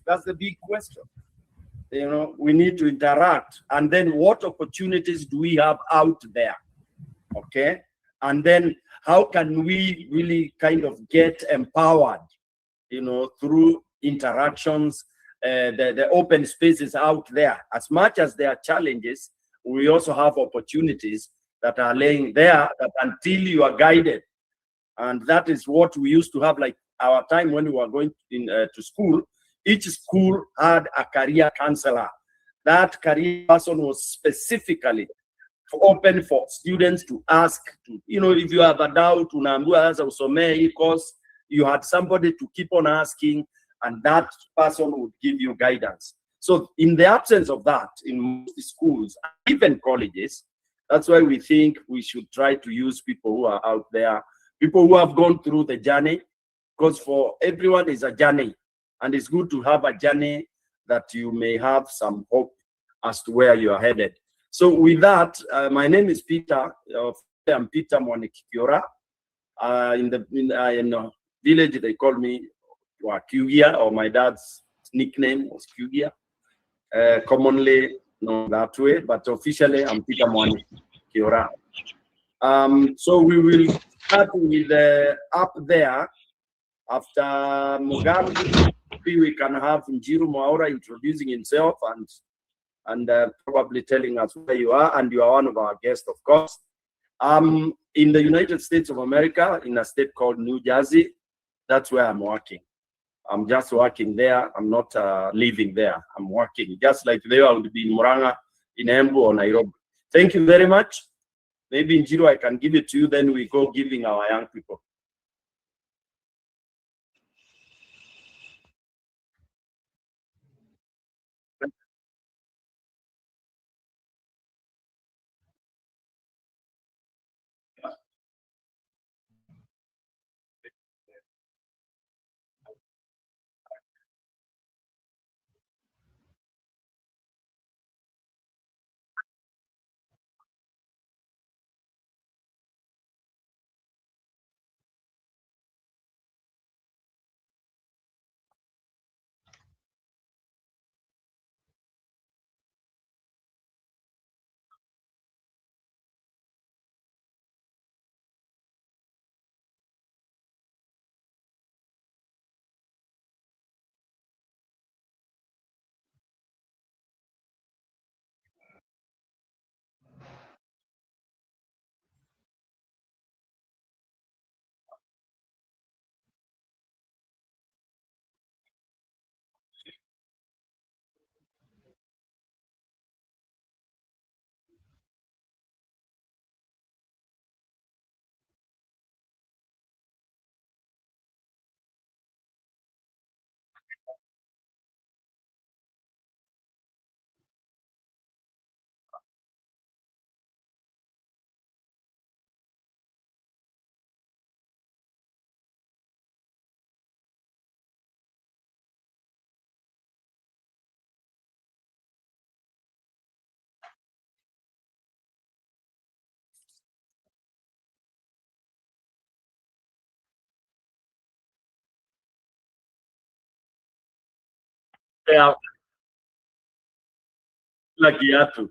That's the big question. You know, we need to interact. And then what opportunities do we have out there? Okay. And then how can we really kind of get empowered, you know, through interactions, the open spaces out there. As much as there are challenges, we also have opportunities that are laying there that until you are guided. And that is what we used to have, like our time when we were going to school. Each school had a career counselor. That career person was specifically open for students to ask, you know, if you have a doubt, course, you had somebody to keep on asking, and that person would give you guidance. So in the absence of that, in most schools, even colleges, that's why we think we should try to use people who are out there, people who have gone through the journey, because for everyone is a journey, and it's good to have a journey that you may have some hope as to where you are headed. So with that, my name is Peter. I'm Peter Mwanikiora. In the village, they call me Wakugia, or my dad's nickname was Kugia. Commonly known that way, but officially I'm Peter Mwanikiora. So we will start with up there. After Mugambi, we can have Njiru Mwaura introducing himself and probably telling us where you are, and you are one of our guests, of course. In the United States of America, in a state called New Jersey. That's where I'm working. I'm just working there. I'm not living there. I'm working. Just like today, I would be in Muranga, in Embu, or Nairobi. Thank you very much. Maybe in Njiru, I can give it to you, then we go giving our young people. Yeah, like Yatu.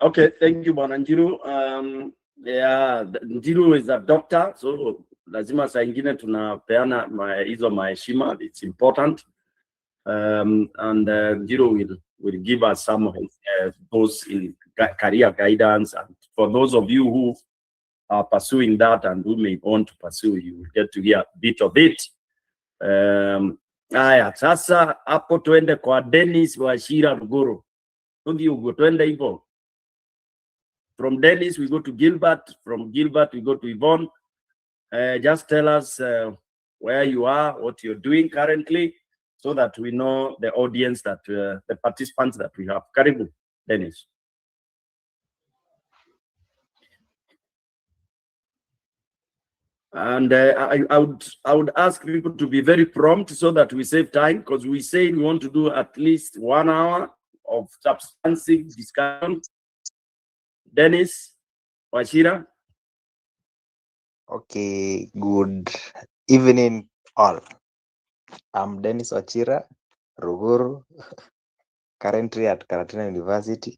Okay, thank you, Bwana Njiru. Yeah, Njiru is a doctor, so lazima saa ingine tunapeana hizo maheshima. It's important. And Njiru will give us some of those in career guidance. And for those of you who are pursuing that and who may want to pursue, you will get to hear a bit of it. Haya, sasa hapo tuende kwa Dennis Wachira Ruguru. Ndio tuende hivyo. From Dennis, we go to Gilbert. From Gilbert, we go to Yvonne. Just tell us where you are, what you're doing currently, so that we know the audience, that the participants that we have. Karibu, Dennis. And I would ask people to be very prompt so that we save time, because we say we want to do at least 1 hour of substantive discussion. Dennis Wachira. Okay, good evening all. I'm Dennis Wachira Ruguru, currently at Karatina University.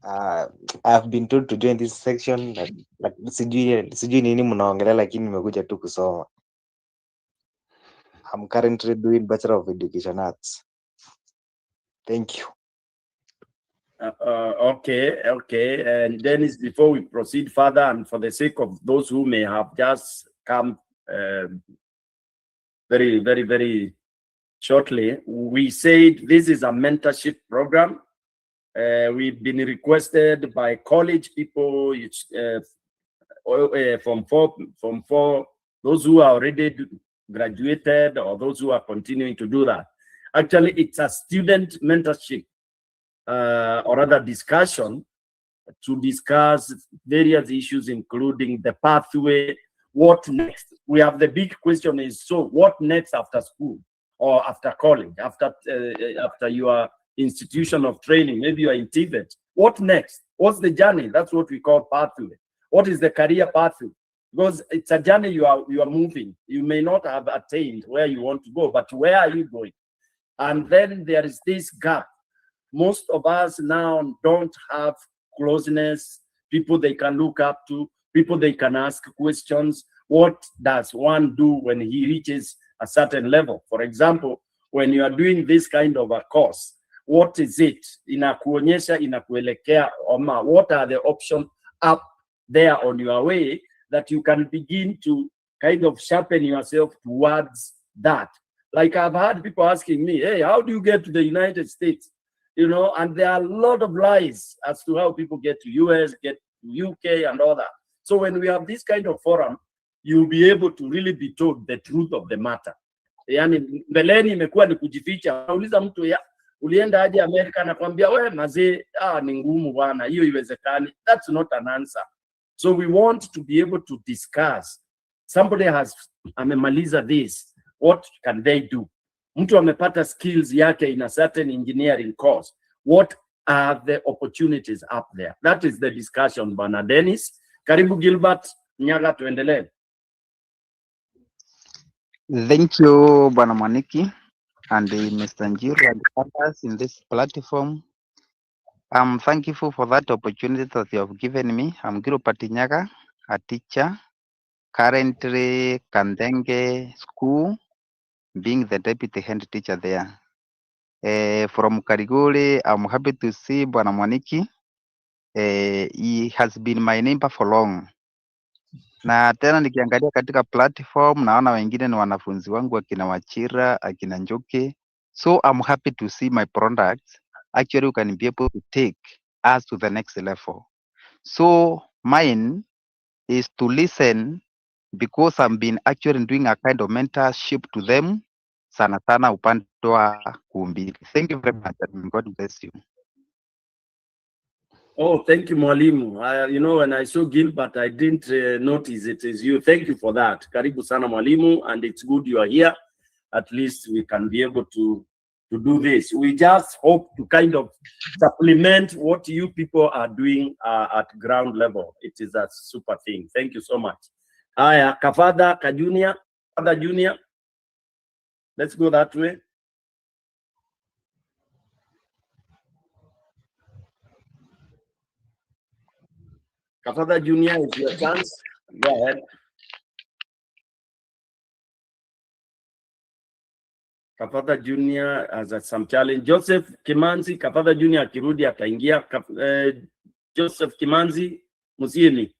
I've been told to join this section, like sijui nini mnaongelea, lakini nimekuja tu kusoma. I'm currently doing Bachelor of Education Arts. Thank you. Okay. And Dennis, before we proceed further, and for the sake of those who may have just come very, very, very shortly, we said this is a mentorship program. We've been requested by college people, from four, those who are already graduated or those who are continuing to do that. Actually, it's a student mentorship or rather discussion to discuss various issues, including the pathway. What next? We have the big question is, so what next after school or after college, after your institution of training? Maybe you are in TVET. What next? What's the journey? That's what we call pathway. What is the career pathway? Because it's a journey you are moving. You may not have attained where you want to go, but where are you going? And then there is this gap. Most of us now don't have closeness, people they can look up to, people they can ask questions. What does one do when he reaches a certain level? For example, when you are doing this kind of a course, what is it? Inakuonyesha, inakuelekea, oma, what are the options up there on your way that you can begin to kind of sharpen yourself towards that? Like I've had people asking me, hey, how do you get to the United States? You know, and there are a lot of lies as to how people get to US, get to UK and all that. So when we have this kind of forum, you'll be able to really be told the truth of the matter. Yani, mbeleni imekuwa ni kujificha. Nauliza mtu ya, ulienda aje Amerika, nakwambia we mazee, ni ngumu bwana, hiyo iwezekani. That's not an answer. So we want to be able to discuss. Somebody has amemaliza this. What can they do? Mtu amepata skills yake in a certain engineering course. What are the opportunities up there? That is the discussion, Bwana Dennis. Karibu Gilbert Nyaga, tuendelee. Thank you, Bwana Mwaniki, and Mr. Njiru and others in this platform. I'm thankful for that opportunity that you have given me. I'm Gilbert Nyaga, a teacher, currently Kandenge School, being the deputy head teacher there. From Kariguri, I'm happy to see Bwana Mwaniki. He has been my neighbor for long. Na tena nikiangalia katika platform naona wengine ni wanafunzi wangu akina Wachira, akina Njoke. So I'm happy to see my products actually can be able to take us to the next level. So mine is to listen, because I've been actually doing a kind of mentorship to them, sana sana upande wa kuhubiri. Thank you very much and God bless you. Oh, thank you, Mwalimu. You know, when I saw Gilbert, I didn't notice it is you. Thank you for that. Karibu sana Mwalimu, and it's good you are here. At least we can be able to do this. We just hope to kind of supplement what you people are doing at ground level. It is a super thing. Thank you so much. Aya, Kafada Junior, Father Junior. Let's go that way. Kafadha Junior, is your chance. Go ahead. Kafadha Junior has some challenge. Joseph Kimanzi, Kafadha Junior akirudi ataingia. Joseph Kimanzi, Musieni.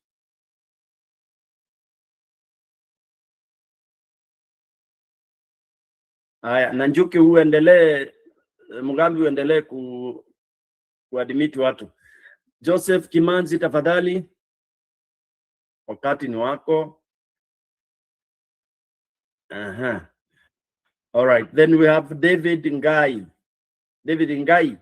Haya, Nanjuki uendelee, Mugambi uendelee kuadmit watu. Joseph Kimanzi tafadhali. Wakati ni wako. All right, then we have David Ngai. David Ngai.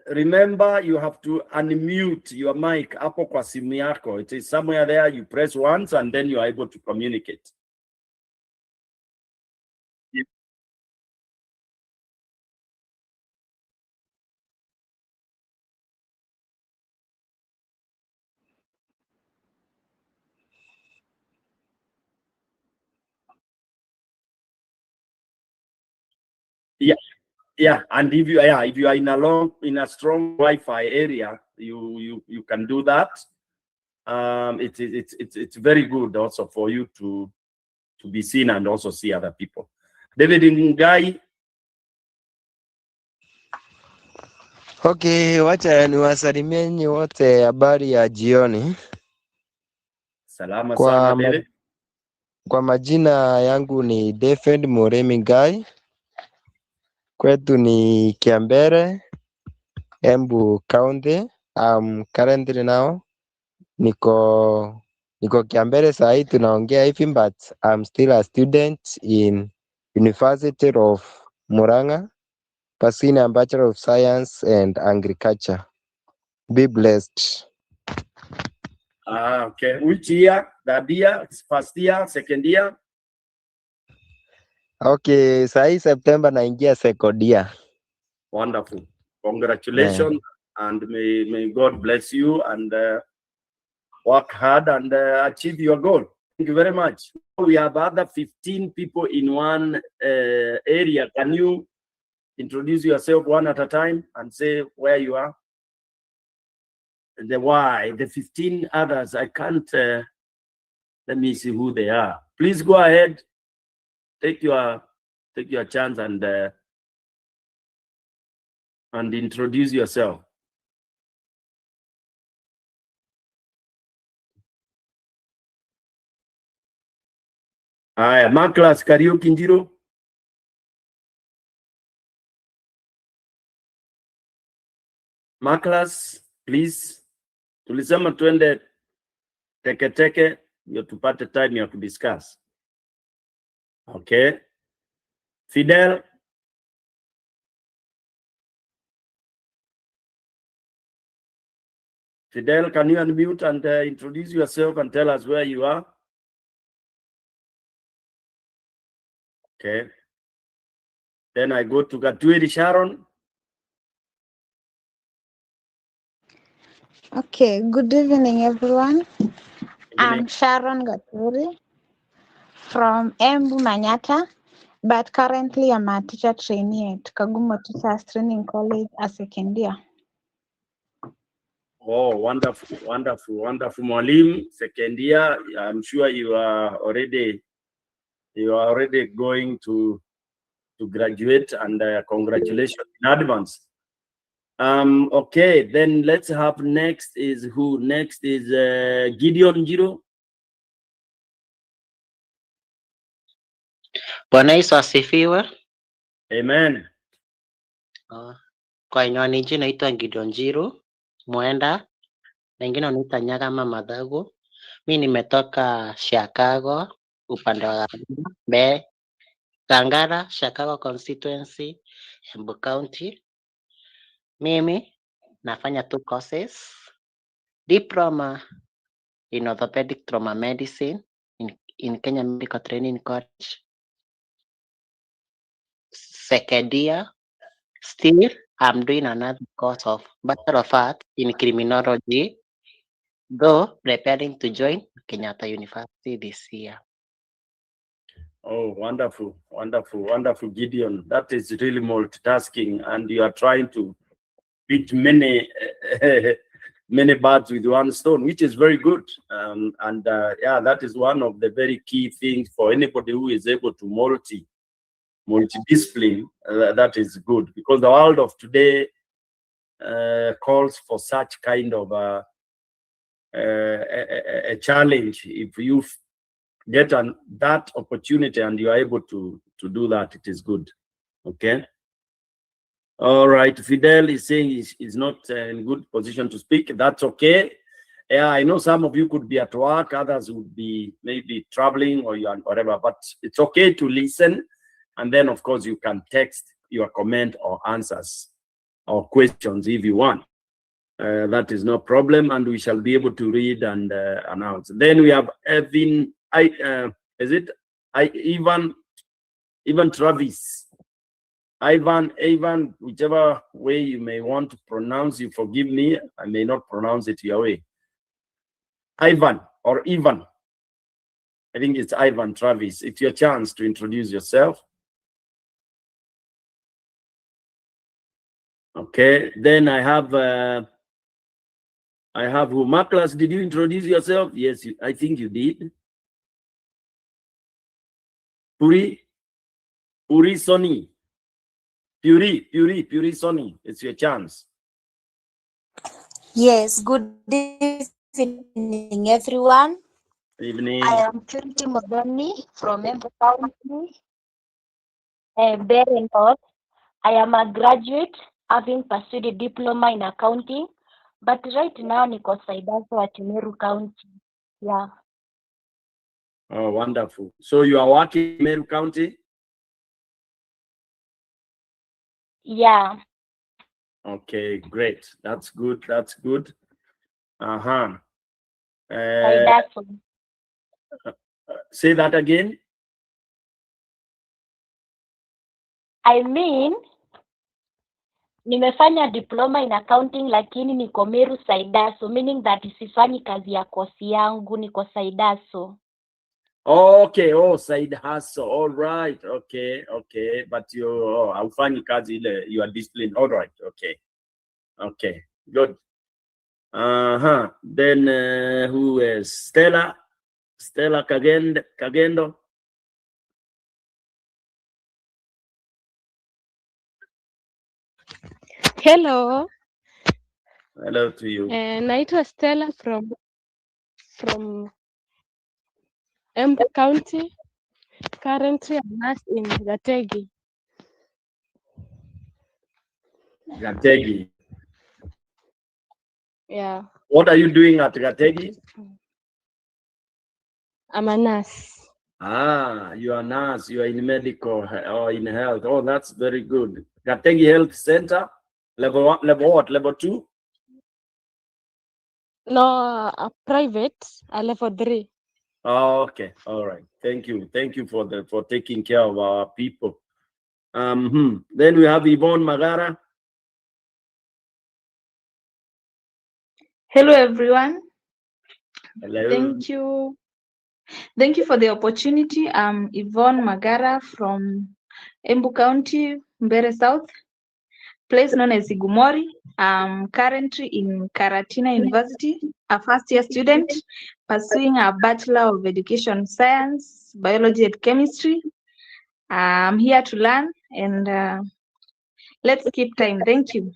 Remember, you have to unmute your mic hapo kwa simu yako. It is somewhere there, you press once and then you are able to communicate. Yeah, and if you are in a strong Wi-Fi area, you can do that. It's very good also for you to be seen and also see other people. David Ngai. Okay, wacha niwasalimie nyinyi wote, habari ya jioni. Salama sana David. Kwa majina yangu ni David Muremi Ngai. Kwetu ni Kiambere, Embu County. Currently now niko Kiambere sahi tunaongea hivi, but I'm still a student in University of Murang'a, pursuing a Bachelor of Science and Agriculture. Be blessed. Okay. Which year? That year? First year? Second year? Okay, sahi September naingia second year. Wonderful. Congratulations. And may God bless you and work hard and achieve your goal. Thank you very much. We have other 15 people in one area. Can you introduce yourself one at a time and say where you are? The why, the 15 others, I can't, let me see who they are. Please go ahead, take your chance and introduce yourself. Aya, Marcus Kariuki Njiro. Marcus, please. Tulisema tuende teke ndio tupate time ya kudiscuss. Okay. Fidel. Fidel, can you unmute and introduce yourself and tell us where you are? Okay. Then I go to Gatwiri Sharon. Okay, good evening, everyone. I'm Sharon Gaturi from Embu Manyata, but currently I'm a teacher trainee at Kagumo Teachers Training College as second year. Oh, wonderful, wonderful, wonderful. Mwalim, second year. I'm sure you are already going to graduate, and congratulations in advance. Okay, then let's have next is who? Next is Gideon Njiro. Bwana Yesu asifiwe. Amen. Kwa inwani jina naitwa Gideon Njiro Mwenda, wengine wanaita Nyagama Madhagu. Mimi nimetoka Chicago upande wa Kangara, Chicago constituency, Embu County. Mimi nafanya 2 courses. Diploma in orthopedic trauma medicine in Kenya Medical Training College. Second year, still I'm doing another course of Bachelor of Arts in Criminology, though preparing to join Kenyatta University this year. Oh, wonderful, wonderful, wonderful, Gideon. That is really multitasking, and you are trying to beat many many birds with one stone, which is very good. Yeah, that is one of the very key things for anybody who is able to multidiscipline. That is good, because the world of today calls for such kind of a challenge. If you get that opportunity and you are able to do that, it is good. Okay. All right. Fidel is saying he's not in good position to speak. That's okay. Yeah, I know some of you could be at work, others would be maybe traveling or whatever, but it's okay to listen. And then, of course, you can text your comment or answers or questions if you want. That is no problem, and we shall be able to read and announce. Then we have Ivan Travis. Ivan, whichever way you may want to pronounce, you forgive me, I may not pronounce it your way. Ivan or Ivan. I think it's Ivan Travis. It's your chance to introduce yourself. Okay, then I have who? Marcus, did you introduce yourself? Yes, I think you did. Puri Soni. Puri Soni. It's your chance. Yes, good evening, everyone. Evening. I am Purity Modoni from Embu County, Berenport. I am a graduate, having pursued a diploma in accounting, but right now niko Saidaso at Meru County. Yeah. Oh, wonderful. So you are working in Meru County? Yeah. Okay, great. That's good. That's good. Saidaso. Say that again. I mean, nimefanya diploma in accounting lakini niko Meru Saidaso, meaning that sifanyi kazi ya kosi yangu, niko Saidaso. Okay, side hustle. All right. Okay. But you haufanyi kazi ile, you are disciplined. All right. Okay. Good. Then who is Stella Kagendo? Hello. Hello to you. Naitwa Stella from Embu County. Currently, I'm nurse in Gategi. Gategi. Yeah. What are you doing at Gategi? I'm a nurse. You are a nurse. You are in medical or in health. Oh, that's very good. Gategi Health Center. Level what? Level 2? No, a private, a level 3. Oh, okay. All right. Thank you for taking care of our people. Then we have Yvonne Magara. Hello, everyone. Hello. Thank you for the opportunity. I'm Yvonne Magara from Embu County, Mbere South, place known as Igumori. I'm currently in Karatina University, a first-year student, pursuing a Bachelor of Education Science, Biology and Chemistry. I'm here to learn, and let's keep time. Thank you.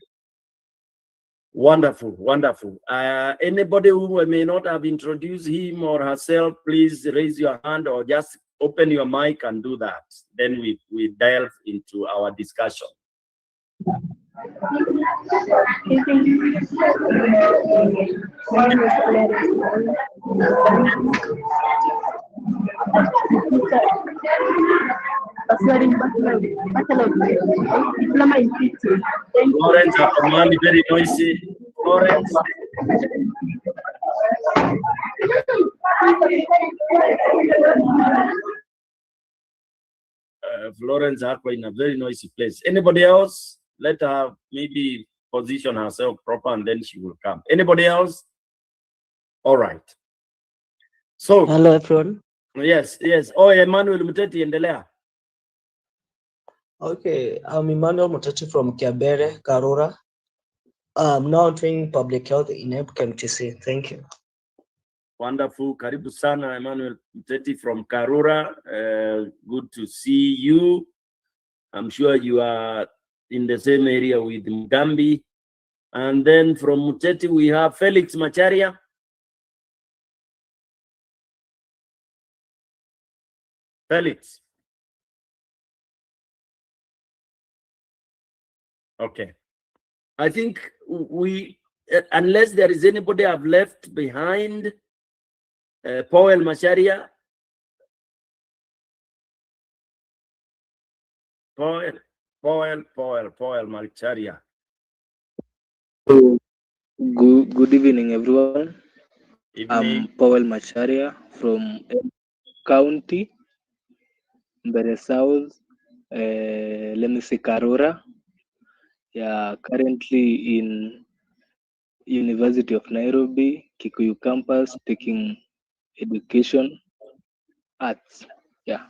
Wonderful. Anybody who may not have introduced him or herself, please raise your hand or just open your mic and do that. Then we delve into our discussion. Florence, very noisy. Florence. Florence are in a very noisy place. Anybody else? Let her maybe position herself proper and then she will come. Anybody else? All right. So hello everyone. Yes, yes. Oh, Emmanuel Muteti, endelea. Okay, I'm Emmanuel Muteti from Kiabere, Karura. I'm now doing public health in MTC. Thank you. Wonderful. Karibu sana, Emmanuel Muteti from Karura. Good to see you. I'm sure you are in the same area with Mugambi. And then from Muteti, we have Felix Macharia. Felix. Okay. I think we, unless there is anybody I've left behind, Powell Macharia. Powell Macharia. Good evening, everyone. Evening. I'm Powell Macharia from County, Mbere South, let me say Karura. Yeah, currently in University of Nairobi, Kikuyu campus, taking education, arts. Yeah.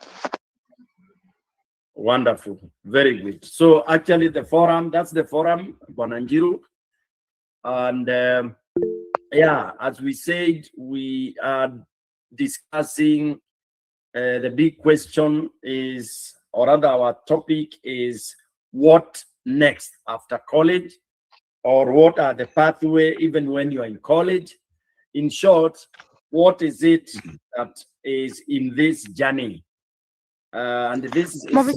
Wonderful. Very good. So actually the forum, that's the forum, Bonanjiru. And yeah, as we said, we are discussing the big question is, or rather our topic is, what next after college, or what are the pathway even when you're in college? In short, what is it that is in this journey? And this is yes,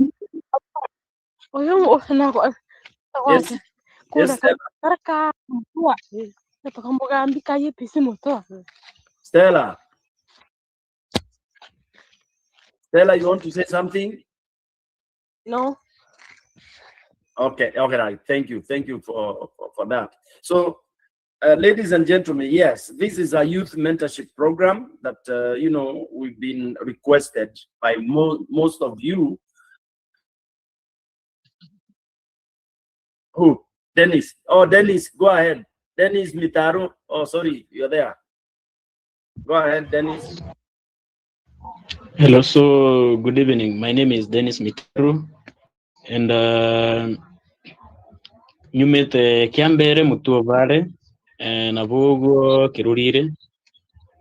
Stella. Stella, you want to say something? No. Okay, right. Thank you for that. So, ladies and gentlemen, yes, this is a youth mentorship program that you know, we've been requested by most of you. Who? Dennis. Oh, Dennis, go ahead. Dennis Mitaro. Oh, sorry, you're there. Go ahead, Dennis. Hello, so good evening. My name is Dennis Mitaru, and you met Kiambere Mutuovare and Avogo Kirurire.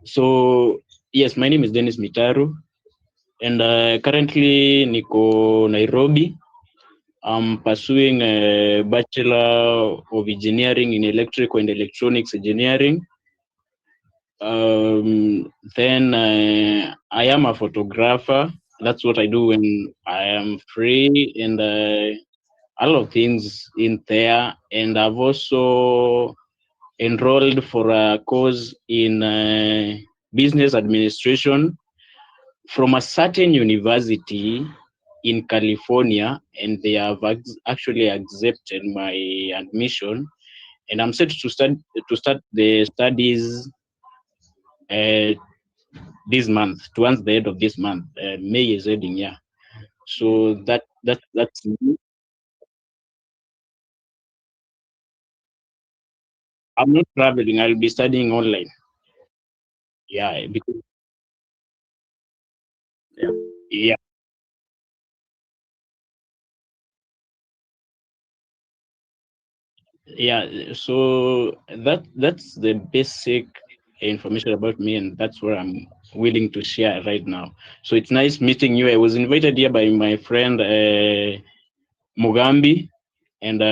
So yes, my name is Dennis Mitaru, and currently Niko Nairobi. I'm pursuing a Bachelor of Engineering in Electrical and Electronics Engineering. Then I am a photographer. That's what I do when I am free, and a lot of things in there. And I've also enrolled for a course in business administration from a certain university in California, and they have actually accepted my admission, and I'm set to start the studies this month, towards the end of this month. May is ending, yeah. So that's me. I'm not traveling. I'll be studying online. Yeah, because yeah. Yeah, so that's the basic information about me, and that's what I'm willing to share right now. So it's nice meeting you. I was invited here by my friend Mugambi, and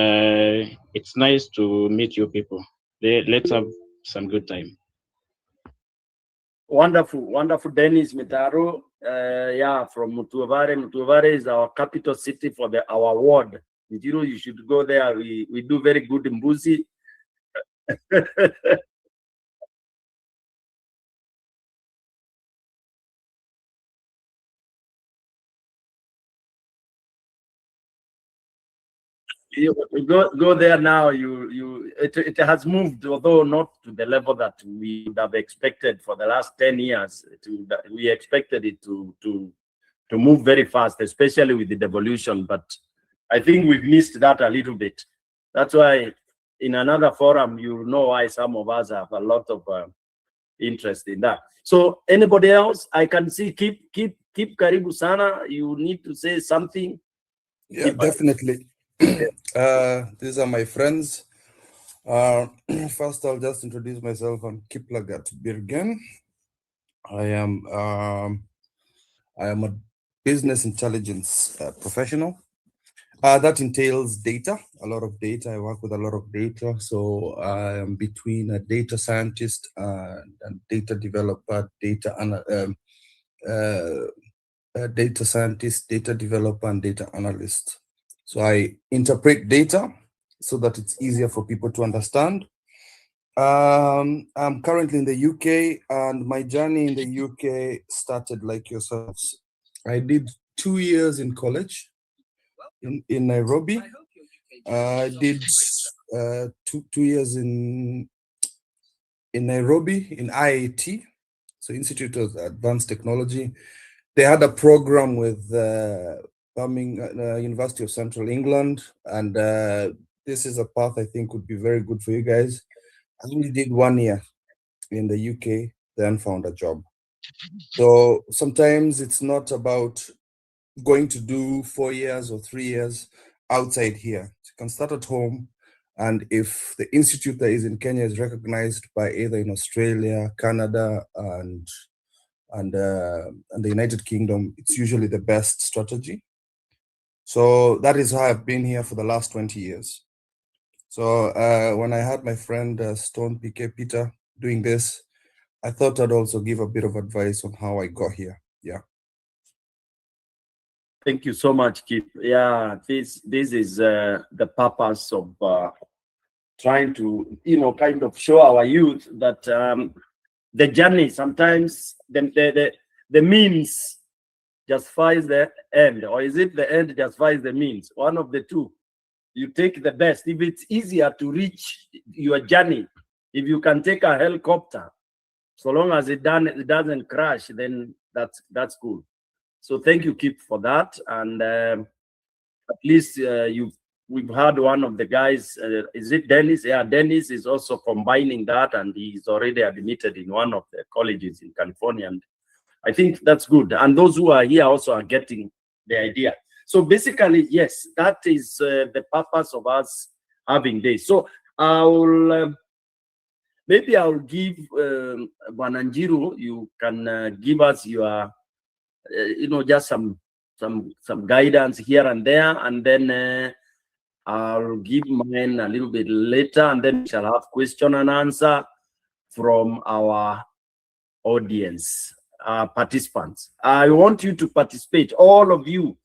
it's nice to meet you people. Let's have some good time. Wonderful, Dennis Mitaro. Yeah, from Mutuavare. Mutuavare is our capital city for our ward. You should go there. We do very good in Mbuzi. You go there now. It has moved, although not to the level that we would have expected for the last 10 years. We expected it to move very fast, especially with the devolution. But I think we've missed that a little bit. That's why in another forum, you know why some of us have a lot of interest in that. So anybody else? I can see keep karibu sana. You need to say something. Yeah, definitely. These are my friends. First, I'll just introduce myself. I'm Kiplagat Birgen. I am a business intelligence professional. That entails data, a lot of data. I work with a lot of data. So I am between a data scientist and data developer, data scientist, data developer, and data analyst. So I interpret data so that it's easier for people to understand. I'm currently in the UK, and my journey in the UK started like yourselves. I did 2 years in college in Nairobi. I did 2 years in Nairobi in IAT, so Institute of Advanced Technology. They had a program with University of Central England, and this is a path I think would be very good for you guys. I only did 1 year in the UK, then found a job. So sometimes it's not about going to do 4 years or 3 years outside here. You can start at home, and if the institute that is in Kenya is recognized by either in Australia, Canada, and the United Kingdom, it's usually the best strategy. So that is how I've been here for the last 20 years. So when I had my friend Stone PK Peter doing this, I thought I'd also give a bit of advice on how I got here. Yeah. Thank you so much, Kip. Yeah, this is the purpose of trying to, kind of show our youth that the journey, sometimes the means justifies the end, or is it the end justifies the means? One of the two. You take the best. If it's easier to reach your journey, if you can take a helicopter, so long as it doesn't crash, then that's cool. So thank you, Kip, for that. And at least we've had one of the guys. Is it Dennis? Yeah, Dennis is also combining that, and he's already admitted in one of the colleges in California. And I think that's good. And those who are here also are getting the idea. So basically, yes, that is the purpose of us having this. So maybe I'll give Bananjiru, you can give us your, just some guidance here and there, and then I'll give mine a little bit later, and then we shall have question and answer from our audience, participants. I want you to participate, all of you.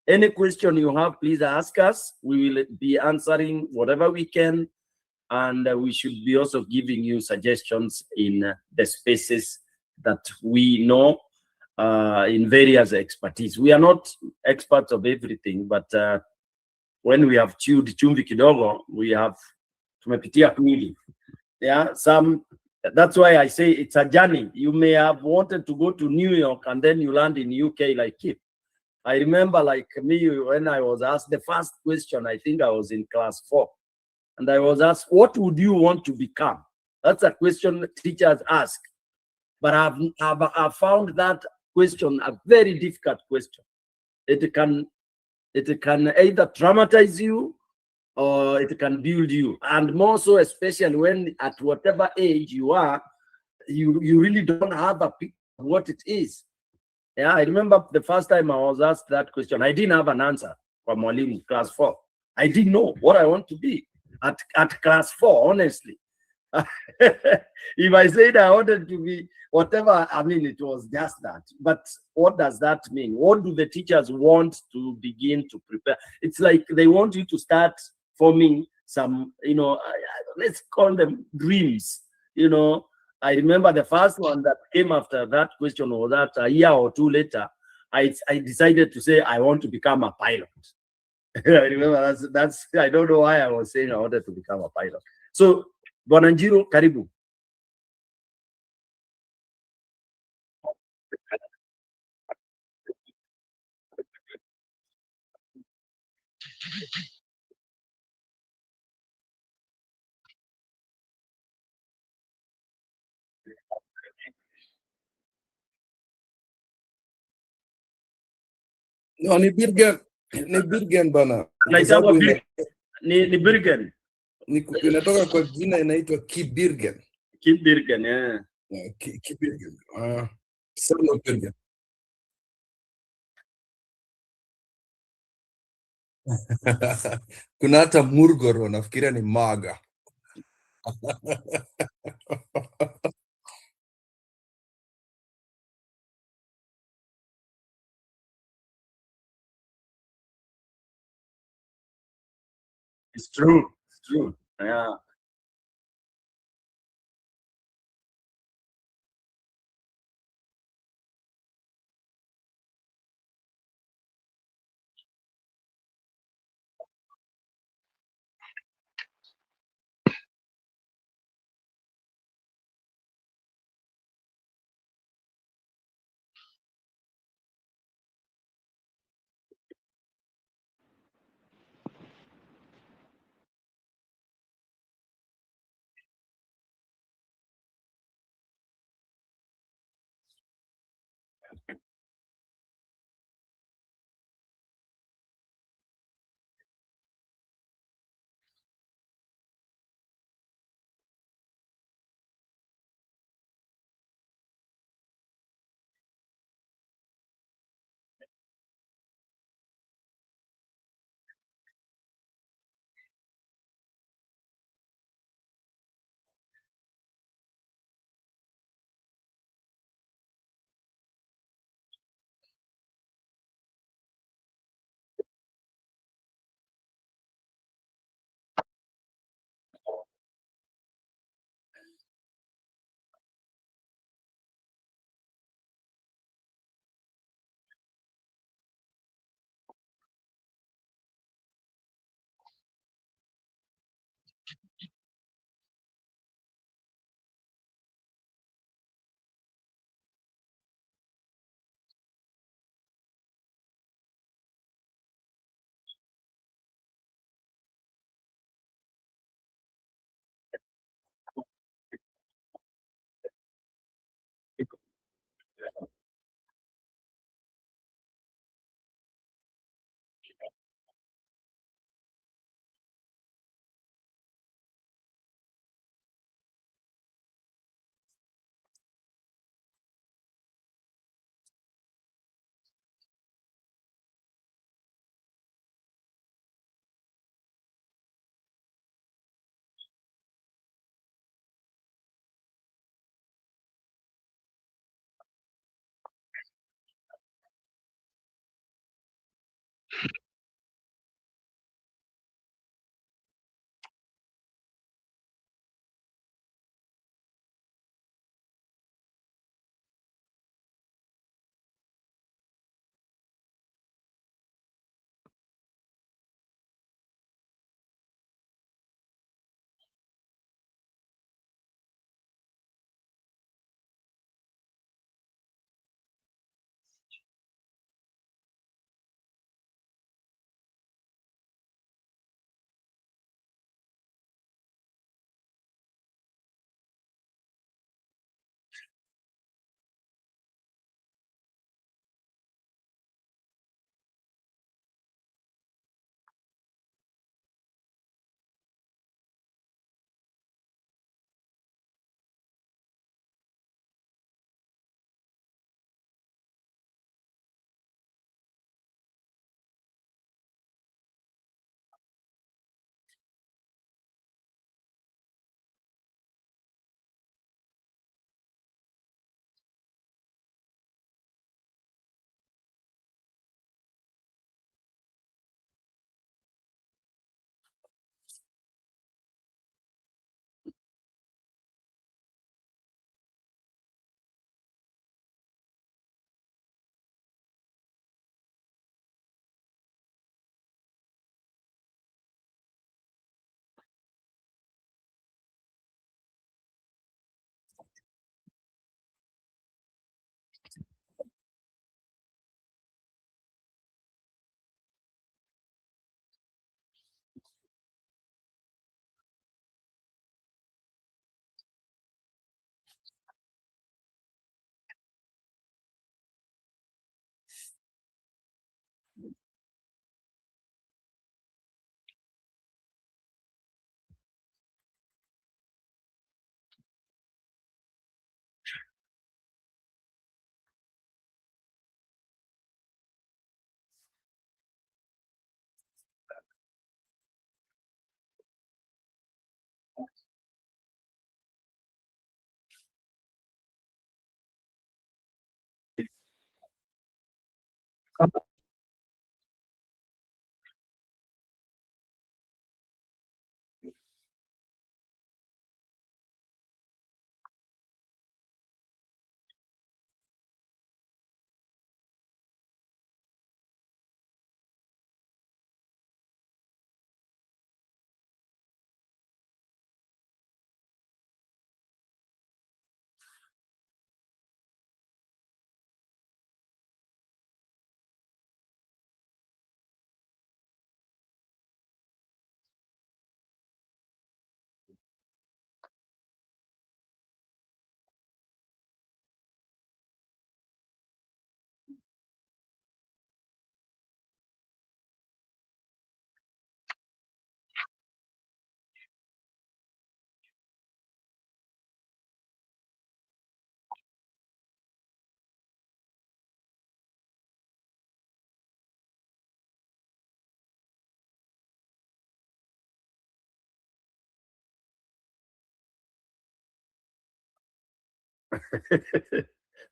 Any question you have, please ask us. We will be answering whatever we can, and we should be also giving you suggestions in the spaces that we know in various expertise. We are not experts of everything, but when we have chewed chumvi kidogo, we have tumepitia kwingi. Yeah, that's why I say it's a journey. You may have wanted to go to New York and then you land in UK like Kip. I remember, like me, when I was asked the first question, I think I was in class 4, and I was asked, what would you want to become? That's a question teachers ask. But I've found that question a very difficult question. It can either traumatize you or it can build you. And more so, especially when at whatever age you are, you really don't have a picture of what it is. Yeah, I remember the first time I was asked that question, I didn't have an answer from Mwalimu, class 4. I didn't know what I want to be at class 4, honestly. If I said I wanted to be whatever, I mean, it was just that. But what does that mean? What do the teachers want to begin to prepare? It's like they want you to start forming some, let's call them dreams, I remember the first one that came after that question was that a year or two later, I decided to say I want to become a pilot. I remember that's I don't know why I was saying I wanted to become a pilot. So Bwananjiru, karibu. No, ni Birgen bana. Kwa Naitwa sababu ni Birgen. inatoka kwa jina inaitwa Kibirgen. Kibirgen, Kibirgen. Son of Birgen. Kuna hata Murgoro nafikiria ni Maga. It's true. It's true. Yeah.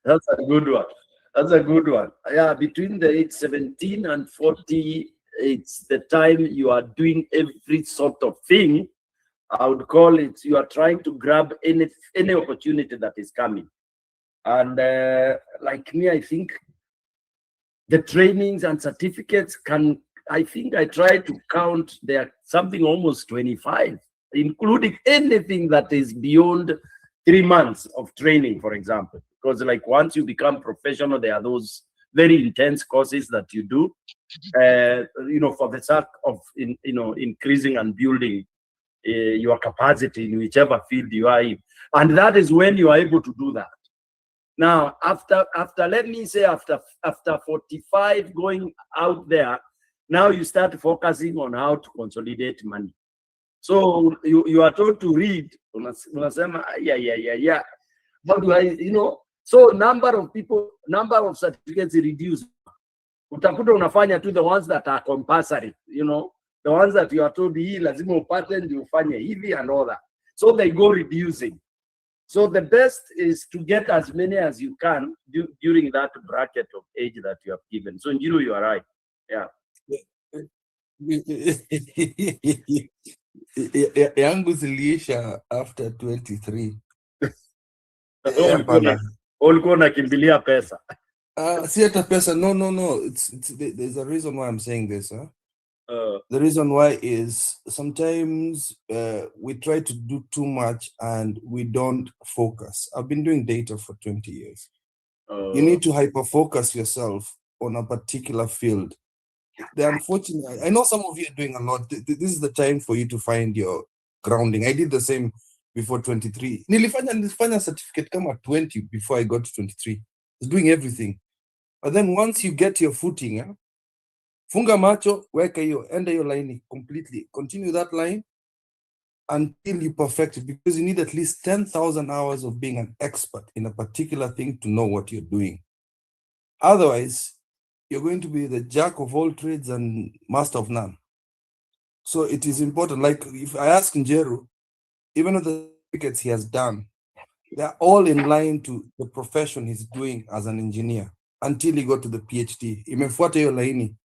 That's a good one. That's a good one. Yeah, between the age 17 and 40, it's the time you are doing every sort of thing. I would call it, you are trying to grab any opportunity that is coming. And like me, I think the trainings and certificates can, I think I try to count there something almost 25, including anything that is beyond 3 months of training, for example. Because like once you become professional, there are those very intense courses that you do, for the sake of, increasing and building your capacity in whichever field you are in. And that is when you are able to do that. Now, after let me say after 45 going out there, now you start focusing on how to consolidate money. So you are told to read. Yeah. How do I, so number of certificates reduce. Utakuta unafanya to the ones that are compulsory, the ones that you are told hii lazima upate ndio ufanye hivi and all that. So they go reducing. So the best is to get as many as you can during that bracket of age that you have given. So you are right. Yeah. Yangu ziliisha after 23. Ulikuwa unakimbilia pesa. Si hata pesa. No. There's a reason why I'm saying this. The reason why is sometimes we try to do too much and we don't focus. I've been doing data for 20 years. You need to hyper-focus yourself on a particular field. The unfortunate, I know some of you are doing a lot. This is the time for you to find your grounding. I did the same before 23. Nilifanya certificate kama 20 before I got to 23. I was doing everything. But then once you get your footing, funga macho, weka hiyo, enda hiyo line completely. Continue that line until you perfect it, because you need at least 10,000 hours of being an expert in a particular thing to know what you're doing. Otherwise, you're going to be the jack of all trades and master of none. So it is important. Like if I ask Njeru, even with the certificates he has done, they're all in line to the profession he's doing as an engineer until he got to the PhD. Imefuata hiyo laini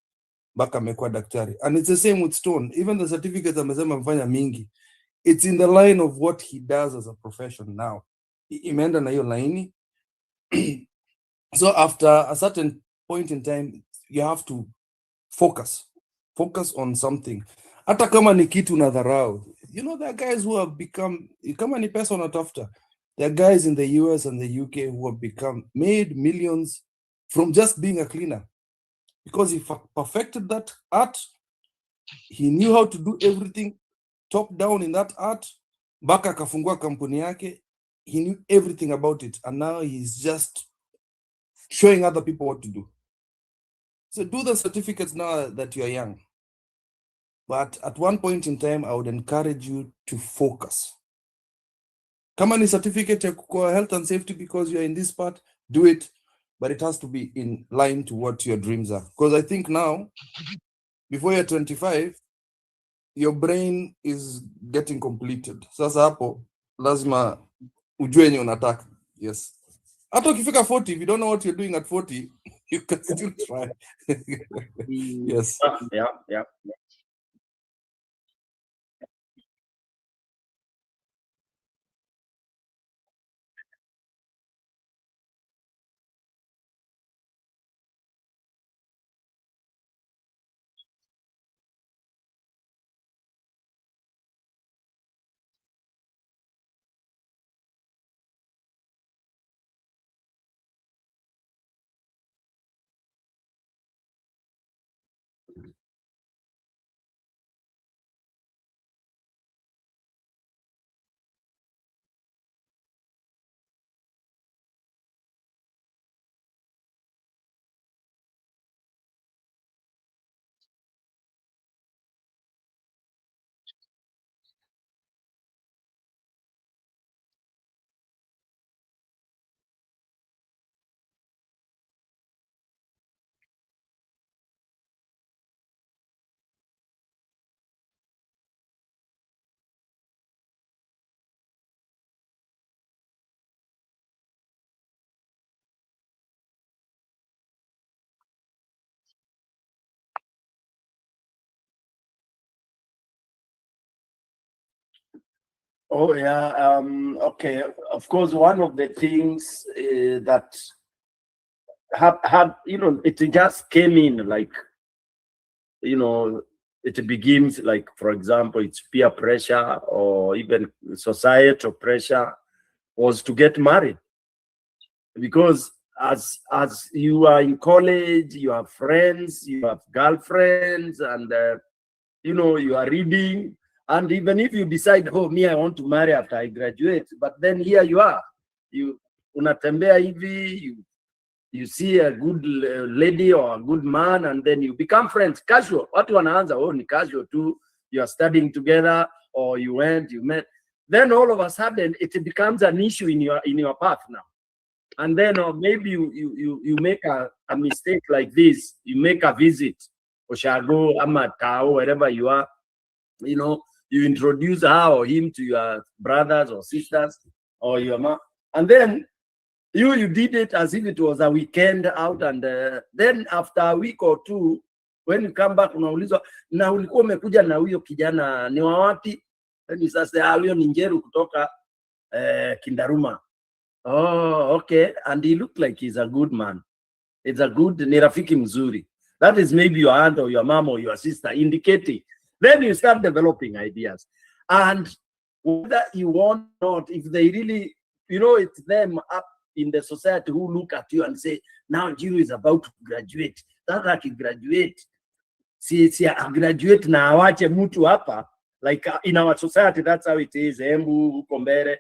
mpaka amekuwa daktari. And it's the same with Stone. Even the certificates amesema amefanya mingi, it's in the line of what he does as a profession now. Imeenda na hiyo laini. So after a certain point in time, you have to focus on something. Hata kama ni kitu na dharau. There are guys who have become, kama ni pesa unatafuta, there are guys in the US and the UK who have made millions from just being a cleaner. Because he perfected that art, he knew how to do everything top down in that art. Baka akafungua kampuni yake, he knew everything about it, and now he's just showing other people what to do. So do the certificates now that you are young. But at one point in time, I would encourage you to focus. Kama ni certificate ya kukua health and safety because you're in this part, do it. But it has to be in line to what your dreams are. Because I think now, before you're 25, your brain is getting completed. Sasa hapo, lazima ujue yenye unataka. Yes. Hata ukifika 40, if you don't know what you're doing at 40, You can still try. Yes. Yeah. Oh yeah. Okay. Of course, one of the things that have it just came in like it begins like, for example, it's peer pressure or even societal pressure was to get married, because as you are in college, you have friends, you have girlfriends, and you are reading. And even if you decide, oh, me, I want to marry after I graduate, but then here you are, you unatembea hivi, you see a good lady or a good man, and then you become friends, casual. Watu wanaanza, oh, ni casual too. You are studying together, or you met. Then all of a sudden, it becomes an issue in your path now. And then maybe you make a mistake like this. You make a visit, Oshago, Amatao, wherever you are. You introduce her or him to your brothers or sisters or your mom, and then you did it as if it was a weekend out, and then after a week or two, when you come back, unaulizwa, na ulikuwa umekuja na huyo kijana ni wa wapi? Then sasa huyo ni Njeru kutoka Kindaruma. Oh, okay. And he looked like he's a good man. It's a good, ni rafiki mzuri. That is maybe your aunt or your mom or your sister indicating. Then you start developing ideas. And whether you want or not, if they really, it's them up in the society who look at you and say, now Jiru is about to graduate. That like graduate. Si graduate na awache mtu hapa. Like in our society, that's how it is. Embu, huko mbele,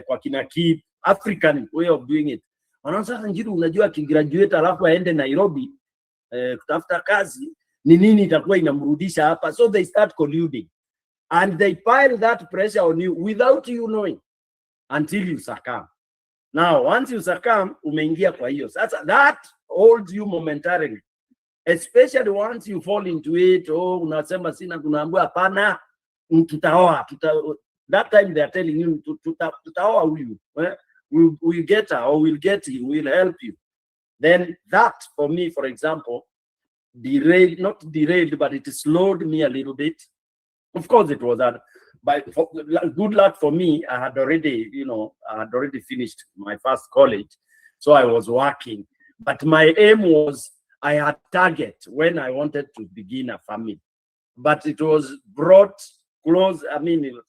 kwa kina Kip, African way of doing it. Sasa Njiru unajua akigraduate alafu aende Nairobi kutafuta kazi, ni nini itakuwa inamrudisha hapa? So they start colluding and they pile that pressure on you without you knowing until you succumb. Now once you succumb, umeingia kwa hiyo. Sasa that holds you momentarily, especially once you fall into it. Oh, unasema sina, kunaambia hapana, tutaoa. That time they are telling you tutaoa huyu, we'll get her or we'll get him, we'll help you. Then that, for me, for example, not derailed, but it slowed me a little bit. Of course, it was but good luck for me. I had already finished my first college, so I was working. But my aim was, I had target when I wanted to begin a family, but it was brought close. I mean,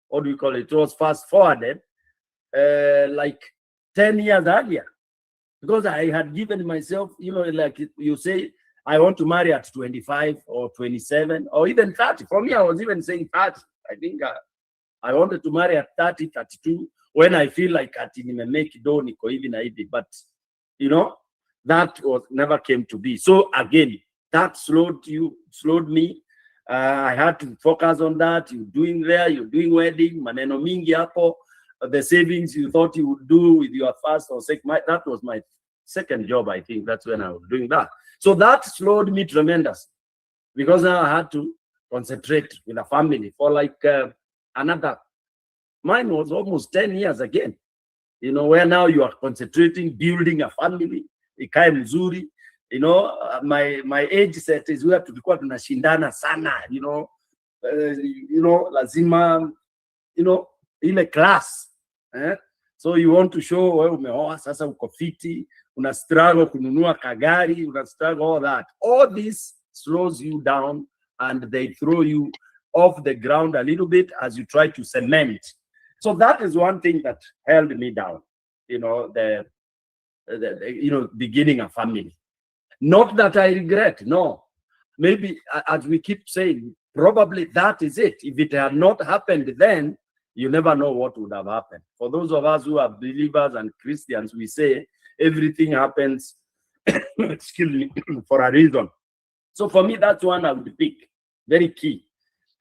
what do you call it? It was fast forwarded, like 10 years earlier. Because I had given myself, like you say, I want to marry at 25 or 27 or even 30. For me, I was even saying 30. I think I wanted to marry at 30, 32, when I feel like ati nimemake do niko hivi na hivi. But, that never came to be. So again, that slowed me. I had to focus on that. You're doing wedding, maneno mingi hapo. The savings you thought you would do with your first or second, that was my second job, I think. That's when I was doing that. So that slowed me tremendously, because now I had to concentrate with a family for like mine was almost 10 years again, where now you are concentrating, building a family, ikae mzuri. You know, my age set is where tulikuwa tunashindana sana, lazima, ile class, so you want to show wewe umeoa sasa, uko fiti, una struggle kununua kagari, una struggle all that. All this slows you down and they throw you off the ground a little bit as you try to cement. So that is one thing that held me down, the beginning a family. Not that I regret, no. Maybe, as we keep saying, probably that is it. If it had not happened then, you never know what would have happened. For those of us who are believers and Christians, we say everything happens, excuse me, for a reason. So for me, that's one I would pick, very key.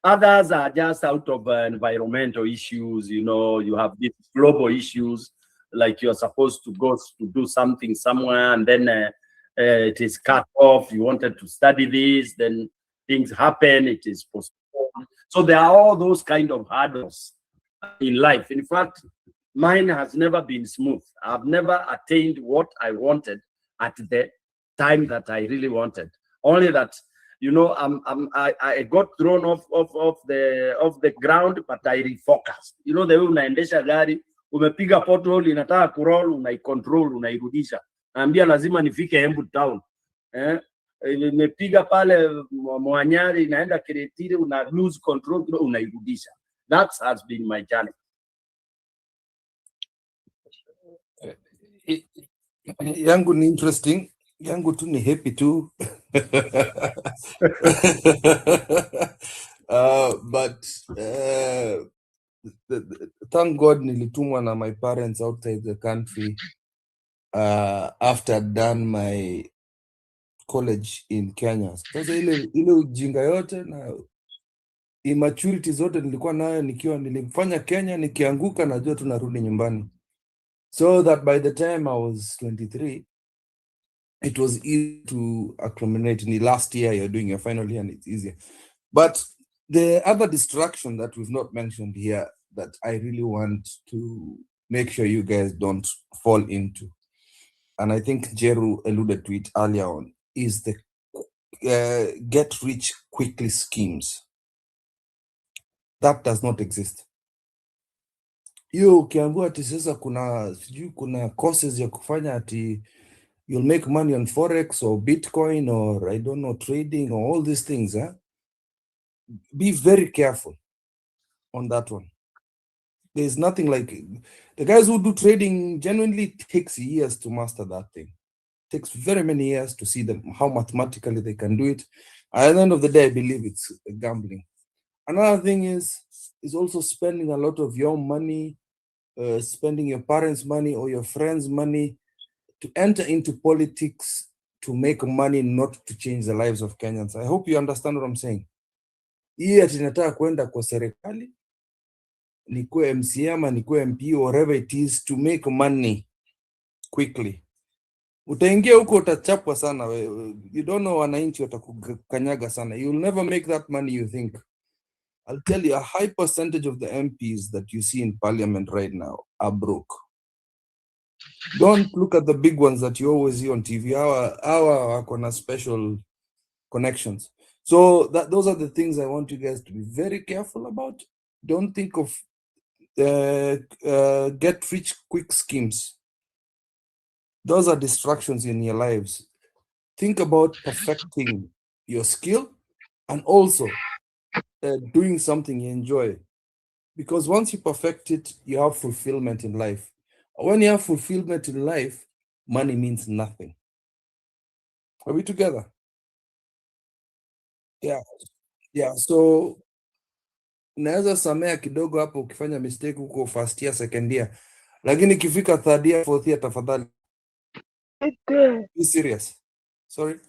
Others are just out of environmental issues. You have these global issues, like you're supposed to go to do something somewhere, and then it is cut off. You wanted to study this, then things happen, it is postponed. So there are all those kind of hurdles in life. In fact, mine has never been smooth. I've never attained what I wanted at the time that I really wanted. Only that, I got thrown off the ground, but I refocused. The way unaendesha gari, umepiga pothole, inataka kuroll, unaicontrol, unairudisha. Naambia lazima nifike Embu town. Nimepiga pale Mwanyari, inaenda Kiretile, una lose control, unairudisha. That has been my journey. Yangu ni interesting. Yangu tu ni happy too. But thank God nilitumwa na my parents outside the country after I'd done my college in Kenya. Sasa ile ujinga yote na immaturity zote nilikuwa nayo nilifanya Kenya, nikianguka najua tunarudi nyumbani. So that by the time I was 23, it was easy to acclimate. In the last year, you're doing your final year and it's easier. But the other distraction that we've not mentioned here that I really want to make sure you guys don't fall into, and I think Jeru alluded to it earlier on, is the get rich quickly schemes. That does not exist. Hiyo ukiambiwa ati sasa kuna courses ya kufanya ati you'll make money on Forex or Bitcoin or I don't know, trading or all these things, be very careful on that one. There's nothing like the guys who do trading genuinely takes years to master that thing. It takes very many years to see them, how mathematically they can do it. At the end of the day, I believe it's gambling. Another thing is also spending a lot of your money, spending your parents' money or your friends' money to enter into politics to make money, not to change the lives of Kenyans. I hope you understand what I'm saying. Hii ati nataka kwenda kwa serikali, nikuwe MCA ama nikuwe MP, whatever it is, to make money quickly. Utaingia huko utachapwa sana. You don't know wananchi watakukanyaga sana. You'll never make that money you think. I'll tell you, a high percentage of the MPs that you see in parliament right now are broke. Don't look at the big ones that you always see on TV. Our wako special connections. So those are the things I want you guys to be very careful about. Don't think of get rich quick schemes. Those are distractions in your lives. Think about perfecting your skill and also doing something you enjoy. Because once you perfect it, you have fulfillment in life. When you have fulfillment in life, money means nothing. Are we together? Yeah. So unaweza samea kidogo hapo ukifanya mistake huko first year, second year, lakini ikifika third year, fourth year, tafadhali be serious. Sorry.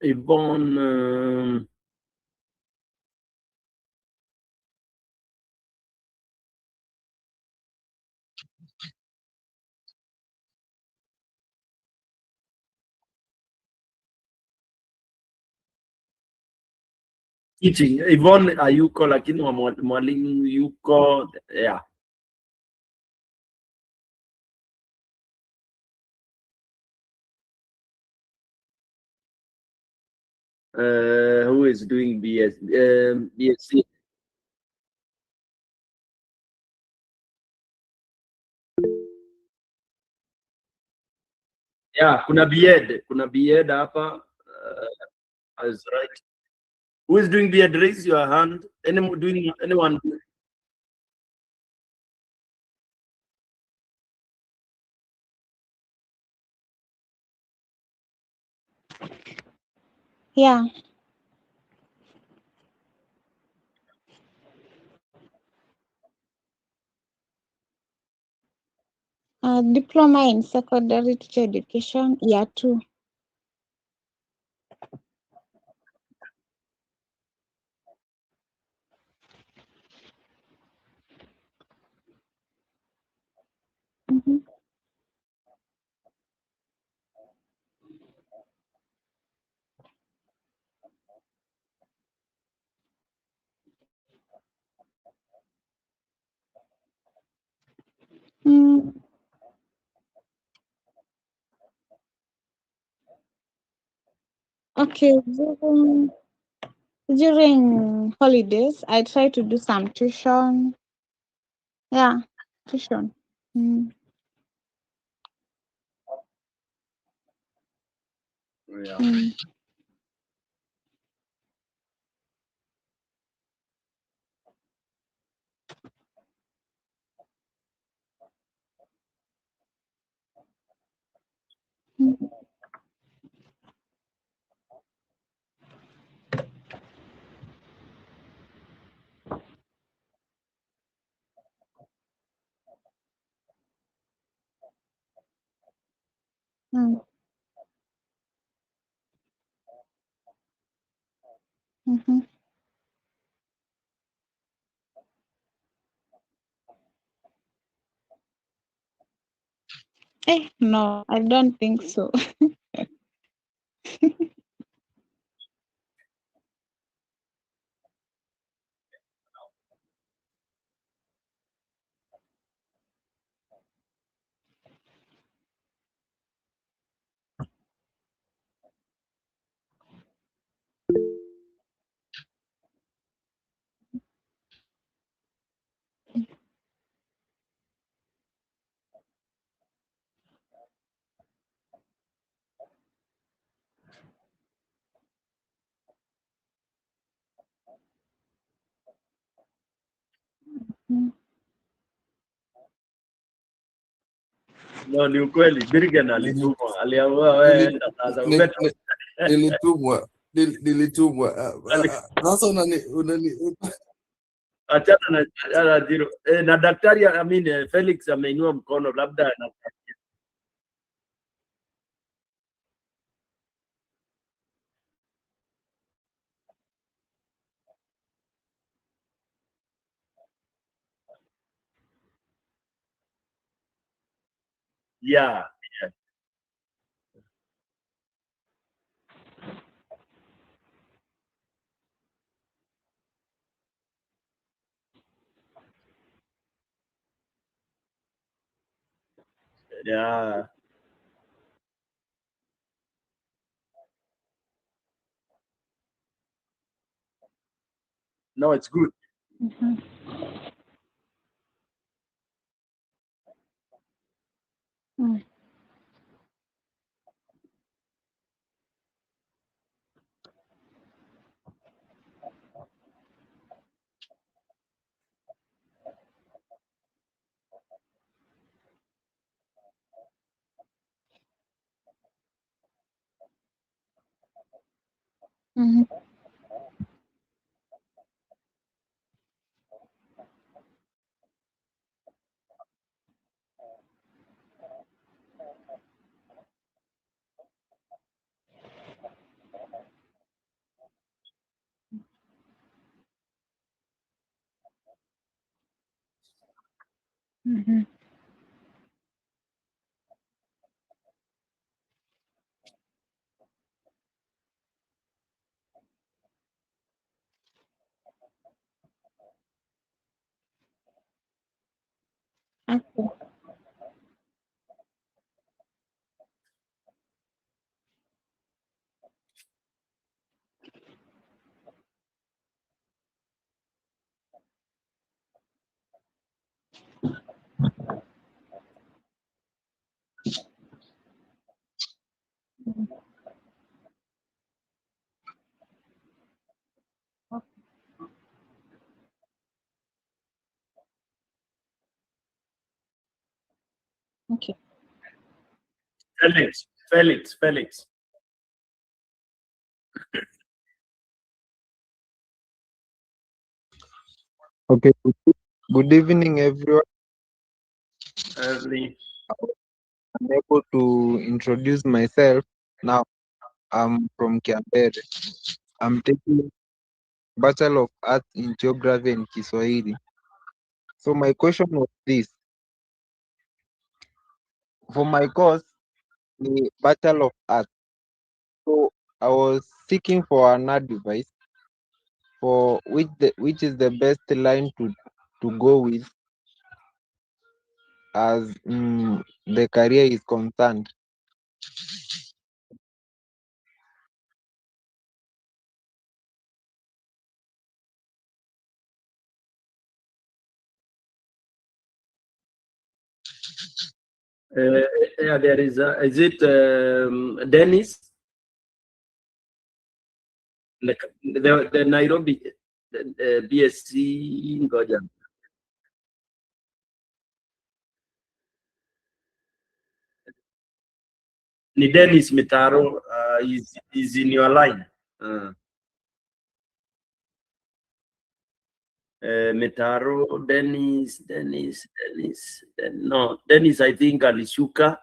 Yvonne, teaching. Yvonne hayuko lakini mwalimu yuko. Yeah. Who is doing BSc? Yeah, kuna B.Ed hapa. Is right. Who is doing B.Ed? Raise your hand. Anyone? Yeah. Diploma in secondary teacher education, year 2. Mm-hmm. Mm. Okay, during holidays, I try to do some tuition. Yeah, tuition. Mm. Yeah. Mm. Mm. Mm. Mm-hmm. No, I don't think so. Mm. No, ni ukweli. Birgen alitumwa. Aliamua wewe enda sasa. Nilitumwa. Sasa Achana na Jiro. Na daktari Felix ameinua mkono labda yeah. Yeah. No, it's good. Mhm. Mm. Mhm. Mhm. Okay. Okay. Felix. Okay. Good evening, everyone. Early. I'm able to introduce myself now. I'm from Kiambere. I'm taking Bachelor of Arts in Geography and Kiswahili. So my question was this: for my course, the Bachelor of Arts. So I was seeking for an advice for which is the best line to go with as the career is concerned. Yeah, there is. Is it Dennis? The Nairobi BSc ngoja. Ni Dennis Mitaro. Is in your line. Mitaro, Dennis. No, Dennis, I think alishuka.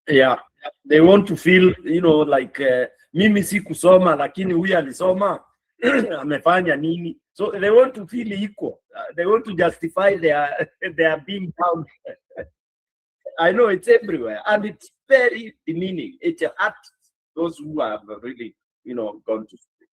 Yeah, they want to feel, you know, like mimi si kusoma lakini huyu alisoma amefanya nini, so they want to feel equal. They want to justify their being found. I know it's everywhere, and it's very demeaning. It hurts those who have really, you know, gone to school.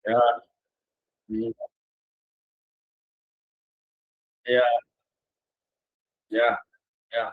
Yeah, mm, yeah, yeah, yeah.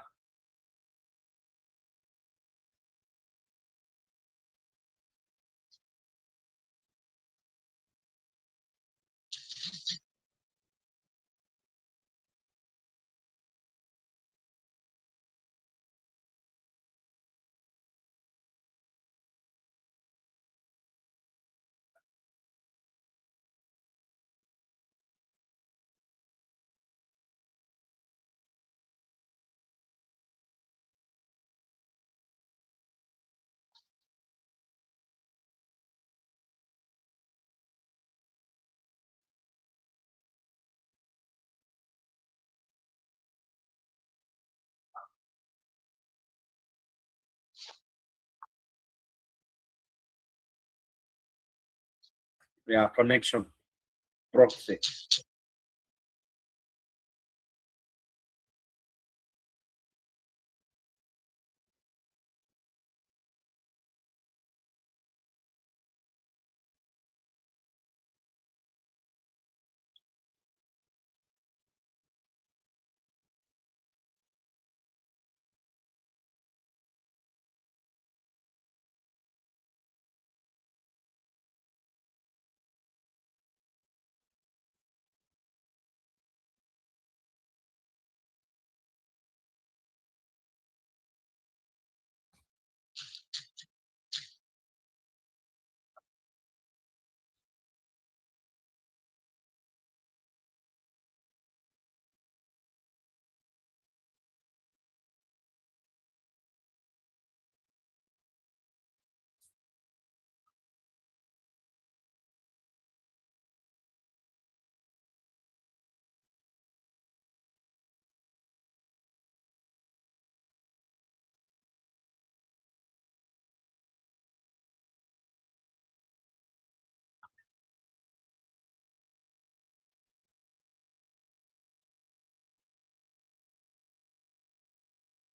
Yeah, connection, proxy.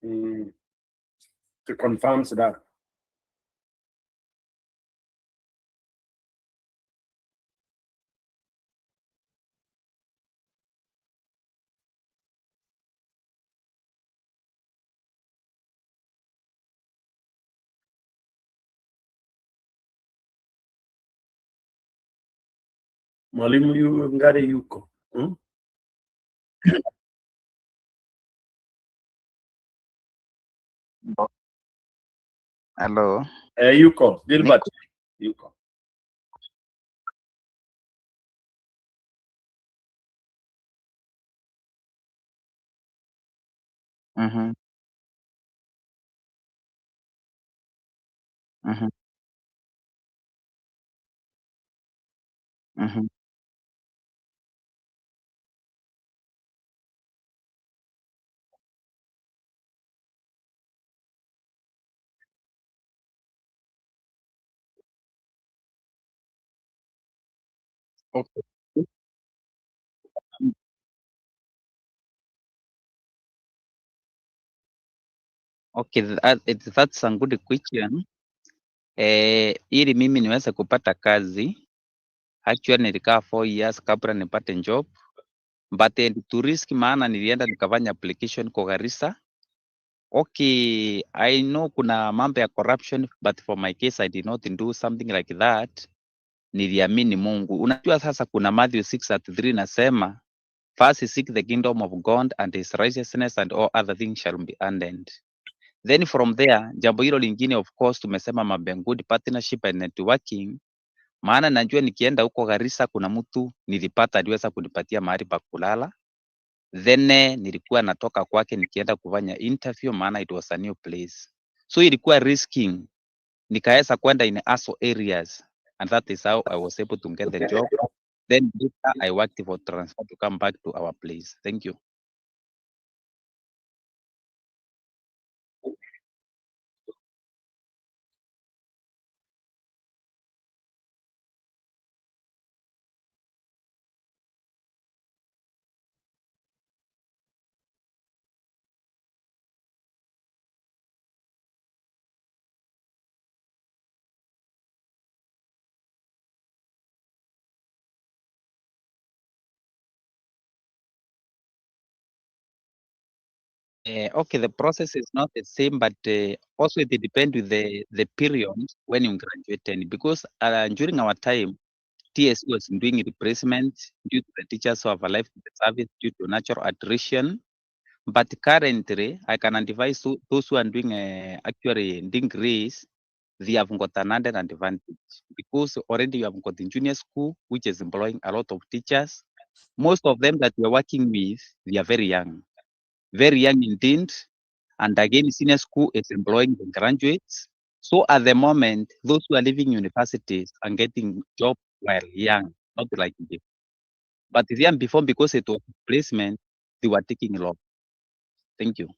Mm, to confirm that. Mwalimu yu ngari yuko. Hmm? Hello. Yuko, Gilbert. Yuko. Mm-hmm. Mm-hmm. Mm-hmm. Okay. Mm. Okay, that's a good question. Ili mimi niweze kupata kazi, actually nilikaa 4 years kabla nipate job, but to risk, maana nilienda nikafanya application kwa Garissa. Okay, I know kuna mambo ya corruption, but for my case I did not do something like that. Niliamini Mungu. Unajua sasa kuna Matthew 6:3 nasema, first seek the kingdom of God and his righteousness and all other things shall be added. Then from there, jambo hilo lingine of course tumesema mambo ya good partnership and networking, maana najua nikienda huko Garissa kuna mtu nilipata aliweza kunipatia mahali pa kulala. Then nilikuwa natoka kwake nikienda kufanya interview, maana it was a new place. So ilikuwa risking, nikaweza kwenda in ASO areas, and that is how I was able to get the job. Then later I worked for transfer to come back to our place. Thank you. Okay, the process is not the same, but also it depends with the period when you graduated, because during our time, TSC was doing replacement due to the teachers who have left the service due to natural attrition. But currently, I can advise those who are doing actually degrees, they have got another advantage, because already you have got the junior school, which is employing a lot of teachers. Most of them that we are working with, they are very young indeed. And again, senior school is employing the graduates. So at the moment, those who are leaving universities are getting job while young, not like this. But then before, because it was placement, they were taking a lot. Thank you.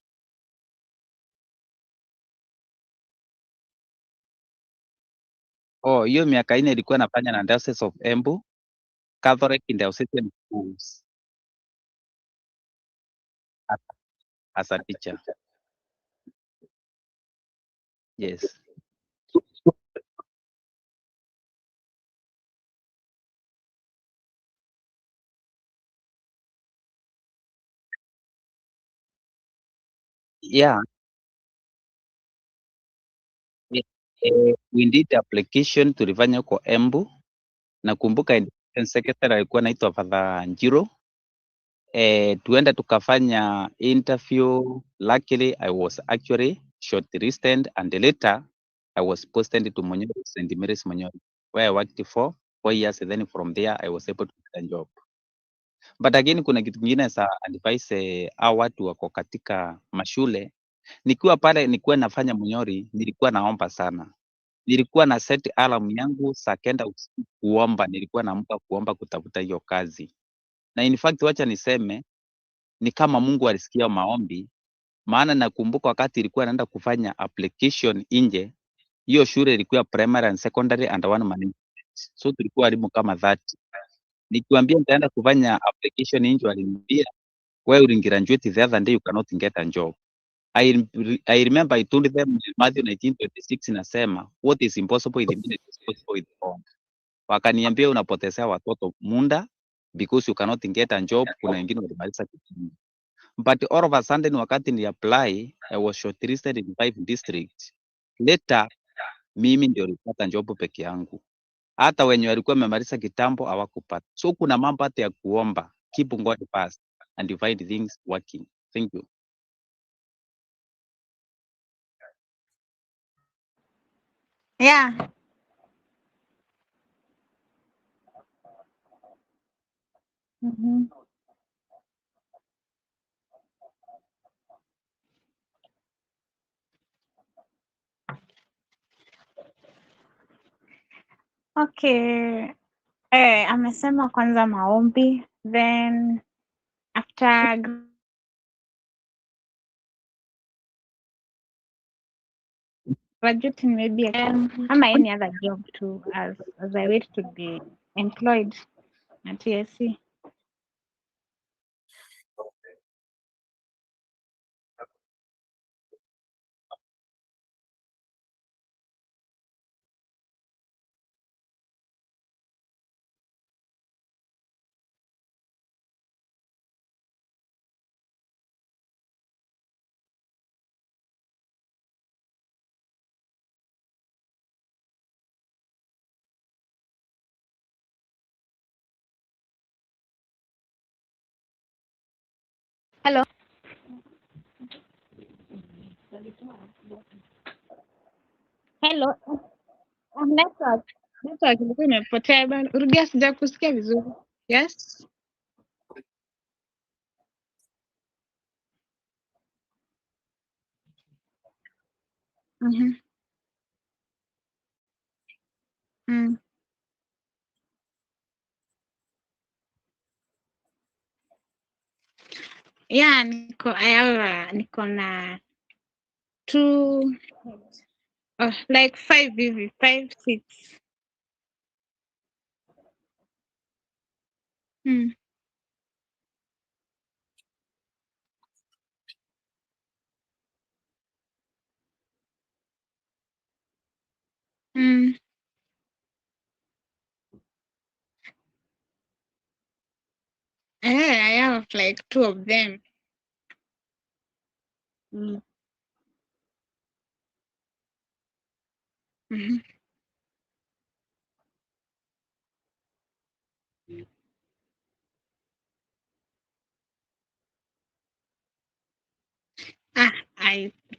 Oh, hiyo miaka 4 ilikuwa nafanya na Diocese of Embu, Catholic in Diocesan schools as a teacher. Yes. Yeah. We did application tulifanya huko Embu. Nakumbuka education secretary alikuwa anaitwa Father Njiro. Tuenda tukafanya interview. Luckily, I was actually shortlisted, and later I was posted to Monyori, St. Mary's Monyori, where I worked for 4 years. And then from there, I was able to get a job. But again, kuna kitu kingine sa advice au watu wako katika mashule. Nikiwa pale nilikuwa nafanya Monyori, nilikuwa naomba sana. Nilikuwa na set alarm yangu saa 9 usiku kuomba, nilikuwa naamka kuomba kutafuta hiyo kazi. Na in fact, wacha niseme ni kama Mungu alisikia maombi, maana nakumbuka wakati ilikuwa naenda kufanya application nje, hiyo shule ilikuwa primary and secondary and one management. So tulikuwa walimu kama 30. Nikiwaambia nitaenda kufanya application nje, waliniambia wewe ulingraduate the other day, you cannot get a job. I remember I told them Matthew 19:26 nasema what is impossible with me is possible with God. Wakaniambia unapotezea watoto muda because you cannot get a job. Kuna wengine walimaliza kitu. But all of a sudden wakati ni apply, I was shortlisted in 5 districts. Later mimi ndio nilipata job peke yangu. Hata wenye walikuwa wamemaliza kitambo hawakupata. So kuna mambo hata ya kuomba. Keep God first and you find things working. Thank you. Yeah. Mhm. Okay. Amesema kwanza maombi, then after graduating maybe ama any other job too as I wait to be employed at TSC. Hello. Hello. Network ilikuwa imepotea bana. Rudia, sijakusikia vizuri. Yes. Mhm. Mm. Yeah, niko na two like 5 hivi, 5, 6. Mm. Mm. I have like 2 of them. Mm. Mhm.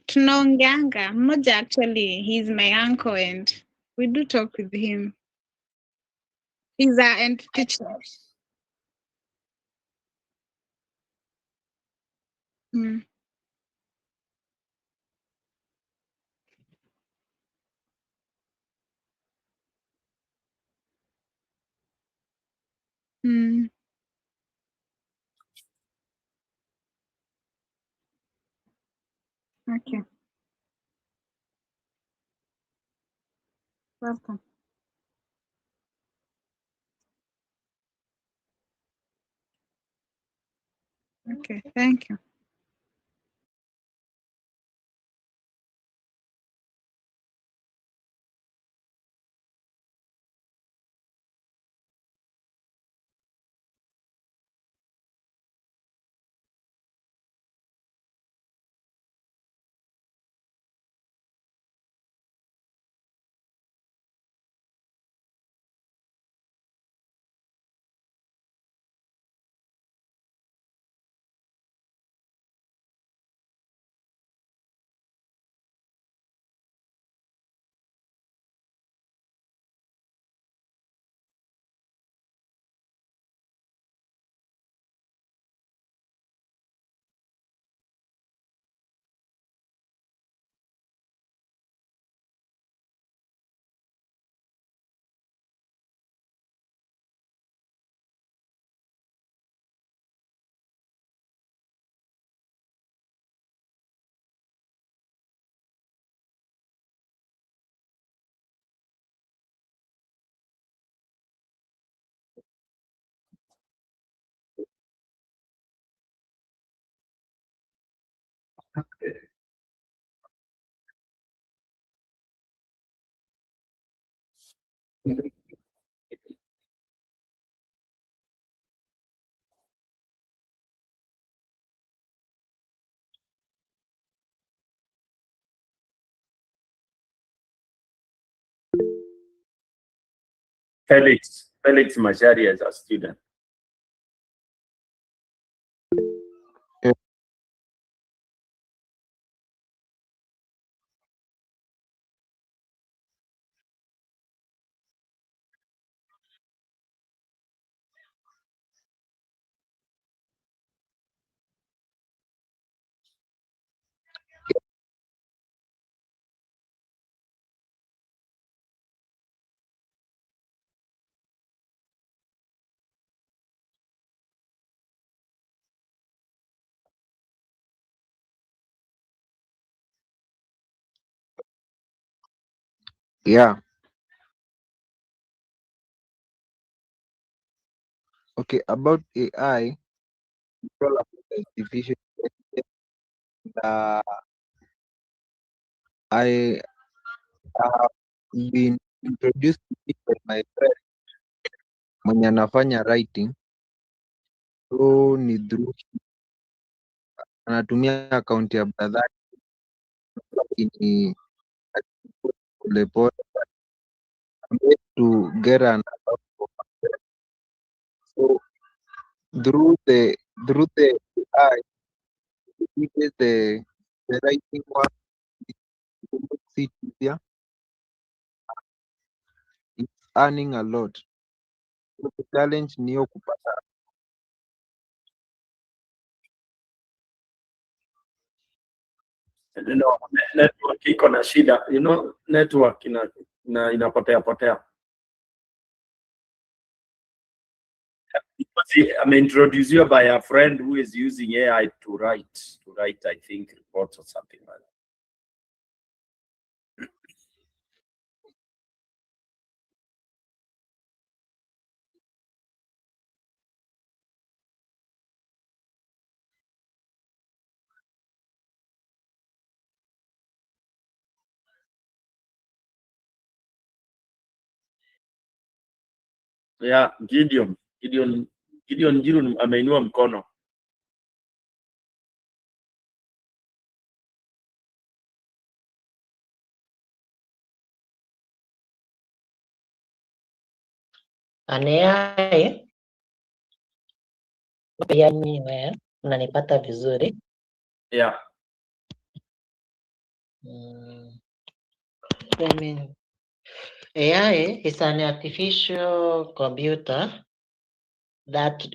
Tunaongeanga. Mmoja actually, he's my uncle and we do talk with him. He's a end teacher. Mm. Mm. Okay. Welcome. Okay, thank you. Felix Mashari as a student. Yeah. Okay, about AI, it's all about artificial intelligence. Uh, I have been introduced to it by my friend mwenye anafanya writing, so ni through anatumia account ya brother lakini polepole to get an account for myself. So through the AI, it is the writing one, it makes it easier. It's earning a lot. So the challenge ni hiyo kupata. No, network iko na shida, network inapotea potea. I'm introduced you by a friend who is using AI to write, I think, reports or something like that. Yeah, Gideon Jiru ameinua mkono. Anaye pia niwe unanipata vizuri? Yeah. I mean, AI is an artificial computer that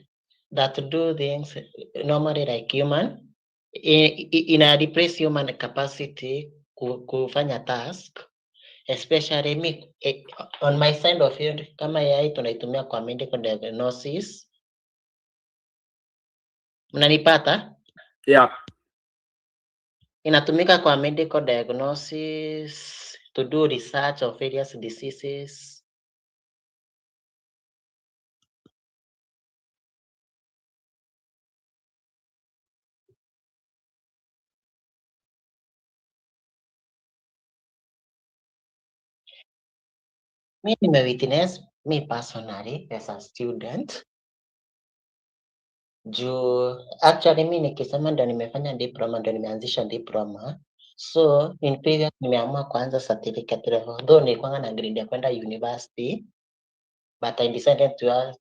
do things normally like human. Ina replace human capacity kufanya task, especially me on my side of it, kama AI tunaitumia kwa medical diagnosis. Mnanipata? Yeah. Inatumika kwa medical diagnosis, to do research of various diseases. Mi nimewitness, me personally as a student, juu actually mi nikisema ndo nimefanya diploma, ndo nimeanzisha diploma. So in previous nimeamua kuanza certificate level, though nilikuwa na grade ya kwenda university, but I decided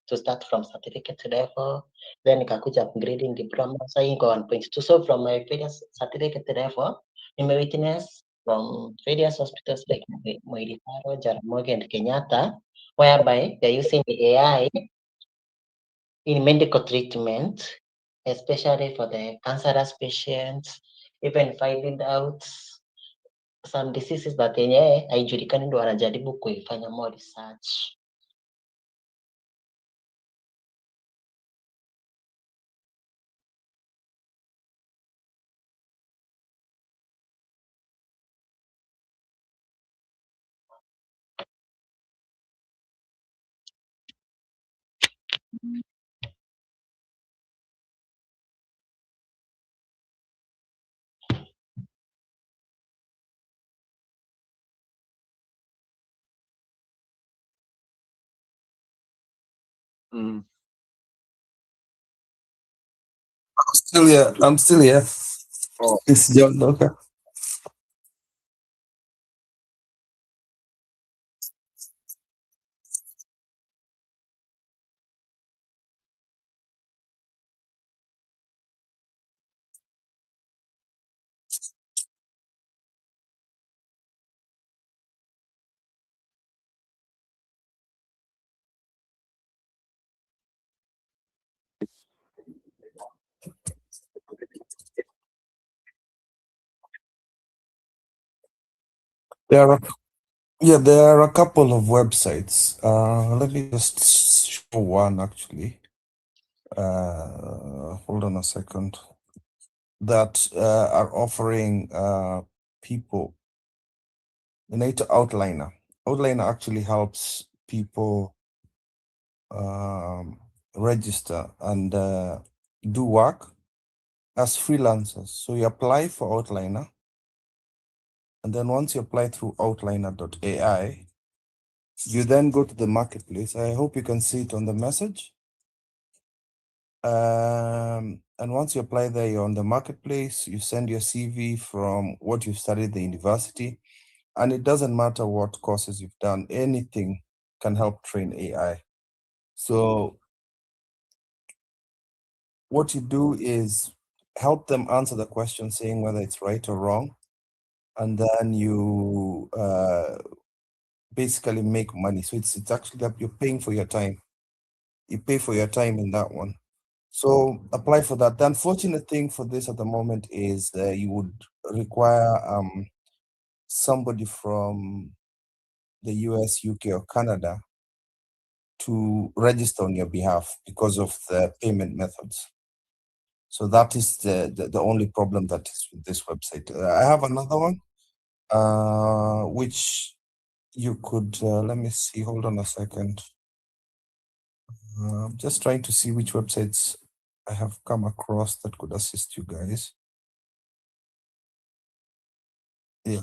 to start from certificate level, then nikakuja upgrading diploma, so hii iko 1.2. So from my previous certificate level, nimewitness from various hospitals like Moiriparo, Jaramogi and Kenyatta, whereby they're using the AI in medical treatment, especially for the cancerous patients, even finding out some diseases that yenyewe haijulikani, ndo wanajaribu kuifanya more research. I'm still here. I'm still here. Oh. It's John. Okay. There are, there are a couple of websites. Let me just show one actually. Hold on a second. That are offering people. Inaitwa Outliner. Outliner actually helps people register and do work as freelancers. So you apply for Outliner, and then once you apply through outliner.ai, you then go to the marketplace. I hope you can see it on the message. And once you apply there, you're on the marketplace, you send your CV from what you've studied at the university, and it doesn't matter what courses you've done, anything can help train AI. So what you do is help them answer the question saying whether it's right or wrong, and then you basically make money. So it's actually that you're paying for your time. You pay for your time in that one. So apply for that. The unfortunate thing for this at the moment is you would require somebody from the US, UK, or Canada to register on your behalf because of the payment methods. So that is the only problem that is with this website. I have another one, which you could, let me see, hold on a second. I'm just trying to see which websites I have come across that could assist you guys. Yeah.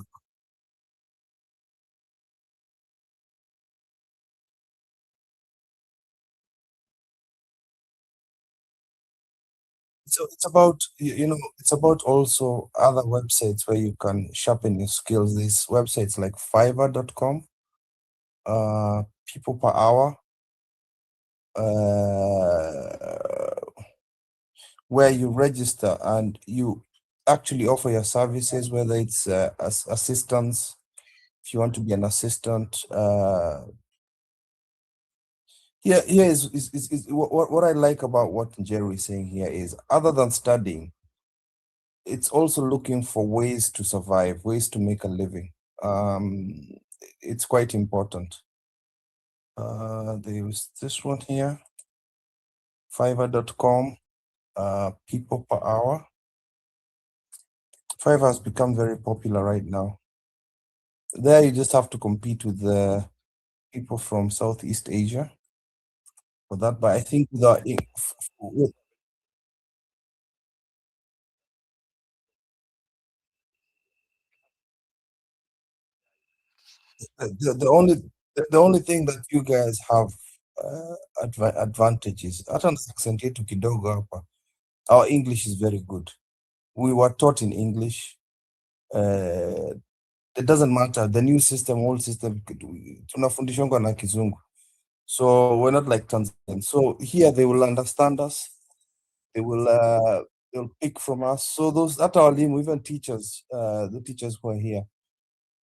So it's about, it's about also other websites where you can sharpen your skills. These websites like fiverr.com, people per hour, where you register and you actually offer your services, whether it's as assistance, if you want to be an assistant. Here is what I like about what Jerry is saying here is, other than studying, it's also looking for ways to survive, ways to make a living. It's quite important. There's this one here, fiverr.com, people per hour. Fiverr has become very popular right now. There you just have to compete with the people from Southeast Asia for that, but I think the only thing that you guys have advantages, hata na accent yetu kidogo hapa, our English is very good. We were taught in English. It doesn't matter, the new system, old system, tunafundishwa na Kizungu. So we're not like Tanzania. So here they will understand us. They will they'll pick from us. So those at our lim, even teachers, the teachers who are here,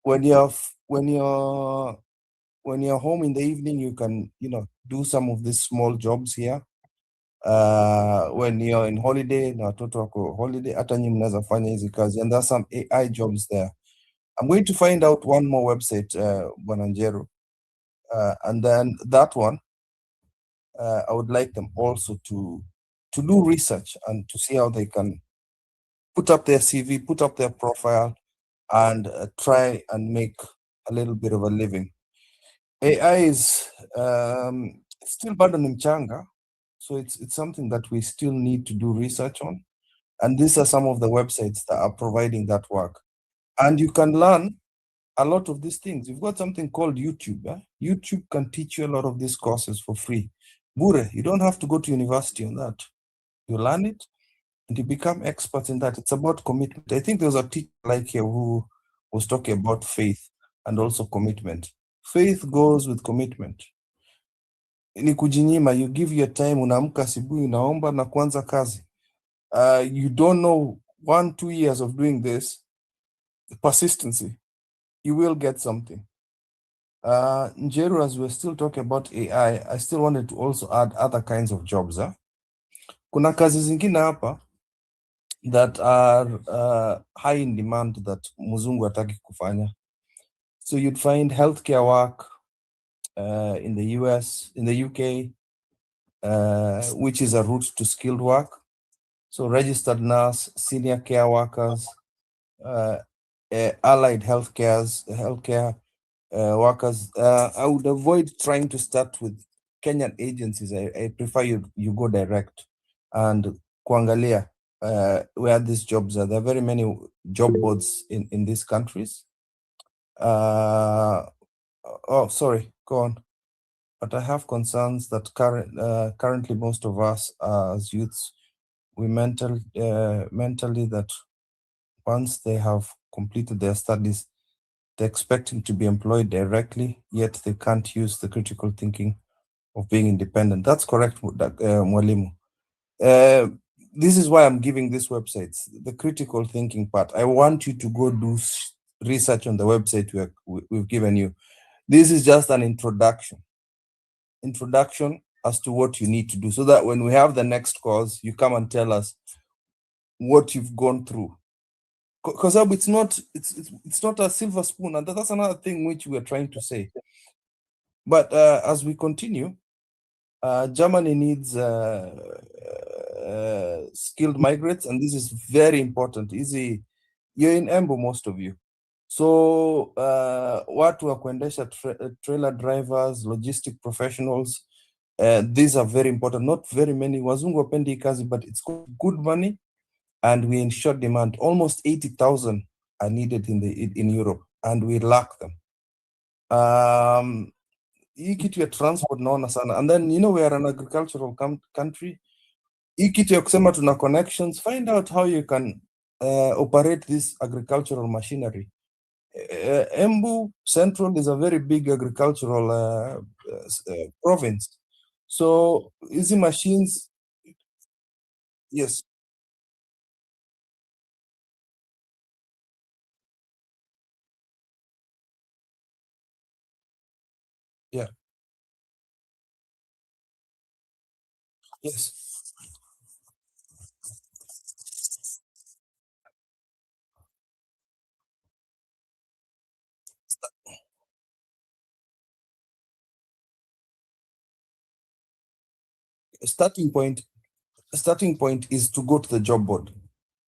when you're home in the evening, you can do some of these small jobs here. When you're in holiday, na watoto wako holiday, hata nyinyi mnaweza fanya hizi kazi, and there's some AI jobs there. I'm going to find out one more website, Bwana Njeru, and then that one, I would like them also to do research and to see how they can put up their CV, put up their profile, and try and make a little bit of a living. AI is still bado ni mchanga, so it's something that we still need to do research on. And these are some of the websites that are providing that work. And you can learn a lot of these things. You've got something called YouTube. YouTube can teach you a lot of these courses for free. Bure, you don't have to go to university on that. You learn it and you become experts in that. It's about commitment. I think there was a teacher like here who was talking about faith and also commitment. Faith goes with commitment. Ni kujinyima, you give your time, unaamka asubuhi, unaomba na kuanza kazi. You don't know 1-2 years of doing this, persistency, you will get something. Njeru, as we're still talking about AI, I still wanted to also add other kinds of jobs. Kuna kazi zingine hapa that are high in demand that muzungu hataki kufanya. So you'd find healthcare work in the US, in the UK, which is a route to skilled work. So registered nurse, senior care workers, allied healthcare, workers. I would avoid trying to start with Kenyan agencies. I prefer you go direct and kuangalia where these jobs are. There are very many job boards in these countries. Oh, sorry, go on. But I have concerns that currently most of us as youths, we mentally that once they have completed their studies, they're expecting to be employed directly, yet they can't use the critical thinking of being independent. That's correct, Mwalimu. This is why I'm giving these websites, the critical thinking part. I want you to go do research on the website we've given you. This is just an introduction as to what you need to do, so that when we have the next course, you come and tell us what you've gone through. Because it's not a silver spoon, and that's another thing which we're trying to say. But as we continue, Germany needs skilled migrants, and this is very important. You're in Embu, most of you. So watu wa kuendesha trailer drivers, logistic professionals, these are very important. Not very many. Wazungu wapendi kazi, but it's good money, and we in short demand. Almost 80,000 are needed in Europe, and we lack them. Hii kitu ya transport naona sana, and then we are an agricultural country. Hii kitu ya kusema tuna connections, find out how you can operate this agricultural machinery. Embu Central is a very big agricultural province, so easy machines. Yes. Yeah. Yes. Starting point is to go to the job board.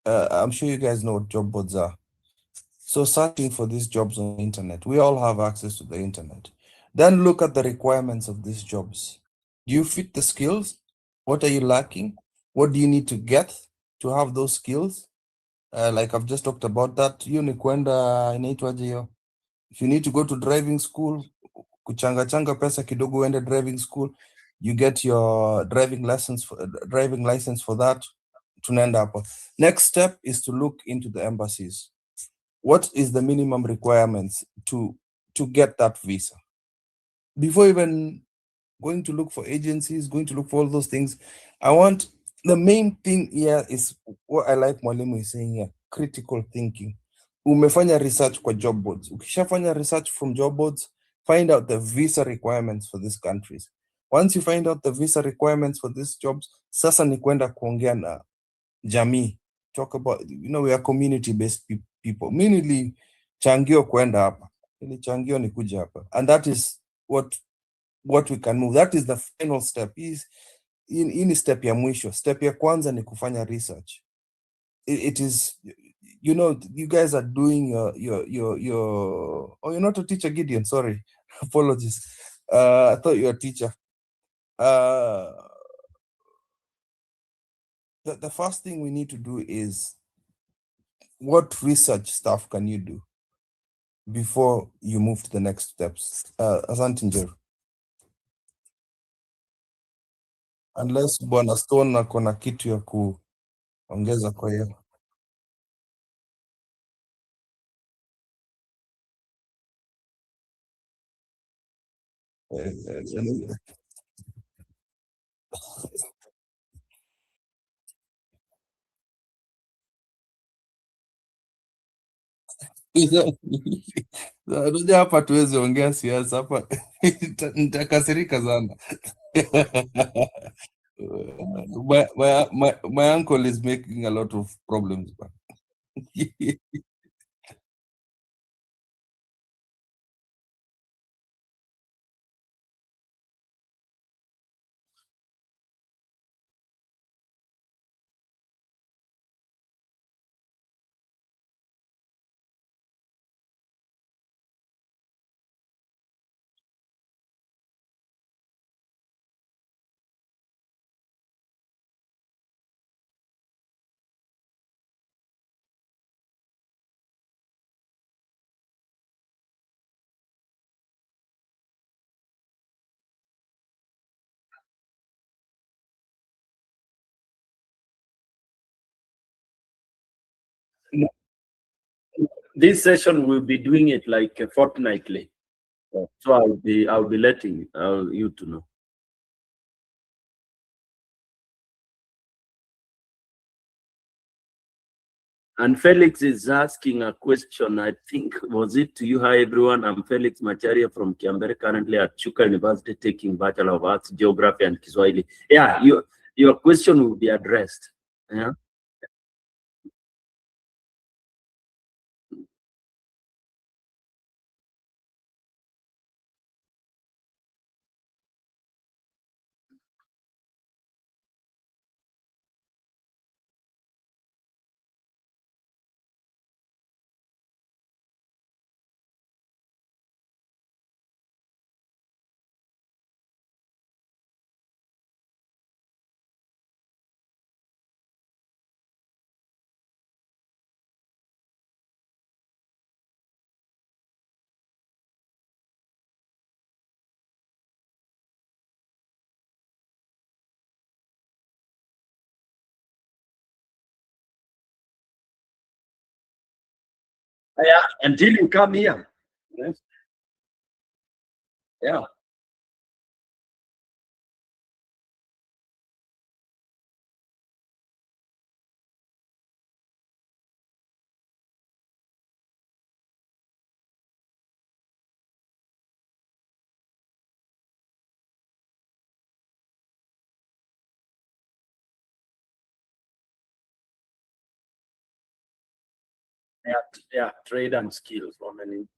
I'm sure you guys know what job boards are. So searching for these jobs on the internet. We all have access to the internet. Then look at the requirements of these jobs. Do you fit the skills? What are you lacking? What do you need to get to have those skills? Like I've just talked about that. Hiyo ni kwenda inaitwaje hiyo? If you need to go to driving school, kuchanga pesa kidogo uende driving school, you get your driving license for that. Tunaenda hapo. Next step is to look into the embassies. What is the minimum requirements to get that visa? Before even going to look for agencies, going to look for all those things, the main thing here is what I like Mwalimu is saying here, critical thinking. Umefanya research kwa job boards. Ukishafanya research from job boards, find out the visa requirements for these countries. Once you find out the visa requirements for these jobs, sasa ni kwenda kuongea na jamii. Talk about, we are community-based people. Mimi nilichangio kwenda hapa. Nilichangio ni kuja hapa. And that is what we can move. That is the final step. Hii ni step ya mwisho. Step ya kwanza ni kufanya research. It is, you guys are doing your oh, you're not a teacher, Gideon, sorry. Apologies. I thought you were a teacher. The first thing we need to do is, what research stuff can you do before you move to the next steps? Asante Njeru. Unless Bwana Stone ako na kitu ya kuongeza kwa hiyo. Unajua hapa tuwezi ongea siasa hapa. Nitakasirika sana. My uncle is making a lot of problems. This session we'll be doing it like fortnightly. So I'll be letting you to know. And Felix is asking a question. I think, was it to you? Hi, everyone. I'm Felix Macharia from Kiambere, currently at Chuka University, taking Bachelor of Arts, Geography, and Kiswahili. Yeah, your question will be addressed. Yeah. Yeah, until you come here. Yes. Yeah. Yeah, trade and skills. How many?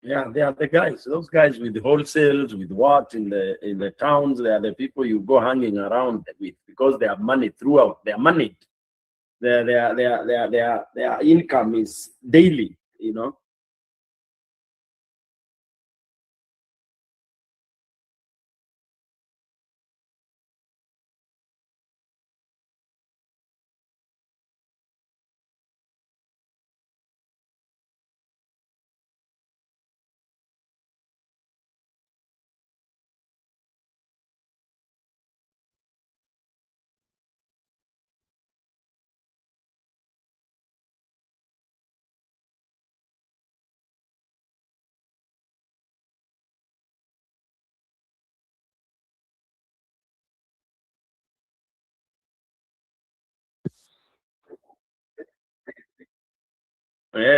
Yeah, they are the guys. Those guys with the wholesales, with what in the towns, they are the people you go hanging around with because they have money throughout. They are moneyed. Their income is daily. You know.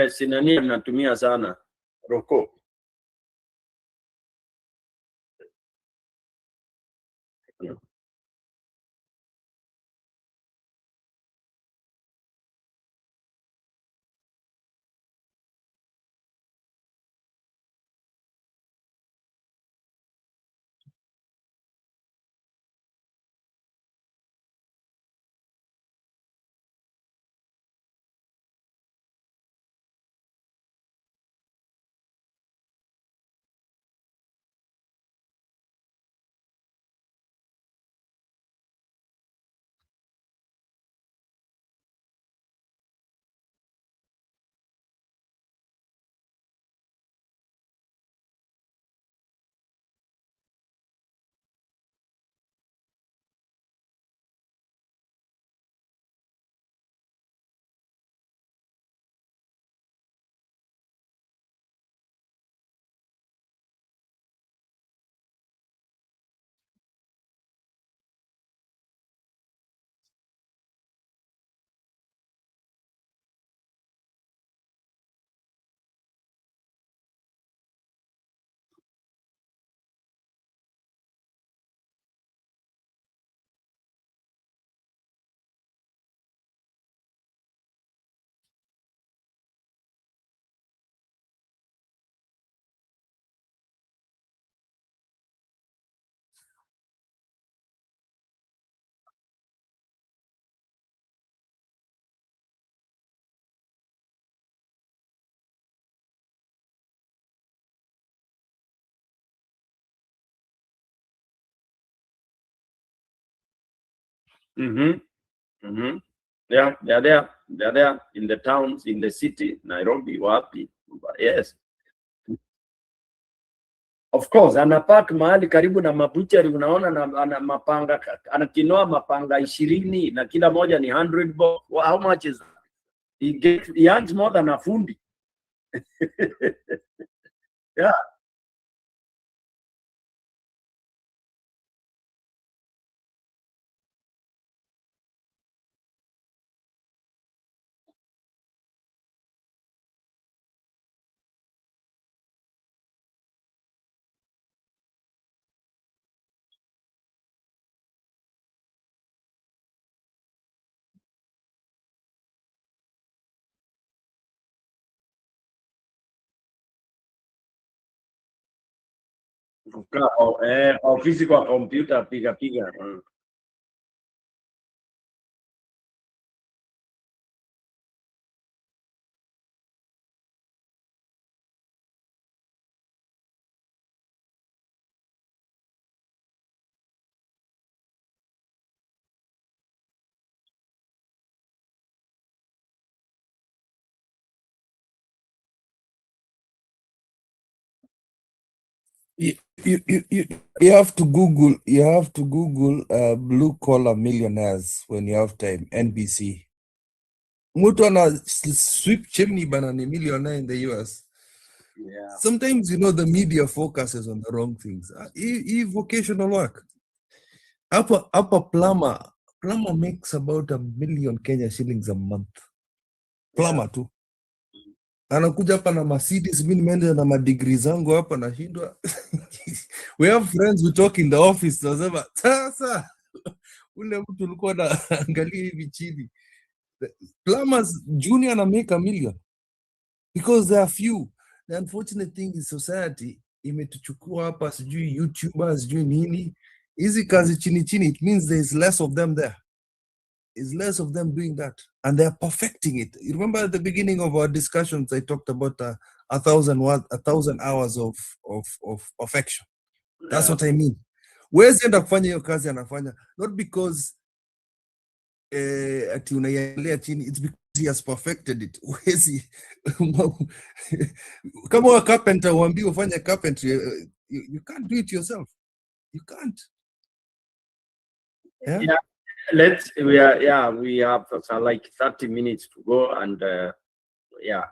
Sinania natumia sana Roko. Yeah, they're there. They're there in the towns, in the city, Nairobi, wapi. Yes. Of course, anapark mahali karibu na mabuchari, unaona ana mapanga, anakinoa mapanga 20 na kila moja ni 100 bob. Well, how much is that? He earns more than a fundi. Yeah. Ofisi kwa kompyuta piga. You have to Google blue collar millionaires when you have time. NBC. Mtu ana sweep chimney bana ni millionaire in the US. Yeah. Sometimes the media focuses on the wrong things. Vocational work. Upper plumber makes about 1 million Kenya shillings a month. Plumber too. Anakuja hapa na Mercedes, mimi nimeenda na madegree zangu hapa nashindwa. We have friends who talk in the office, nasema sasa ule mtu ulikuwa naangalia hivi chini. Plumbers junior na make 1 million because there are few. The unfortunate thing is society imetuchukua hapa, sijui YouTubers, sijui nini. Hizi kazi chini chini, it means there is less of them there. Is less of them doing that, and they are perfecting it. You remember at the beginning of our discussions, I talked about 1,000 hours of perfection. That's what I mean. Where's enda kufanya hiyo kazi anafanya, not because ati unaiangalia chini, it's because he has perfected it. Where's kama wa carpenter uambiwe ufanye carpentry, you can't do it yourself. You can't. Yeah. We have like 30 minutes to go, and yeah.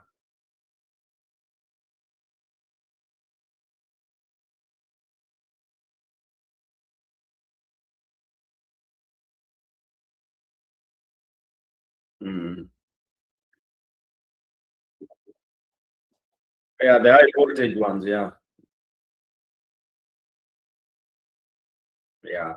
Yeah, the high voltage ones, yeah. Yeah.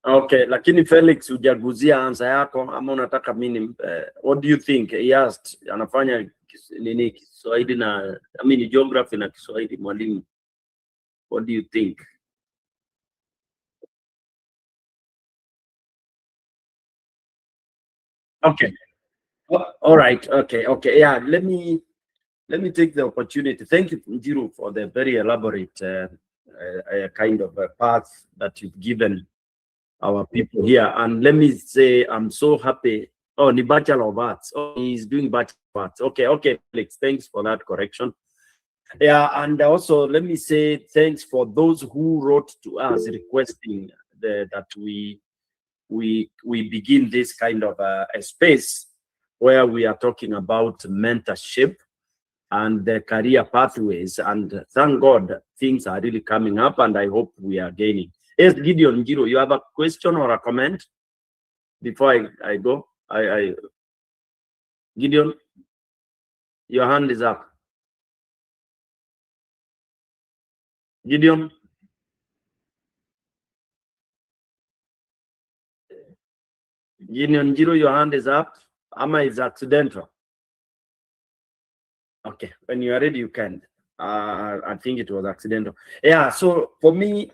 Okay, lakini Felix hujaguzia answer yako ama unataka mimi what do you think? He asked, anafanya nini Kiswahili na geography na Kiswahili mwalimu. What do you think? Okay. All right. Okay. Yeah, let me take the opportunity. Thank you, Njiru, for the very elaborate kind of path that you've given our people here. And let me say, I'm so happy. Oh, the Bachelor of Arts. Oh, he's doing Bachelor of Arts. Okay, Felix, thanks for that correction. Yeah, and also let me say thanks for those who wrote to us requesting that we begin this kind of a space where we are talking about mentorship and the career pathways. And thank God things are really coming up, and I hope we are gaining. Yes, Gideon Njiro, you have a question or a comment before I go? Gideon, your hand is up. Gideon? Gideon Njiro, your hand is up. Ama is accidental. Okay, when you are ready, you can. I think it was accidental. Yeah, so for me,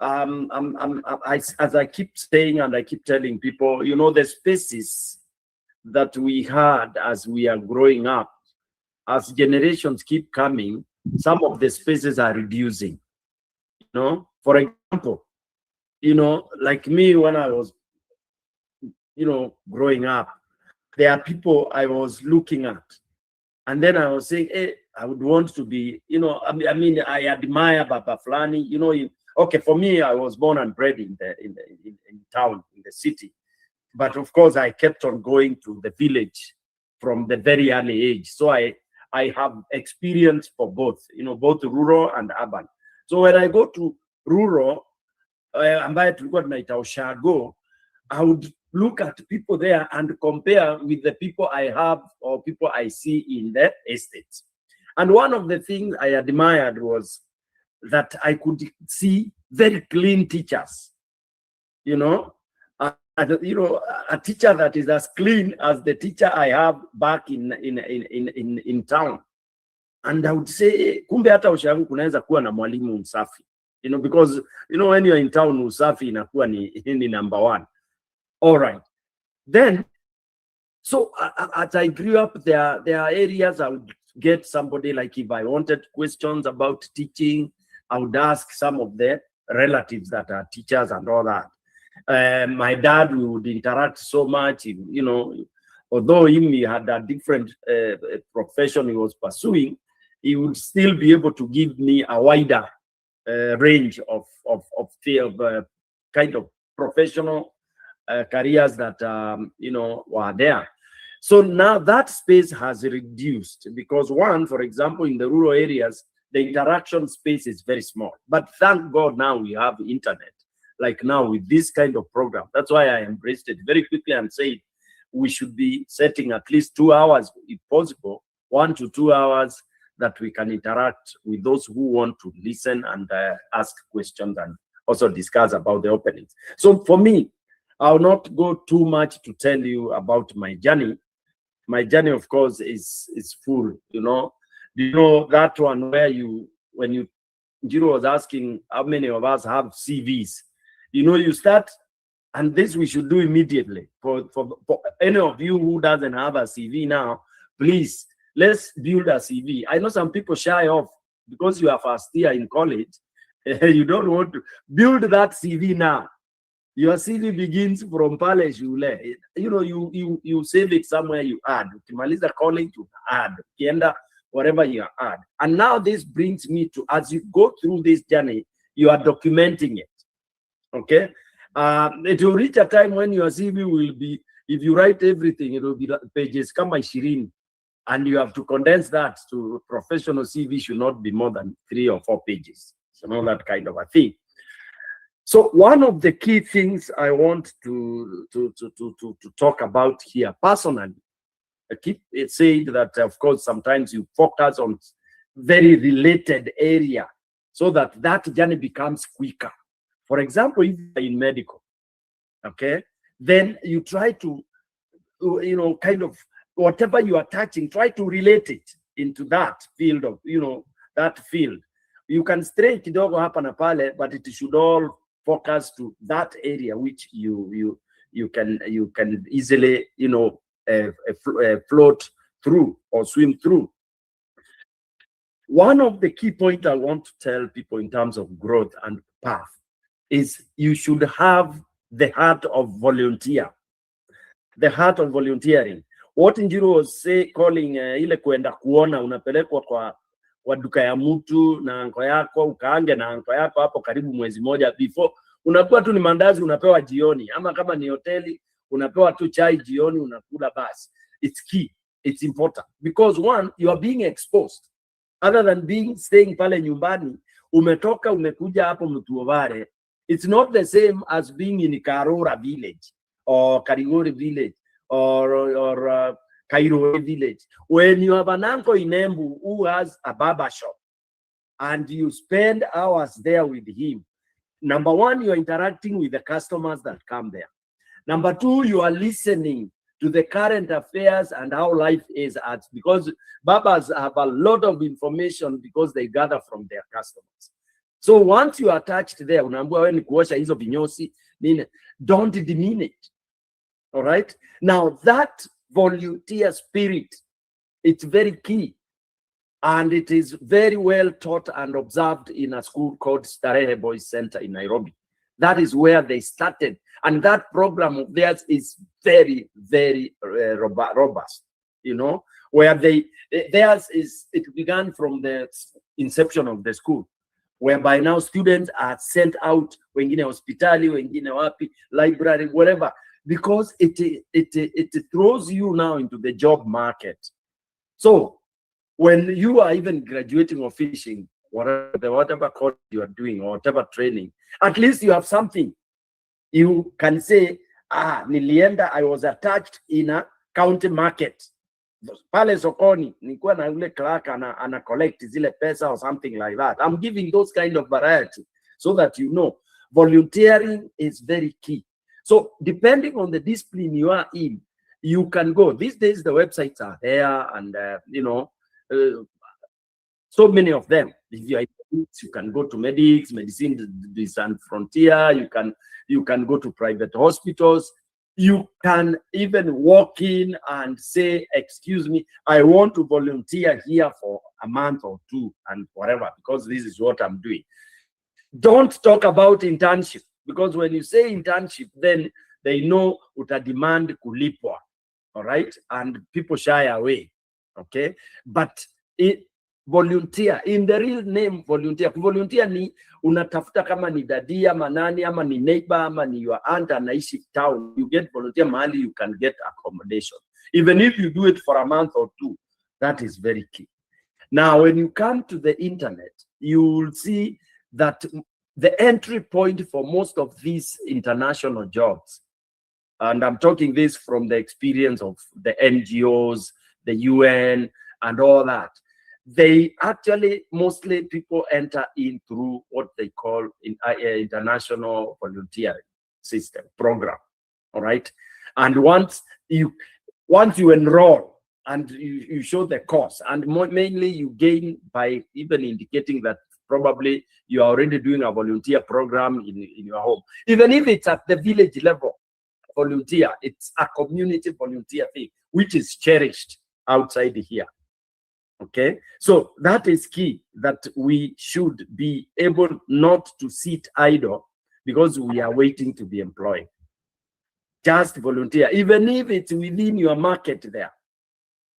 as I keep saying and I keep telling people, the spaces that we had as we are growing up, as generations keep coming, some of the spaces are reducing. For example, like me when I was, growing up, there are people I was looking at, and then I was saying, hey, I would want to be, I admire Baba Flani, okay, for me, I was born and bred in town, in the city. But of course, I kept on going to the village from the very early age. So I have experience for both, both rural and urban. So when I go to rural, ambaye tulikuwa tunaita Ushago, I would look at people there and compare with the people I have or people I see in the estates. And one of the things I admired was that I could see very clean teachers, a teacher that is as clean as the teacher I have back in town. And I would say, kumbe hata Ushago kunaweza kuwa na mwalimu msafi, because when you're in town, usafi inakuwa ni number one. All right. Then, so as I grew up, there are areas I would get somebody, like if I wanted questions about teaching, I would ask some of the relatives that are teachers and all that. My dad, we would interact so much, you know, although he had a different profession he was pursuing, he would still be able to give me a wider range of kind of professional careers that you know, were there. So now that space has reduced because one, for example, in the rural areas, the interaction space is very small. But thank God now we have internet. Like now with this kind of program, that's why I embraced it very quickly and said we should be setting at least 2 hours, if possible, 1 to 2 hours that we can interact with those who want to listen and ask questions and also discuss about the openings. So for me, I'll not go too much to tell you about my journey. My journey, of course, is full, you know. Do you know that one where when Jiro was asking how many of us have CVs? You know, you start, and this we should do immediately. For any of you who doesn't have a CV now, please, let's build a CV. I know some people shy off because you are first year in college. You don't want to build that CV now. Your CV begins from pale shule. You know, you save it somewhere, you add. Ukimaliza college, you add. Ukienda whatever you add. And now this brings me to, as you go through this journey, you are documenting it. Okay? It will reach a time when your CV will be, if you write everything, it will be pages kama 20. And you have to condense that to professional CV should not be more than 3 or 4 pages. So not that kind of a thing. So one of the key things I want to talk about here personally, I keep saying that, of course, sometimes you focus on very related area so that that journey becomes quicker. For example, if you're in medical, okay, then you try to, you know, kind of whatever you are touching, try to relate it into that field of, you know, that field. You can stray kidogo hapa na pale, but it should all focus to that area which you can easily, you know, float through or swim through. One of the key points I want to tell people in terms of growth and path is you should have the heart of volunteer, the heart of volunteering. What Njiro was calling ile kuenda kuona, unapelekwa kwa duka ya mtu na anko yako, ukaange na anko yako hapo karibu mwezi moja before. Unakuwa tu ni mandazi unapewa jioni, ama kama ni hoteli unapewa tu chai jioni unakula basi. It's key, it's important because one, you are being exposed. Other than staying pale nyumbani, umetoka umekuja hapo Mtuovare, it's not the same as being in Karora village or Karigori village or Cairo village. When you have an uncle in Embu who has a barber shop and you spend hours there with him, number one, you are interacting with the customers that come there. Number two, you are listening to the current affairs and how life is because barbers have a lot of information because they gather from their customers. So once you are attached there, unaambiwa wewe ni kuosha hizo vinyosi, don't demean it. All right? Now that volunteer spirit, it's very key. And it is very well taught and observed in a school called Starehe Boys Center in Nairobi. That is where they started. And that program of theirs is very, very robust, you know, where it began from the inception of the school, whereby now students are sent out, wengine hospitali, wengine wapi, library, whatever, because it throws you now into the job market. So when you are even graduating or finishing, whatever course you are doing or whatever training, at least you have something. You can say, nilienda, I was attached in a county market. Pale sokoni, nilikuwa na yule clerk ana collect zile pesa or something like that. I'm giving those kind of variety so that you know, volunteering is very key. So depending on the discipline you are in, you can go. These days, the websites are there and, you know, so many of them. If you are, you can go to Medicine Sans Frontier. You can go to private hospitals. You can even walk in and say, excuse me, I want to volunteer here for a month or two and whatever, because this is what I'm doing. Don't talk about internship, because when you say internship, then they know uta demand kulipwa, all right? And people shy away, okay? But volunteer, in the real name volunteer. Volunteer ni unatafuta kama ni dadia ama nani ama ni neighbor ama ni your aunt anaishi town. You get volunteer mahali you can get accommodation. Even if you do it for a month or two, that is very key. Now, when you come to the internet, you will see that the entry point for most of these international jobs, and I'm talking this from the experience of the NGOs, the UN, and all that, they actually, mostly people enter in through what they call international volunteering system program, all right? And once you enroll and you show the course, and mainly you gain by even indicating that probably you are already doing a volunteer program in your home. Even if it's at the village level volunteer, it's a community volunteer thing, which is cherished outside here. Okay, so that is key, that we should be able not to sit idle because we are waiting to be employed. Just volunteer, even if it's within your market there,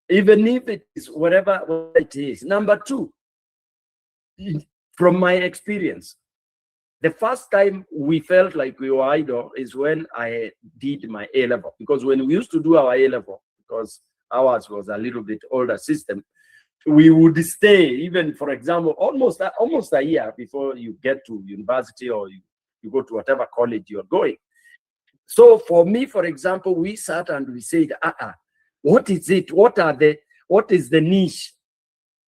even if it is whatever it is. Number two, from my experience, the first time we felt like we were idle is when I did my A-level, because when we used to do our A-level, because ours was a little bit older system, we would stay, even, for example, almost a year before you get to university or you go to whatever college you're going. So for me, for example, we sat and we said, what is it? What is the niche?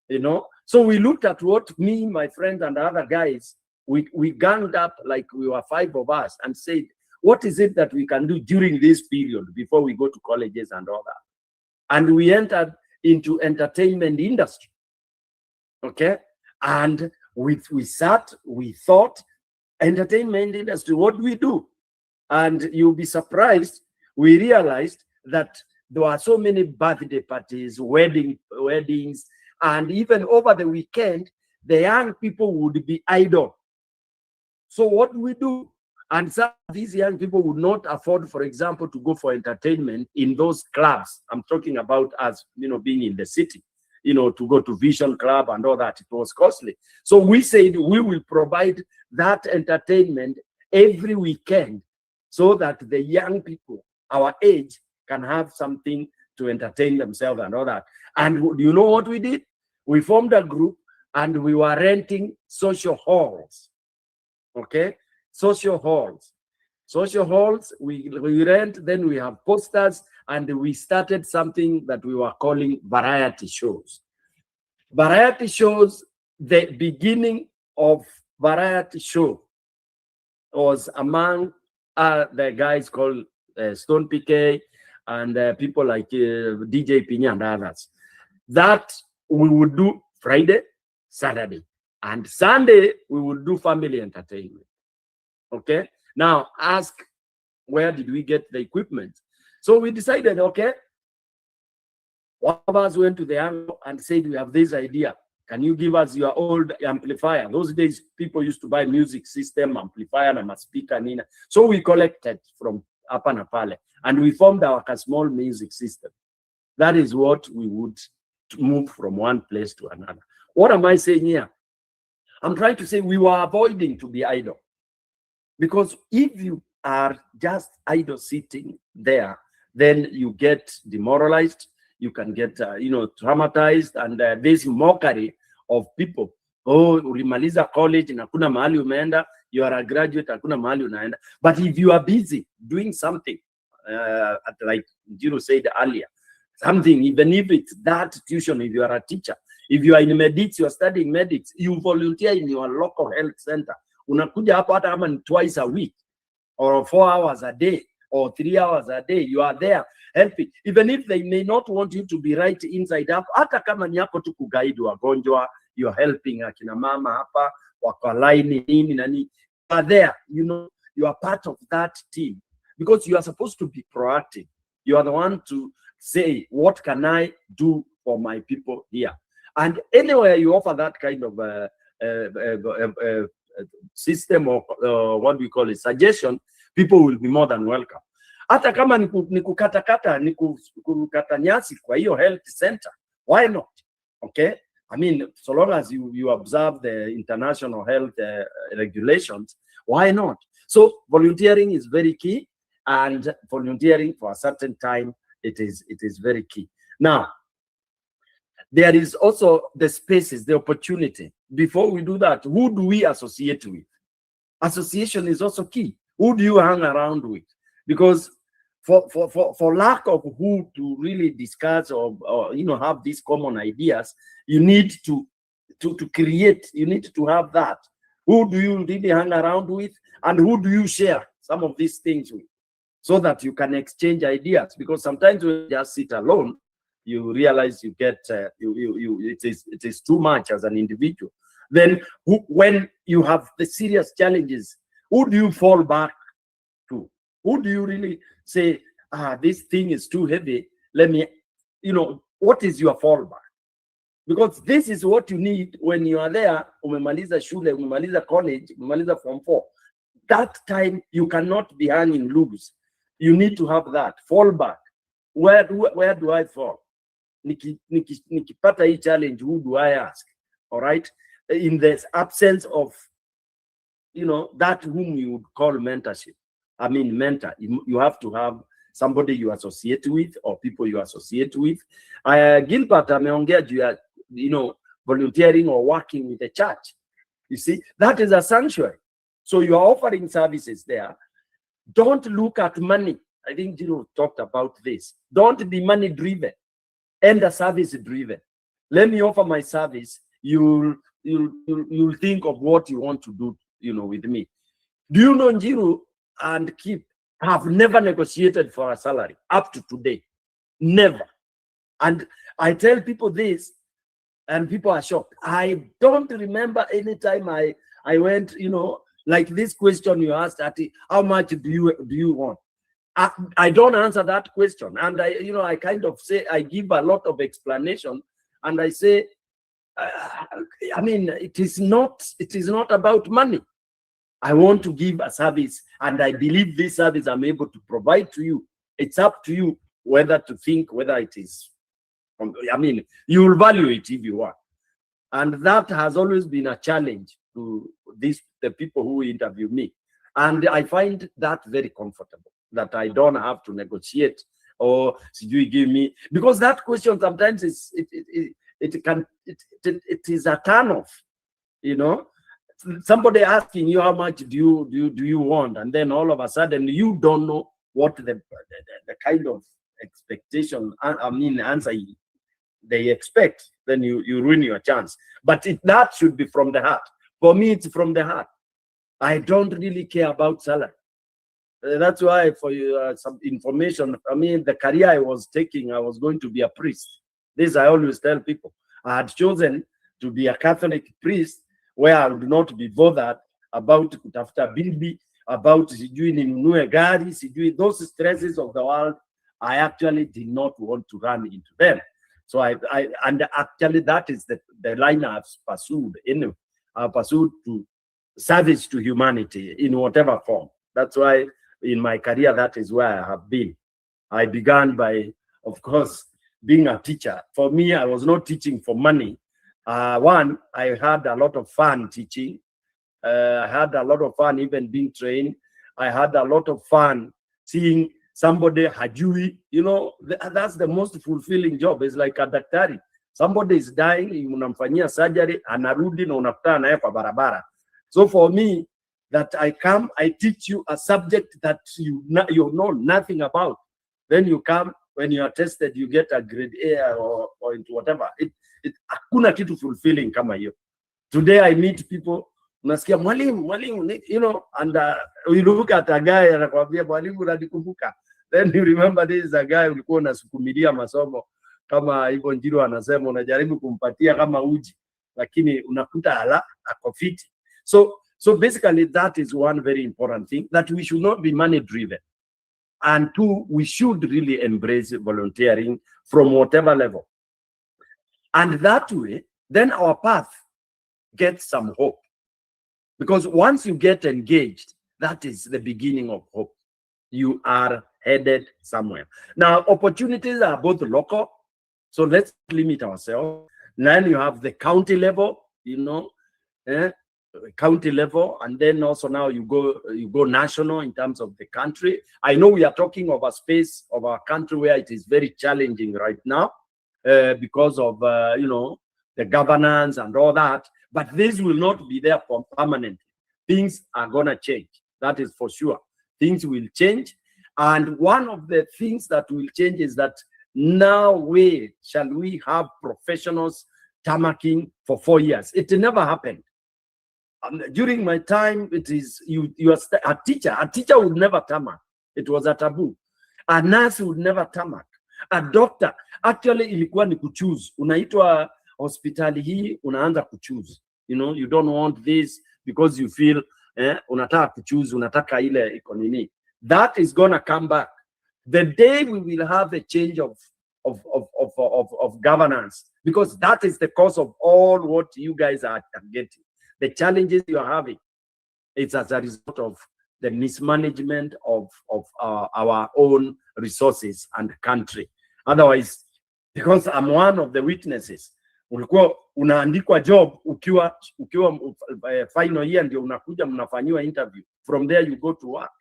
You know? So we looked at what me, my friends, and the other guys, we ganged up, like we were 5 of us, and said, what is it that we can do during this period before we go to colleges and all that? And we entered into entertainment industry, okay? And we sat, we thought, entertainment industry, what do we do? And you'll be surprised, we realized that there are so many birthday parties, weddings, and even over the weekend, the young people would be idle. So what do we do? And some of these young people would not afford, for example, to go for entertainment in those clubs. I'm talking about us, being in the city, to go to Vision Club and all that. It was costly. So we said we will provide that entertainment every weekend so that the young people, our age, can have something to entertain themselves and all that. And you know what we did? We formed a group and we were renting social halls, okay? Social halls, we rent, then we have posters, and we started something that we were calling variety shows. Variety shows, the beginning of variety show was among the guys called Stone PK and people like DJ Pinya and others. That we would do Friday, Saturday, and Sunday we would do family entertainment. Okay, now ask, where did we get the equipment? So we decided, okay, one of us went to the angle and said, we have this idea. Can you give us your old amplifier? Those days, people used to buy music system, amplifier, and a speaker. So we collected from Apanapale and we formed our small music system. That is what we would move from one place to another. What am I saying here? I'm trying to say we were avoiding to be idle. Because if you are just idle sitting there, then you get demoralized, you can get, traumatized, and this mockery of people. Oh, ulimaliza college, hakuna mahali umeenda, you are a graduate, hakuna mahali unaenda. But if you are busy doing something, like Jiro said earlier, something, even if it's that tuition, if you are a teacher, if you are in medics, you are studying medics, you volunteer in your local health center. Unakuja hapo hata kama ni twice a week or 4 hours a day or 3 hours a day, you are there helping. Even if they may not want you to be right inside up, hata kama ni hapo tu kuguide wagonjwa, you are helping akina mama hapa, wako line nini nani, you are there, you are part of that team. because you are supposed to be proactive. You are the one to say, what can I do for my people here? And anywhere you offer that kind of system or what we call it, suggestion, people will be more than welcome. Hata kama ni kukata nyasi kwa hiyo health center, why not? Okay, I mean, so long as you observe the international health regulations, why not? So volunteering is very key, and volunteering for a certain time, it is very key. Now, there is also the spaces, the opportunity. Before we do that, who do we associate with? Association is also key. Who do you hang around with? Because for lack of who to really discuss or have these common ideas, you need to create, you need to have that. Who do you really hang around with, and who do you share some of these things with, so that you can exchange ideas? Because sometimes when you just sit alone, you realize you get it is too much as an individual. Then when you have the serious challenges, who do you fall back to? Who do you really say, this thing is too heavy, let me, what is your fallback? Because this is what you need when you are there, umemaliza shule, umemaliza college, umemaliza form 4. That time you cannot be hanging loose. You need to have that fallback. Where do I fall? Nikipata hii challenge, who do I ask? All right, in the absence of that whom you would call mentorship, I mean mentor, you have to have somebody you associate with or people you associate with. Gilbert ameongea juu ya volunteering or working with the church. You see, that is a sanctuary. So you are offering services there. Don't look at money. I think Jiro talked about this. Don't be money driven and a service driven. Let me offer my service. You'll think of what you want to do, with me. Do you know Jiro and Kip have never negotiated for a salary up to today? Never. And I tell people this, and people are shocked. I don't remember any time I went, like this question you asked, Ati, how much do you want? I don't answer that question, and I kind of say, I give a lot of explanation, and I say, I mean, it is not about money. I want to give a service, and I believe this service I'm able to provide to you. It's up to you whether to think whether it is. I mean, you will value it if you want, and that has always been a challenge to the people who interview me, and I find that very comfortable, that I don't have to negotiate or you give me, because that question sometimes it is a turn off. Somebody asking you how much do you want, and then all of a sudden you don't know what the kind of expectation, answer they expect, then you ruin your chance. But that should be from the heart. For me, it's from the heart. I don't really care about salary. That's why, for you, some information, the career I was taking, I was going to be a priest. This I always tell people. I had chosen to be a Catholic priest, where I would not be bothered about kutafuta bibi, about sijui ninunue gari, sijui those stresses of the world. I actually did not want to run into them. So and actually that is the line I've pursued. I pursued to service to humanity in whatever form. That's why in my career, that is where I have been. I began by, of course, being a teacher. For me, I was not teaching for money. One, I had a lot of fun teaching. I had a lot of fun even being trained. I had a lot of fun seeing somebody hajui, that's the most fulfilling job. It's like a daktari. Somebody is dying, unamfanyia surgery, anarudi na unakutana naye kwa barabara. So for me, that I come, I teach you a subject that you know nothing about. Then you come, when you are tested, you get a grade A or into whatever. Hakuna kitu fulfilling kama hiyo. Today I meet people, unasikia mwalimu, and we look at a guy anakuambia mwalimu unanikumbuka. Then you remember this is a guy ulikuwa unasukumilia masomo kama hivyo Njiro anasema, unajaribu kumpatia kama uji, lakini unakuta ako fiti. So basically that is one very important thing, that we should not be money driven. And two, we should really embrace volunteering from whatever level. And that way, then our path gets some hope. Because once you get engaged, that is the beginning of hope. You are headed somewhere. Now, opportunities are both local, so let's limit ourselves. Then you have the county level, county level, and then also now you go national in terms of the country. I know we are talking of a space of our country where it is very challenging right now because of the governance and all that, but this will not be there for permanent. Things are gonna change, that is for sure. Things will change, and one of the things that will change is that now we have professionals tamarking for 4 years. It never happened. During my time, it is you are a teacher. A teacher would never tamark. It was a taboo. A nurse would never tamark. A doctor, actually ilikuwa ni kuchoose. Unaitwa hospitali hii, unaanza kuchoose. You don't want this because you feel unataka kuchoose, unataka ile iko nini. That is gonna come back. The day we will have a change of governance, because that is the cause of all what you guys are getting. The challenges you are having, it's as a result of the mismanagement of our own resources and country. Otherwise, because I'm one of the witnesses, ulikuwa unaandikwa job ukiwa final year ndio unakuja mnafanyiwa interview. From there you go to work.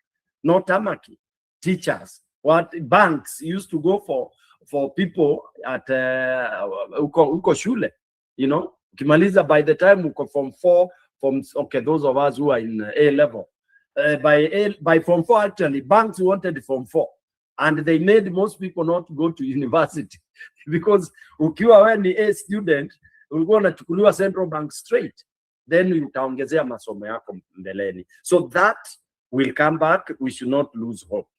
No tamaki. Teachers, what banks used to go for people at uko shule, Ukimaliza, by the time uko from 4, those of us who are in A level, by Form 4 actually, banks wanted Form 4, and they made most people not go to university because ukiwa wewe ni A student, ulikuwa unachukuliwa Central Bank straight, then utaongezea masomo yako mbeleni. So that will come back. We should not lose hope.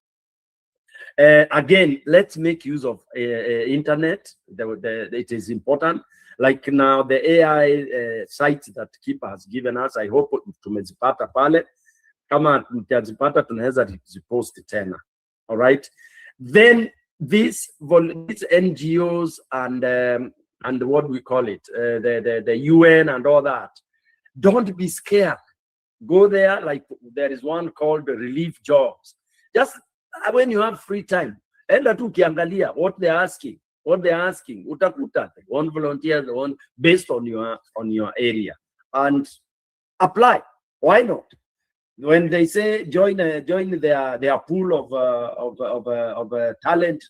Again, let's make use of internet. It is important. Like now, the AI sites that Keep has given us, I hope tumezipata pale. Kama mtazipata, tunaweza zipost tena. All right. Then these NGOs and what we call it, the UN and all that, don't be scared. Go there. Like there is one called Relief Jobs. Just when you have free time, enda tu kiangalia what they're asking. Utakuta one volunteer, one based on your area, and apply. Why not? When they say join their pool of talent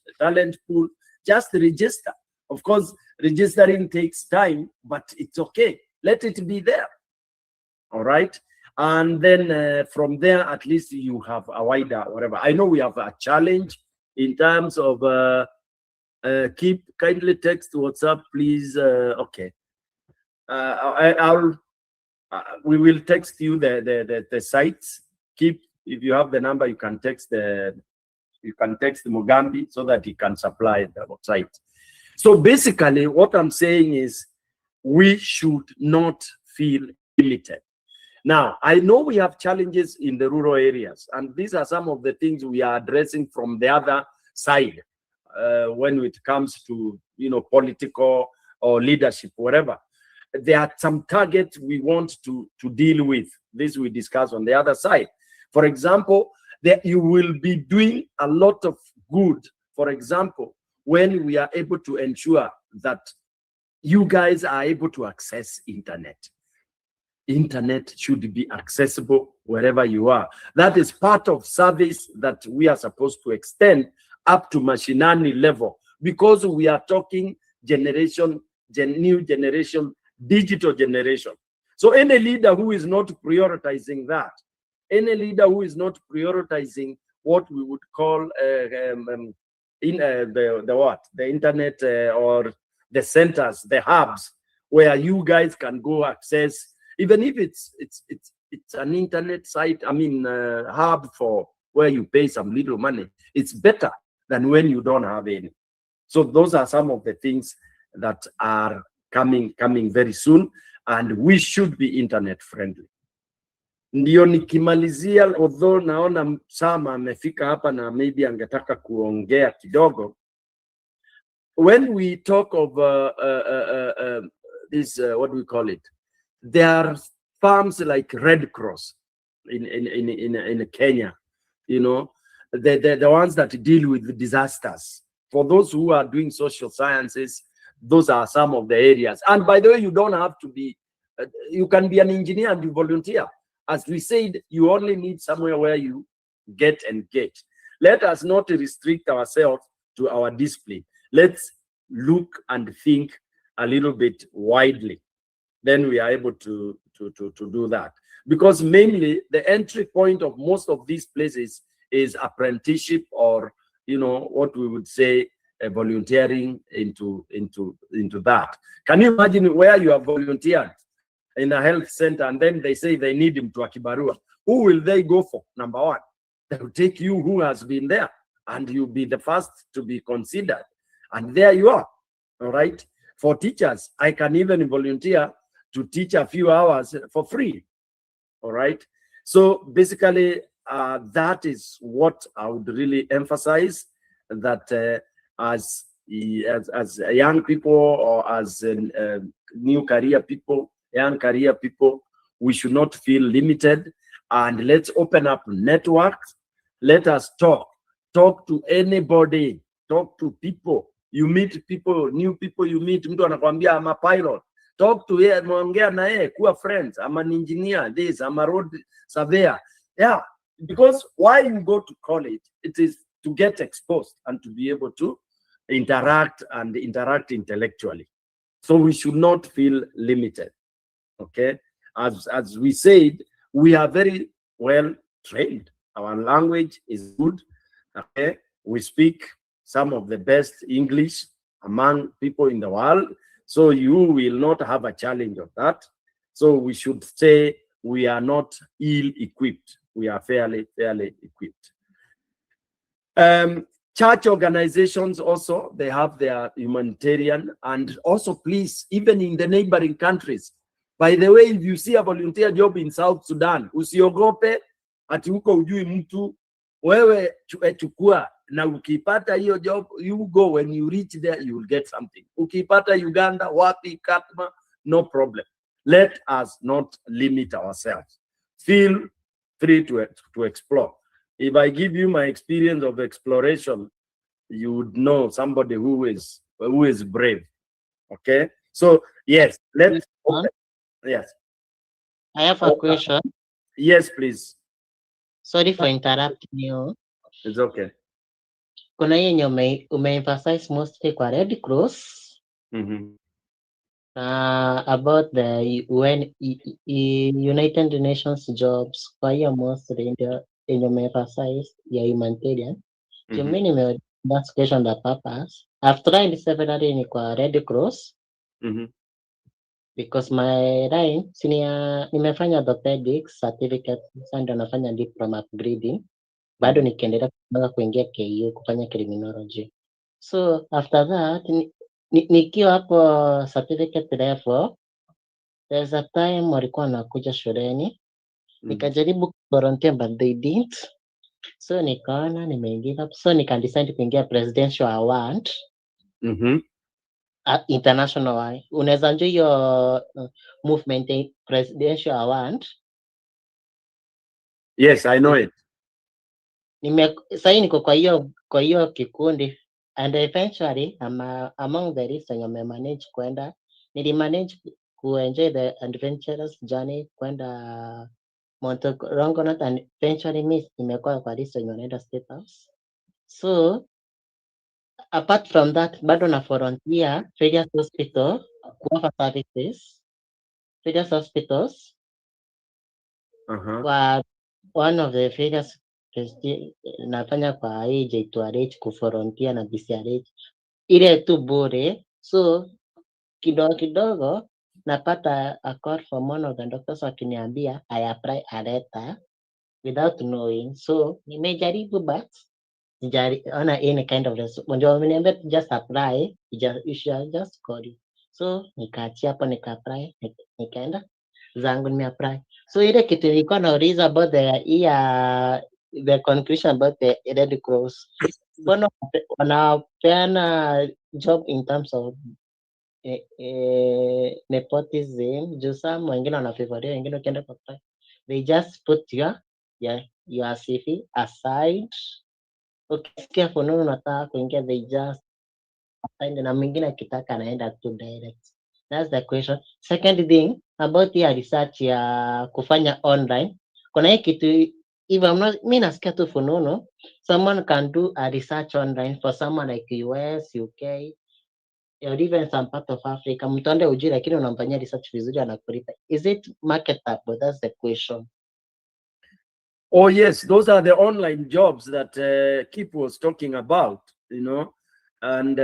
pool, just register. Of course, registering takes time, but it's okay. Let it be there. All right. And then from there, at least you have a wider whatever. I know we have a challenge in terms of Keep, kindly text WhatsApp, please. Okay. We will text you the sites. Keep, if you have the number, you can text Mugambi so that he can supply the website. So basically, what I'm saying is we should not feel limited. Now, I know we have challenges in the rural areas, and these are some of the things we are addressing from the other side when it comes to political or leadership, whatever. There are some targets we want to deal with. This we discuss on the other side. For example, that you will be doing a lot of good, for example, when we are able to ensure that you guys are able to access internet. Internet should be accessible wherever you are. That is part of service that we are supposed to extend up to mashinani level, because we are talking new generation, digital generation. So any leader who is not prioritizing that, any leader who is not prioritizing what we would call the internet or the centers, the hubs, where you guys can go access, even if it's an internet site, hub for where you pay some little money, it's better than when you don't have any. So those are some of the things that are coming very soon, and we should be internet friendly. Ndio nikimalizia, although naona Sama amefika hapa na maybe angetaka kuongea kidogo. When we talk of this, what do we call it? There are farms like Red Cross in Kenya, you know, the ones that deal with disasters. For those who are doing social sciences, those are some of the areas. And by the way, you don't have to be, you can be an engineer and you volunteer. As we said, you only need somewhere where you get engaged. Let us not restrict ourselves to our discipline. Let's look and think a little bit widely. Then we are able to do that. Because mainly the entry point of most of these places is apprenticeship, or, you know, what we would say volunteering into that. Can you imagine where you are volunteered in a health center and then they say they need him to Akibarua? Who will they go for? Number one, they will take you who has been there, and you'll be the first to be considered. And there you are. All right. For teachers, I can even volunteer to teach a few hours for free. All right. So basically, that is what I would really emphasize, that as young people, or as new career people, young career people, we should not feel limited, and let's open up networks. Let us talk to anybody, talk to people. You meet people, new people you meet. Mtu anakuambia I'm a pilot. Talk to yeye, muongea na yeye, kuwa friends. I'm an engineer, this, I'm a road surveyor. Yeah, because why you go to college, it is to get exposed and to be able to interact intellectually. So we should not feel limited. Okay, as we said, we are very well trained. Our language is good. Okay, we speak some of the best English among people in the world. So you will not have a challenge of that. So we should say we are not ill-equipped. We are fairly equipped. Church organizations also, they have their humanitarian, and also please, even in the neighboring countries. By the way, if you see a volunteer job in South Sudan, usiogope ati huko ujui mtu, wewe chukua, na ukipata hiyo job, you go. When you reach there, you will get something. Ukipata Uganda, wapi, Katma, no problem. Let us not limit ourselves. Feel free to explore. If I give you my experience of exploration, you would know somebody who is brave. Okay, so yes, let's. Yes, I have a question. Yes, please. Sorry for interrupting you. It's okay. Kuna yenye umeemphasize mostly kwa Red Cross. About the United Nations jobs, kwa hiyo mostly ndio yenye umeemphasize ya humanitarian. To me, that's question the purpose. I've tried several ni kwa Red Cross. Because my line nimefanya orthopedics certificate, sasa ndio nafanya diploma upgrading, bado nikiendelea kuingia KU kufanya criminology. So after that nikiwa hapo certificate level, there's a time walikuwa nakuja shuleni, nikajaribu volunteer but they didn't. So nikaona nimeingia hapo, so nikadecide kuingia presidential award. International wide. Unaweza njoo hiyo movement presidential award. Yes, I know it. Sasa niko kwa hiyo kikundi, and eventually among the list wenye manage kwenda, nilimanage kuenjoy the adventurous journey kwenda Longonot, and eventually nimekuwa kwa list wenye wanaenda State House. So apart from that, bado na volunteer various hospital kuoffer services, various hospitals. Kwa one of the various nafanya kwa hii J2RH kuvolunteer na BCRH ile tu bure. So kidogo napata a call from one of the doctors wakiniambia I apply a letter without knowing. So nimejaribu but on any kind of response. Wameniambia just apply, you should just call it. So nikaachia hapo, nika apply, nikaenda zangu nimeapply. So ile kitu nilikuwa nauliza about the conclusion about the Red Cross. Mbona wanapeana job in terms of nepotism? Juu some wengine wanafavoria, wengine ukienda kwa apply, they just put your CV aside. Ukisikia fununu unataka kuingia, they just assign, na mwingine akitaka anaenda tu direct. That's the question. Second thing about ya research ya kufanya online, kuna hii kitu even mi nasikia tu fununu, someone can do a research online for someone like US, UK, or even some part of Africa. Mtu ande ujui lakini unamfanyia research vizuri, anakulipa. Is it marketable? That's the question. Oh yes, those are the online jobs that Kip was talking about, you know, and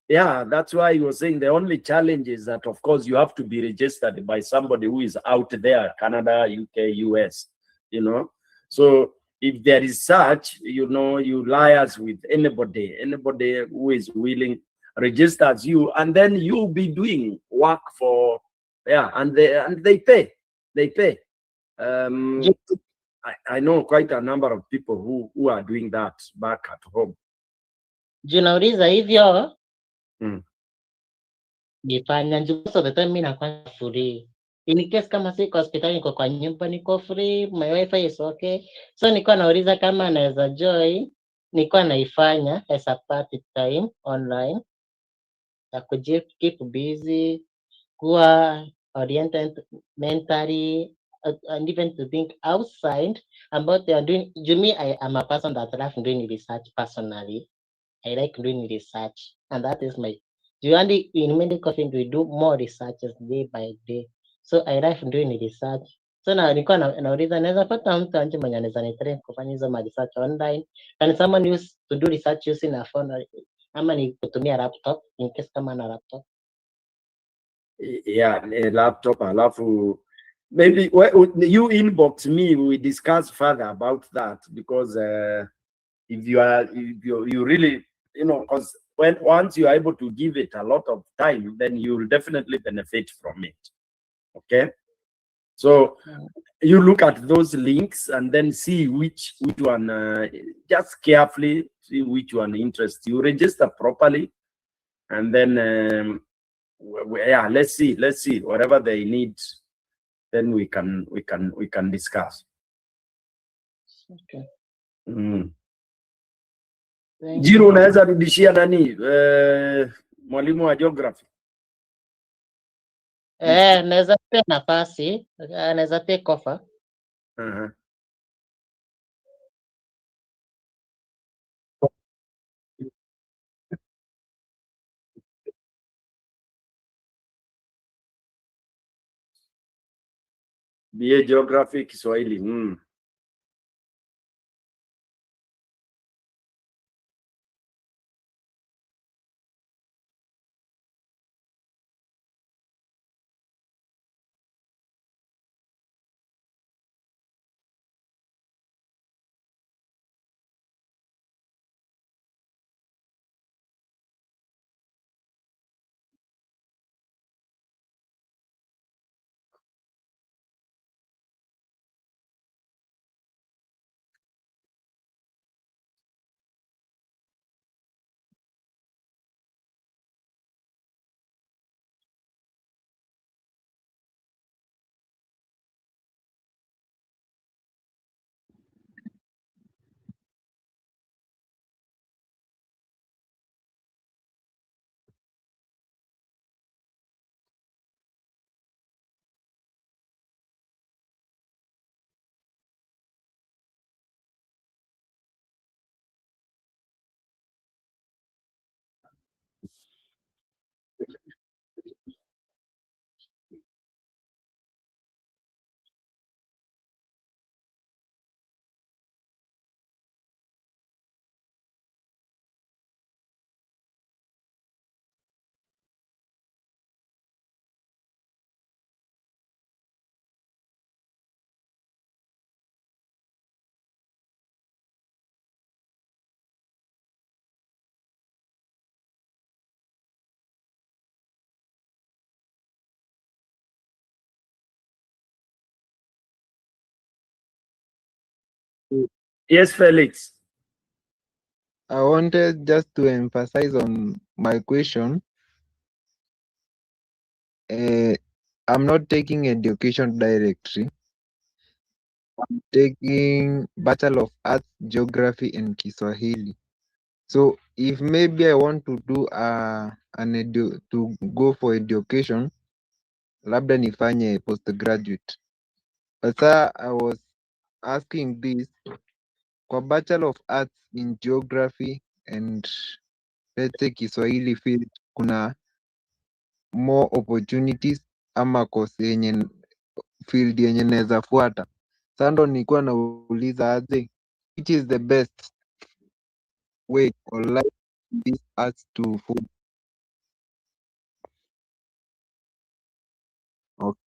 yeah, that's why he was saying the only challenge is that, of course, you have to be registered by somebody who is out there, Canada, UK, US, you know. So if there is such, you know, you liaise with anybody who is willing, registers you, and then you'll be doing work for, yeah, and they pay. I know quite a number of people who are doing that back at home. Junauliza hivyo nifanya njoo, so the time mimi nakuwa free. In case kama siko hospitali, niko kwa nyumba, niko free, my wifi is okay. So nilikuwa nauliza kama naweza join, nilikuwa naifanya as a part time online ya keep busy, kuwa oriented mentally, and even to think outside about they are doing. Me, I am a person that love doing research personally. I like doing research, and that is my. In medical field, we do more researches day by day. So I like doing research. So na nilikuwa nauliza naweza pata mtu anje mwenye anaweza nitrain kufanya hizo research online. Can someone use to do research using a phone, ama ni kutumia laptop in case kama na laptop? Yeah, a laptop, alafu maybe you inbox me, we discuss further about that, because if you really, you know, because once you are able to give it a lot of time, then you will definitely benefit from it. Okay, so you look at those links and then see which one, just carefully see which one interests you, register properly, and then yeah, let's see whatever they need, then we can discuss. Okay. Jiro, unaweza rudishia nani mwalimu wa geography? Naweza pia nafasi, naweza pia kofa. BA geography Kiswahili. Yes, Felix. I wanted just to emphasize on my question. I'm not taking education directly. I'm taking Bachelor of Arts, Geography and Kiswahili. So if maybe I want to do to go for education, labda nifanye postgraduate. But sir, I was asking this, kwa Bachelor of Arts in Geography and let's say Kiswahili field, kuna more opportunities ama course yenye field yenye naweza fuata. Sasa ndo nilikuwa nauliza aje, which is the best way or like this arts to food? Okay.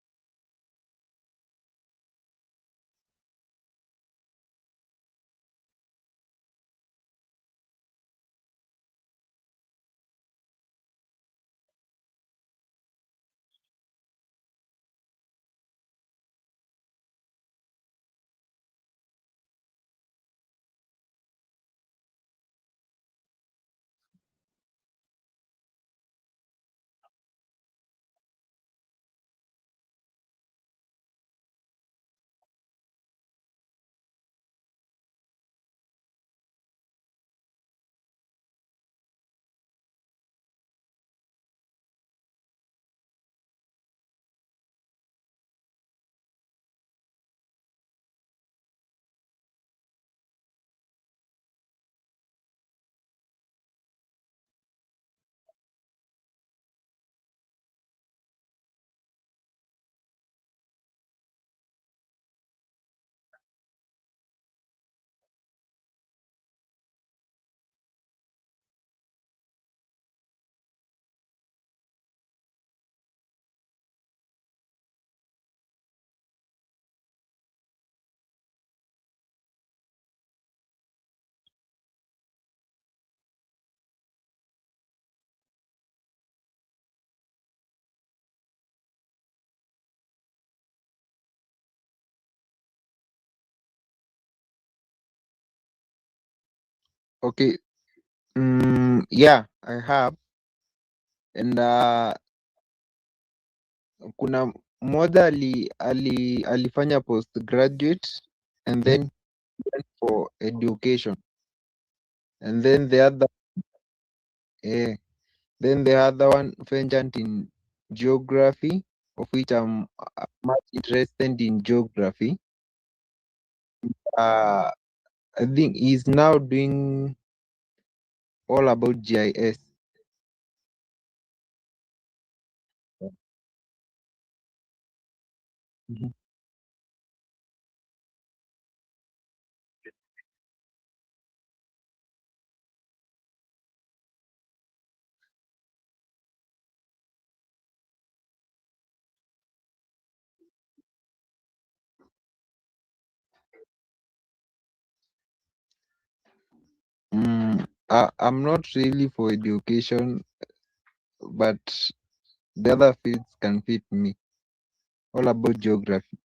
Okay. Yeah, I have. And kuna mmoja alifanya postgraduate and then went for education. And then the other one ventured in geography, of which I'm much interested in geography. I think he's now doing all about GIS. Mhm. I'm not really for education, but the other fields can fit me. All about geography.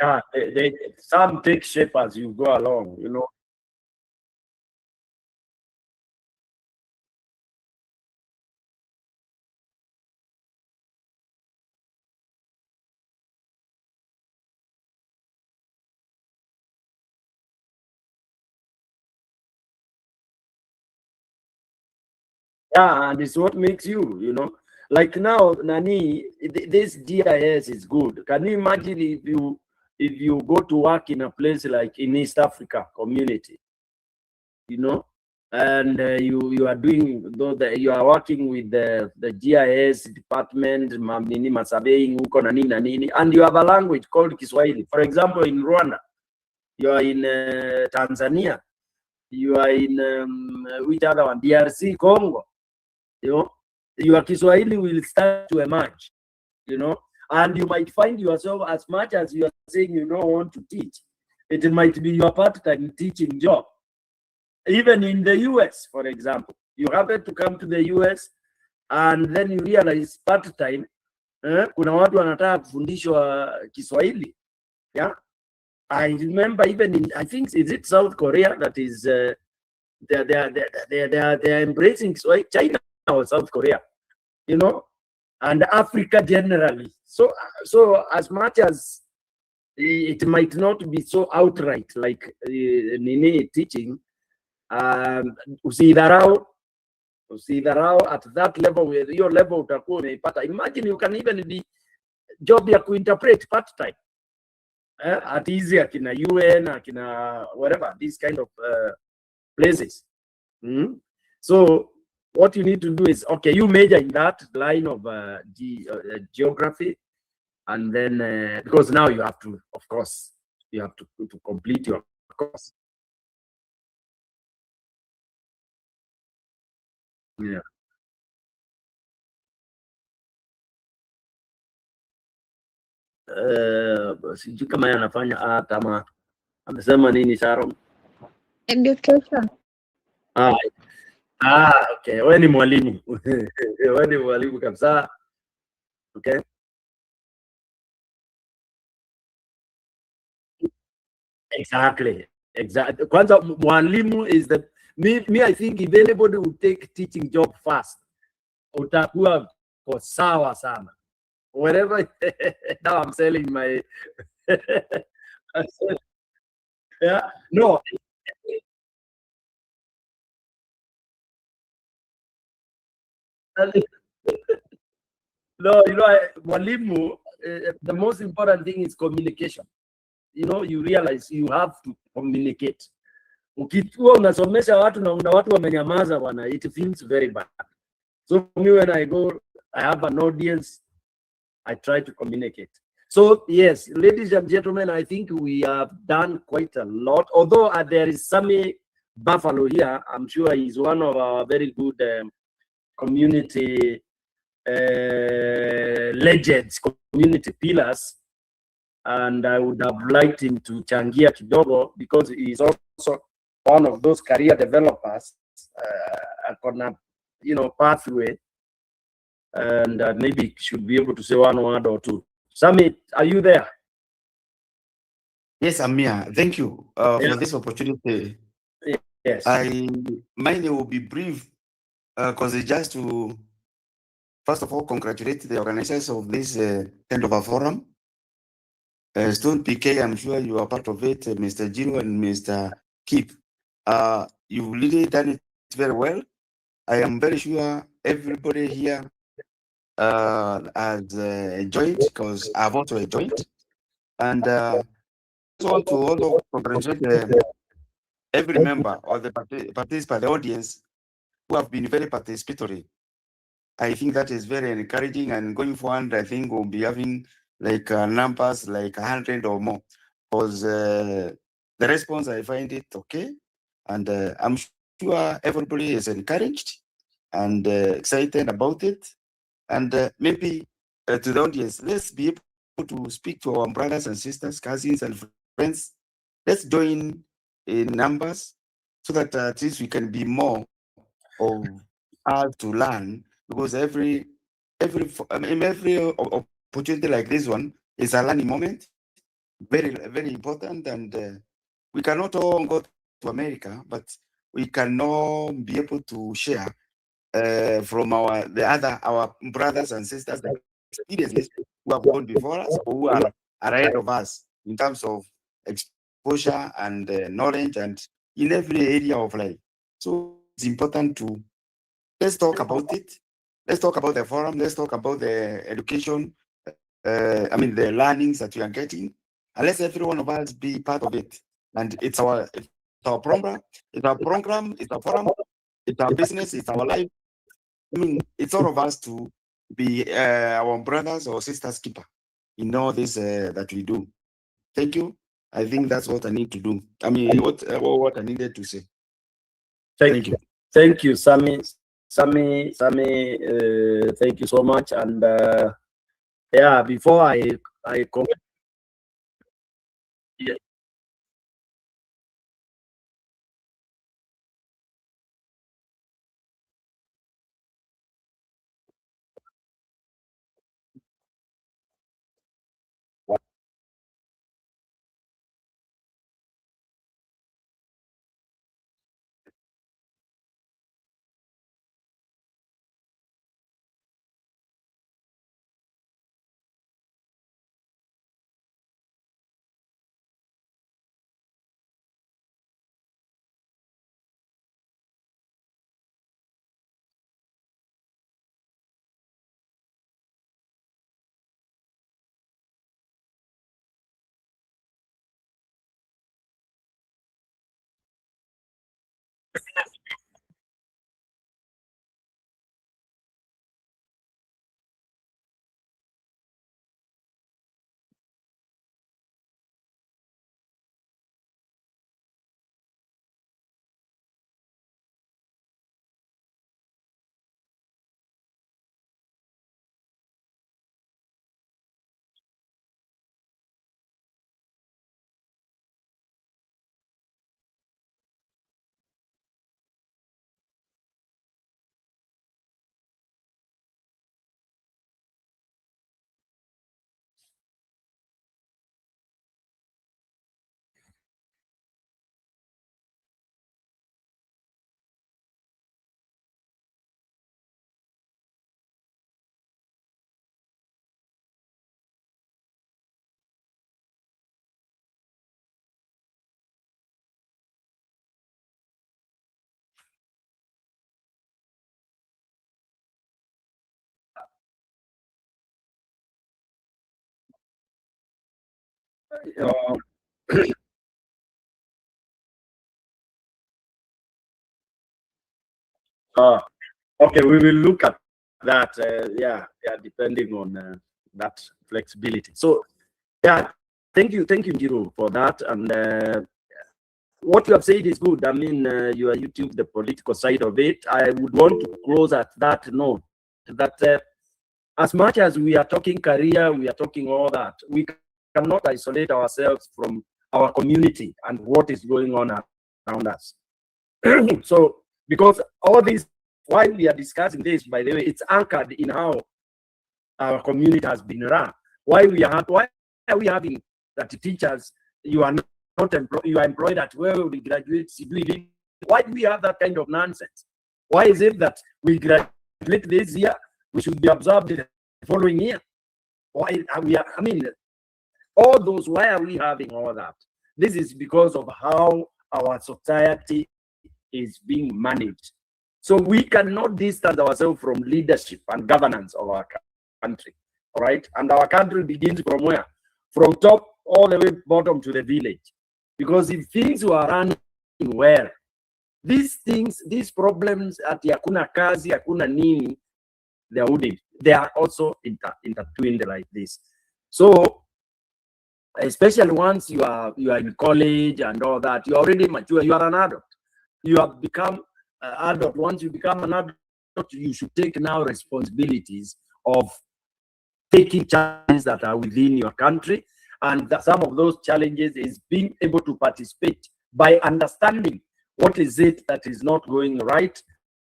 Yeah, some take shape as you go along, you know. Yeah, and it's what makes you, you know. Like now, Nani, this DIS is good. Can you imagine if you go to work in a place like in East Africa community, you know, and you are doing you are working with the GIS department, surveying huko na nini, and you have a language called Kiswahili. For example, in Rwanda, you are in Tanzania, you are in which other one? DRC, Congo. your Kiswahili will start to emerge, and you might find yourself, as much as you are saying you don't want to teach, it might be your part-time teaching job. Even in the US, for example, you happen to come to the US and then you realize part-time, kuna watu wanataka kufundishwa Kiswahili. Yeah, I remember even in, I think, is it South Korea that is they're embracing Swahili, China or South Korea, and Africa generally. So as much as it might not be so outright like Nini teaching, usidharau at that level, with your level utakuwa umeipata. Imagine you can even be job ya kuinterpret part time at easy akina UN, akina whatever, these kind of places. So what you need to do is, okay, you major in that line of geography, and then because now you have to, of course, you have to complete your course. Yeah. Sijui kama yeye anafanya kama amesema nini Sharon? Education. Okay. Wewe ni mwalimu. Wewe ni mwalimu kabisa. Okay. Exactly. Kwanza mwalimu is the me I think if anybody would take teaching job first, utakuwa kwa sawa sana. Whatever. Now I'm selling my yeah. No. No, mwalimu, the most important thing is communication. You realize you have to communicate. Ukiwa unasomesha watu na una watu wamenyamaza bwana, it feels very bad. So me, when I go, I have an audience, I try to communicate. So yes, ladies and gentlemen, I think we have done quite a lot. Although there is Sammy Buffalo here, I'm sure he's one of our very good community legends, community pillars, and I would have liked him to changia kidogo because he's also one of those career developers on a pathway, and maybe should be able to say one word or two. Sammy, are you there? Yes, I'm here. Thank you for this opportunity. Yes. Mine will be brief because it's just to, first of all, congratulate the organizers of this kind of a forum. Stone PK, I'm sure you are part of it, Mr. Gino and Mr. Keep. You've really done it very well. I am very sure everybody here has enjoyed, because I've also enjoyed. And I just want to also congratulate every member or the participant, the audience, who have been very participatory. I think that is very encouraging, and going forward, I think we'll be having like numbers like 100 or more, because the response, I find it okay, and I'm sure everybody is encouraged and excited about it. And maybe to the audience, let's be able to speak to our brothers and sisters, cousins and friends. Let's join in numbers so that at least we can be more of us to learn, because every opportunity like this one is a learning moment, very, very important. And we cannot all go to America, but we can all be able to share from our brothers and sisters, the experiences who have gone before us or who are ahead of us in terms of exposure and knowledge and in every area of life. So it's important to, let's talk about it. Let's talk about the forum. Let's talk about the education, the learnings that we are getting. And let's every one of us be part of it. And it's our program, it's our forum, it's our business, it's our life. It's all of us to be our brothers or sisters keeper in all this that we do. Thank you. I think that's what I need to do. What I needed to say. Thank you. Thank you, Sammy. Sammy, thank you so much. And yeah, before I yeah. Okay, we will look at that. Yeah, depending on that flexibility. So, yeah, thank you, Giro, for that. And what you have said is good. I mean, you are YouTube, the political side of it. I would want to close at that note that as much as we are talking career, we are talking all that, we cannot isolate ourselves from our community and what is going on around us. So, because all these, why we are discussing this, by the way, it's anchored in how our community has been run. Why are we having that teachers, you are not employed, you are employed at where we graduate, why do we have that kind of nonsense? Why is it that we graduate this year, we should be observed the following year? Why are we, I mean, all those, why are we having all that? This is because of how our society is being managed. So we cannot distance ourselves from leadership and governance of our country. All right. And our country begins from where? From top all the way bottom to the village. Because if things were running well, these things, these problems at hakuna kazi, hakuna nini, they wouldn't. They are also intertwined like this. So especially once you are in college and all that, you're already mature, you are an adult. You have become adult. Once you become an adult, you should take now responsibilities of taking challenges that are within your country. And some of those challenges is being able to participate by understanding what is it that is not going right,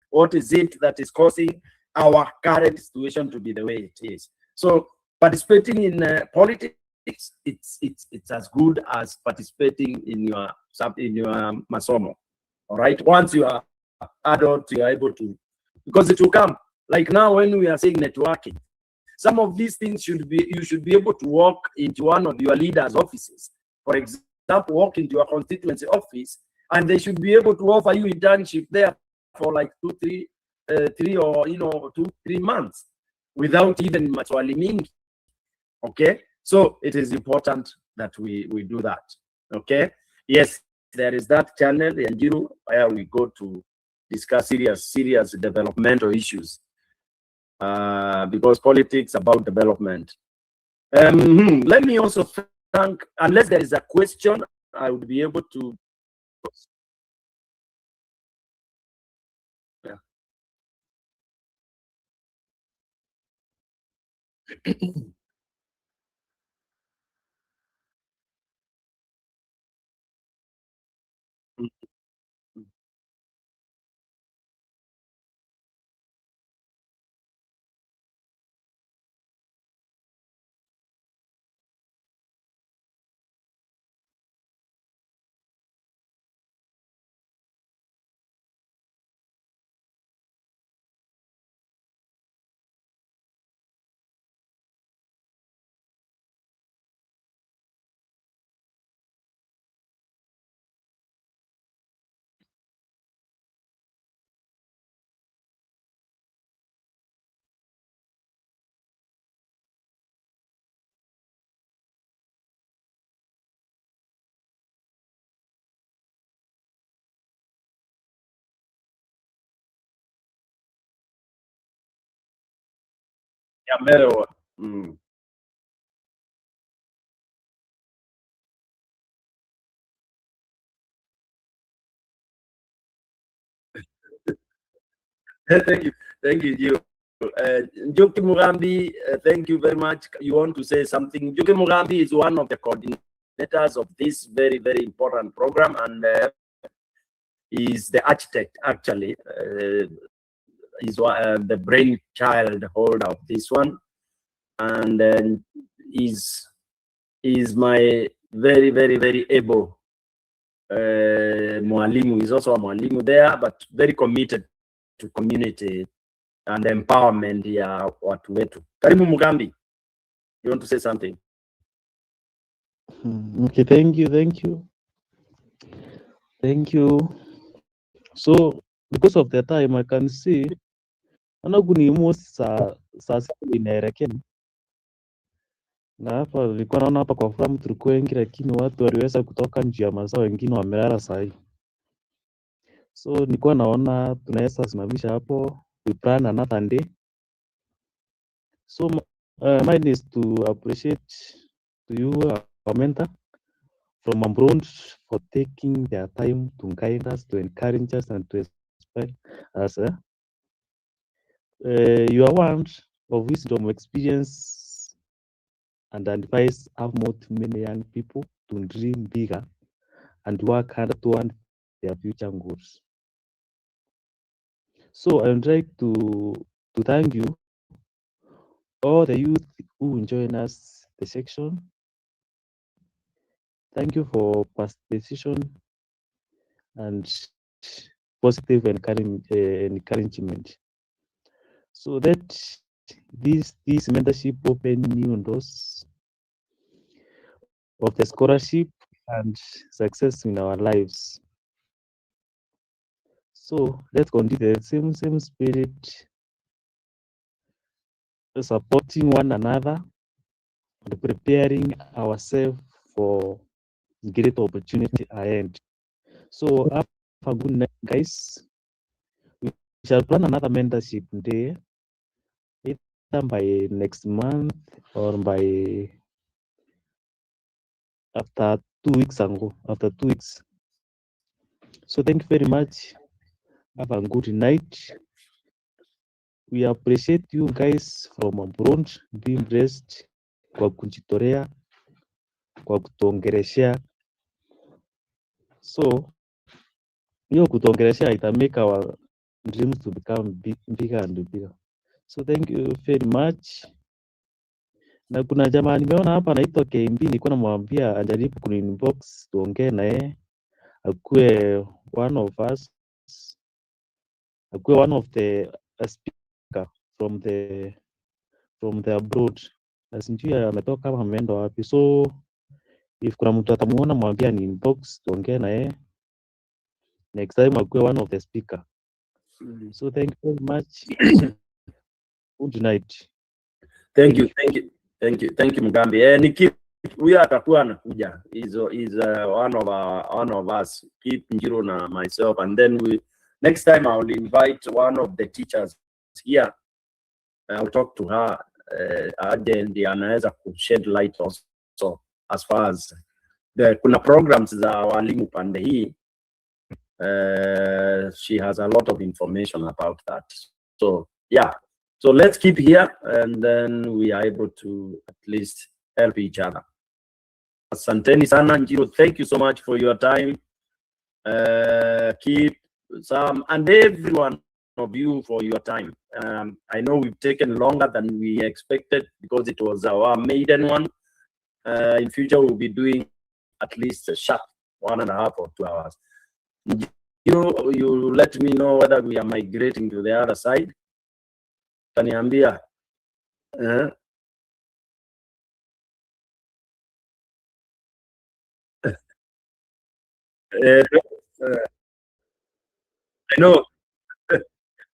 what is it that is causing our current situation to be the way it is. So participating in politics, it's as good as participating in your masomo. All right. Once you are adult, you are able to, because it will come. Like now, when we are saying networking, some of these things you should be able to walk into one of your leaders' offices. For example, walk into your constituency office, and they should be able to offer you internship there for like 3 or 2-3 months without even maswali mingi. Okay, so it is important that we do that. Okay, yes, there is that channel, Yanjiru, where we go to discuss serious developmental issues, because politics about development. Let me also thank, unless there is a question, I would be able to. Yeah. Yeah, very well. Mm. Thank you, Gio. Njoki Mugambi, thank you very much. You want to say something? Njoki Mugambi is one of the coordinators of this very, very important program, and is the architect, actually. Is the brainchild holder of this one, and is my very, very, very able mwalimu. Is also a mwalimu there, but very committed to community and empowerment ya watu wetu. Karibu Mugambi, you want to say something? Okay, thank you. So because of the time I can see ni almost saa sita inaelekea, na hapa nilikuwa naona hapa kwa forum tulikuwa wengi, lakini watu waliweza kutoka nje ya masaa, wengine wamelala saa hii. So nilikuwa naona tunaweza simamisha hapo, we plan another day. So mine is to appreciate to you, our mentor from abroad, for taking their time to guide us, to encourage us, and to inspire us. Your words of wisdom, experience, and advice have motivated many young people to dream bigger and work hard toward their future goals. So I would like to thank you, all the youth who join us the section. Thank you for participation and positive encouragement. So that this mentorship open new doors of the scholarship and success in our lives. So let's continue the same spirit, supporting one another and preparing ourselves for great opportunity ahead. So have a good night, guys. We shall plan another mentorship day, either by next month or by after 2 weeks ago, after 2 weeks. So thank you very much. Have a good night. We appreciate you guys from abroad being blessed kwa kujitolea, kwa kutuongeleshea. So hiyo kutuongeleshea ita make our dreams to become bigger and bigger. So thank you very much. Na kuna jamaa nimeona hapa anaitwa KMB, nilikuwa namwambia ajaribu kuninbox tuongee na yeye, akuwe one of us, akuwe one of the speaker from the abroad. Na sijui ametoka kama ameenda wapi. So if kuna mtu atamuona, mwambia ni inbox tuongee na yeye, next time akuwe one of the speaker. So thank you very much. Good night. Thank you Mugambi. Nikip huyu atakuwa anakuja. Is one of us, Kip, Njiro na myself, and then next time I will invite one of the teachers here. I'll talk to her and anaweza shed light also as far as kuna programs za walimu pande hii. She has a lot of information about that. So yeah, So let's keep here, and then we are able to at least help each other. Asanteni sana Njiro, thank you so much for your time. Keep some, and everyone of you for your time. I know we've taken longer than we expected because it was our maiden one. In future, we'll be doing at least a sharp 1.5 or 2 hours. You let me know whether we are migrating to the other side. Taniambia. I know.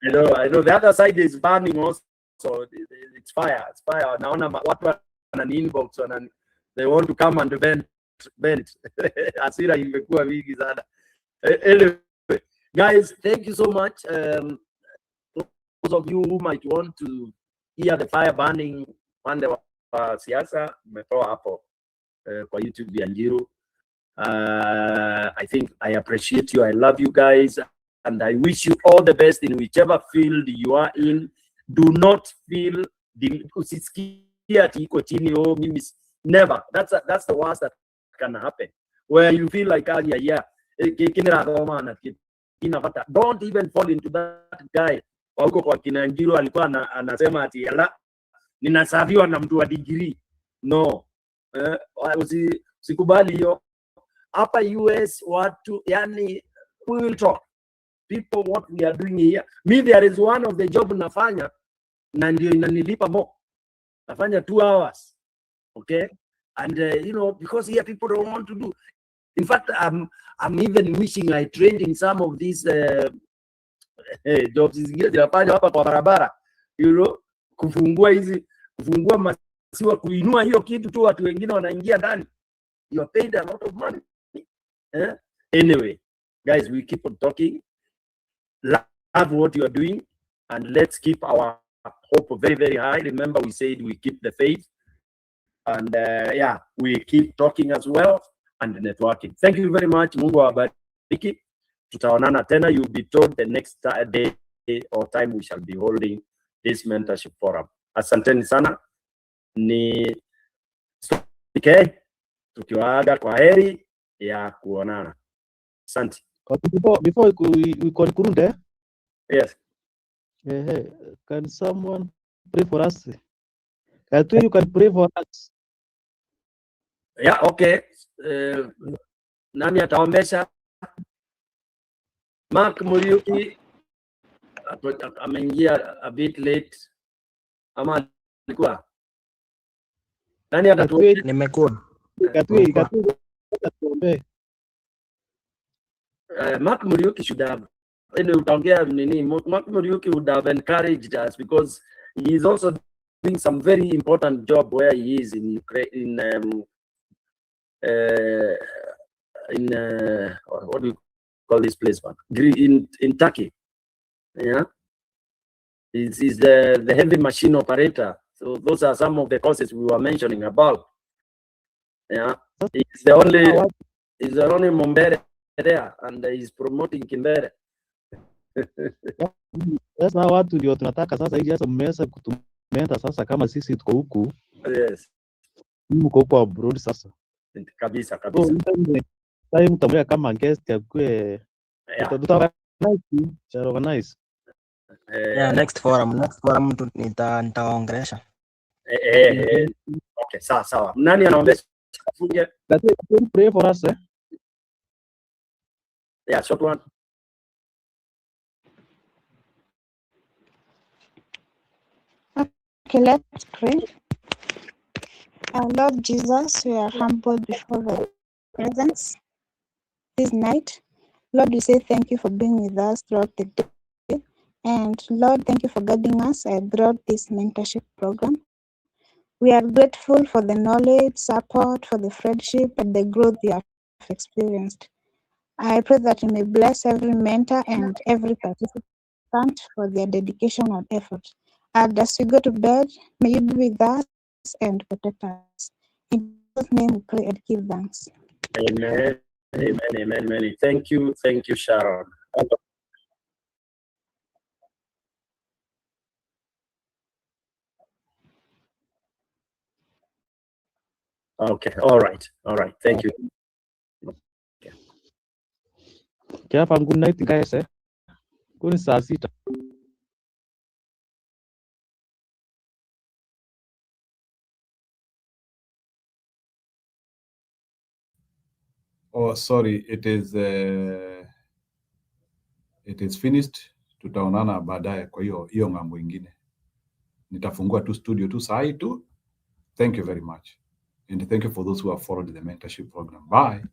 I know. The other side is burning also. So it's fire. It's fire. Naona watu wana inbox wana, they want to come and vent. Hasira imekuwa mingi sana. Anyway, guys, thank you so much. Those of you who might want to hear the fire burning pande wa siasa, umetoa hapo kwa YouTube ya Njiru. I think I appreciate you. I love you guys, and I wish you all the best in whichever field you are in. Do not feel usisikia ati iko chini. Oh, mimi never. That's the worst that can happen. Where you feel like don't even fall into that guy. Wauko kwa kina Njiru alikuwa anasema ati ala ninasafiwa na mtu wa degree. No. Usikubali hiyo. Hapa US watu yani we will talk. People, what we are doing here. Me, there is one of the job nafanya na ndio inanilipa more. Nafanya 2 hours. Okay? And you know, because here people don't want to do. In fact, I'm even wishing I trained in some of these jobs zinafanya hapa kwa barabara. You know, kufungua masiwa, kuinua hiyo kitu tu watu wengine wanaingia ndani. You are paid a lot of money. Anyway, guys, we keep on talking. Love what you are doing, and let's keep our hope very, very high. Remember, we said we keep the faith, and yeah, we keep talking as well and networking. Thank you very much. Mungu awabariki. Tutaonana tena. You'll be told the next day or time we shall be holding this mentorship forum. Asanteni sana. Ni okay. Tukiwaaga kwa heri ya kuonana. Asante. Before we conclude, yes. Can someone pray for us? I think you can pray for us. Yeah, okay. Nani ataombesha? Mark Muriuki ameingia a bit late. Ama alikuwa? Nani atatuombea? Nimekuwa. Mark Muriuki should have, Mark Muriuki would have encouraged us because he is also doing some very important job where he is in Ukraine, what do you call this place, man? In Turkey. Yeah, he's the heavy machine operator. So those are some of the courses we were mentioning about. Yeah, he's the only Mumbere there, and he's promoting Kimbere. Sasa watu ndio tunataka sasa hivi sasa mmeweza kutumenta sasa kama sisi tuko huku. Yes. Mko huko abroad sasa. Kabisa. Sasa mtamweka kama guest akue. Organize. Yeah, next forum nitaongelesha. Okay, sawa. Nani anaombesha? Pray for us. Yeah, short one. Okay, let's pray. Our Lord Jesus, we are humbled before the presence this night. Lord, we say thank you for being with us throughout the day. And Lord, thank you for guiding us throughout this mentorship program. We are grateful for the knowledge, support, for the friendship, and the growth we have experienced. I pray that you may bless every mentor and every participant for their dedication and effort. And as we go to bed, may you be with us and protect us. In Jesus' name we pray and give thanks. Amen. Thank you, Sharon. Okay, all right. Thank you. Have a good night, guys. Kuni saa sita. Oh, sorry, it is finished. Tutaonana baadaye kwa hiyo ng'ambo ingine. Nitafungua tu studio tu saa hii tu. Thank you very much. And thank you for those who have followed the mentorship program. Bye.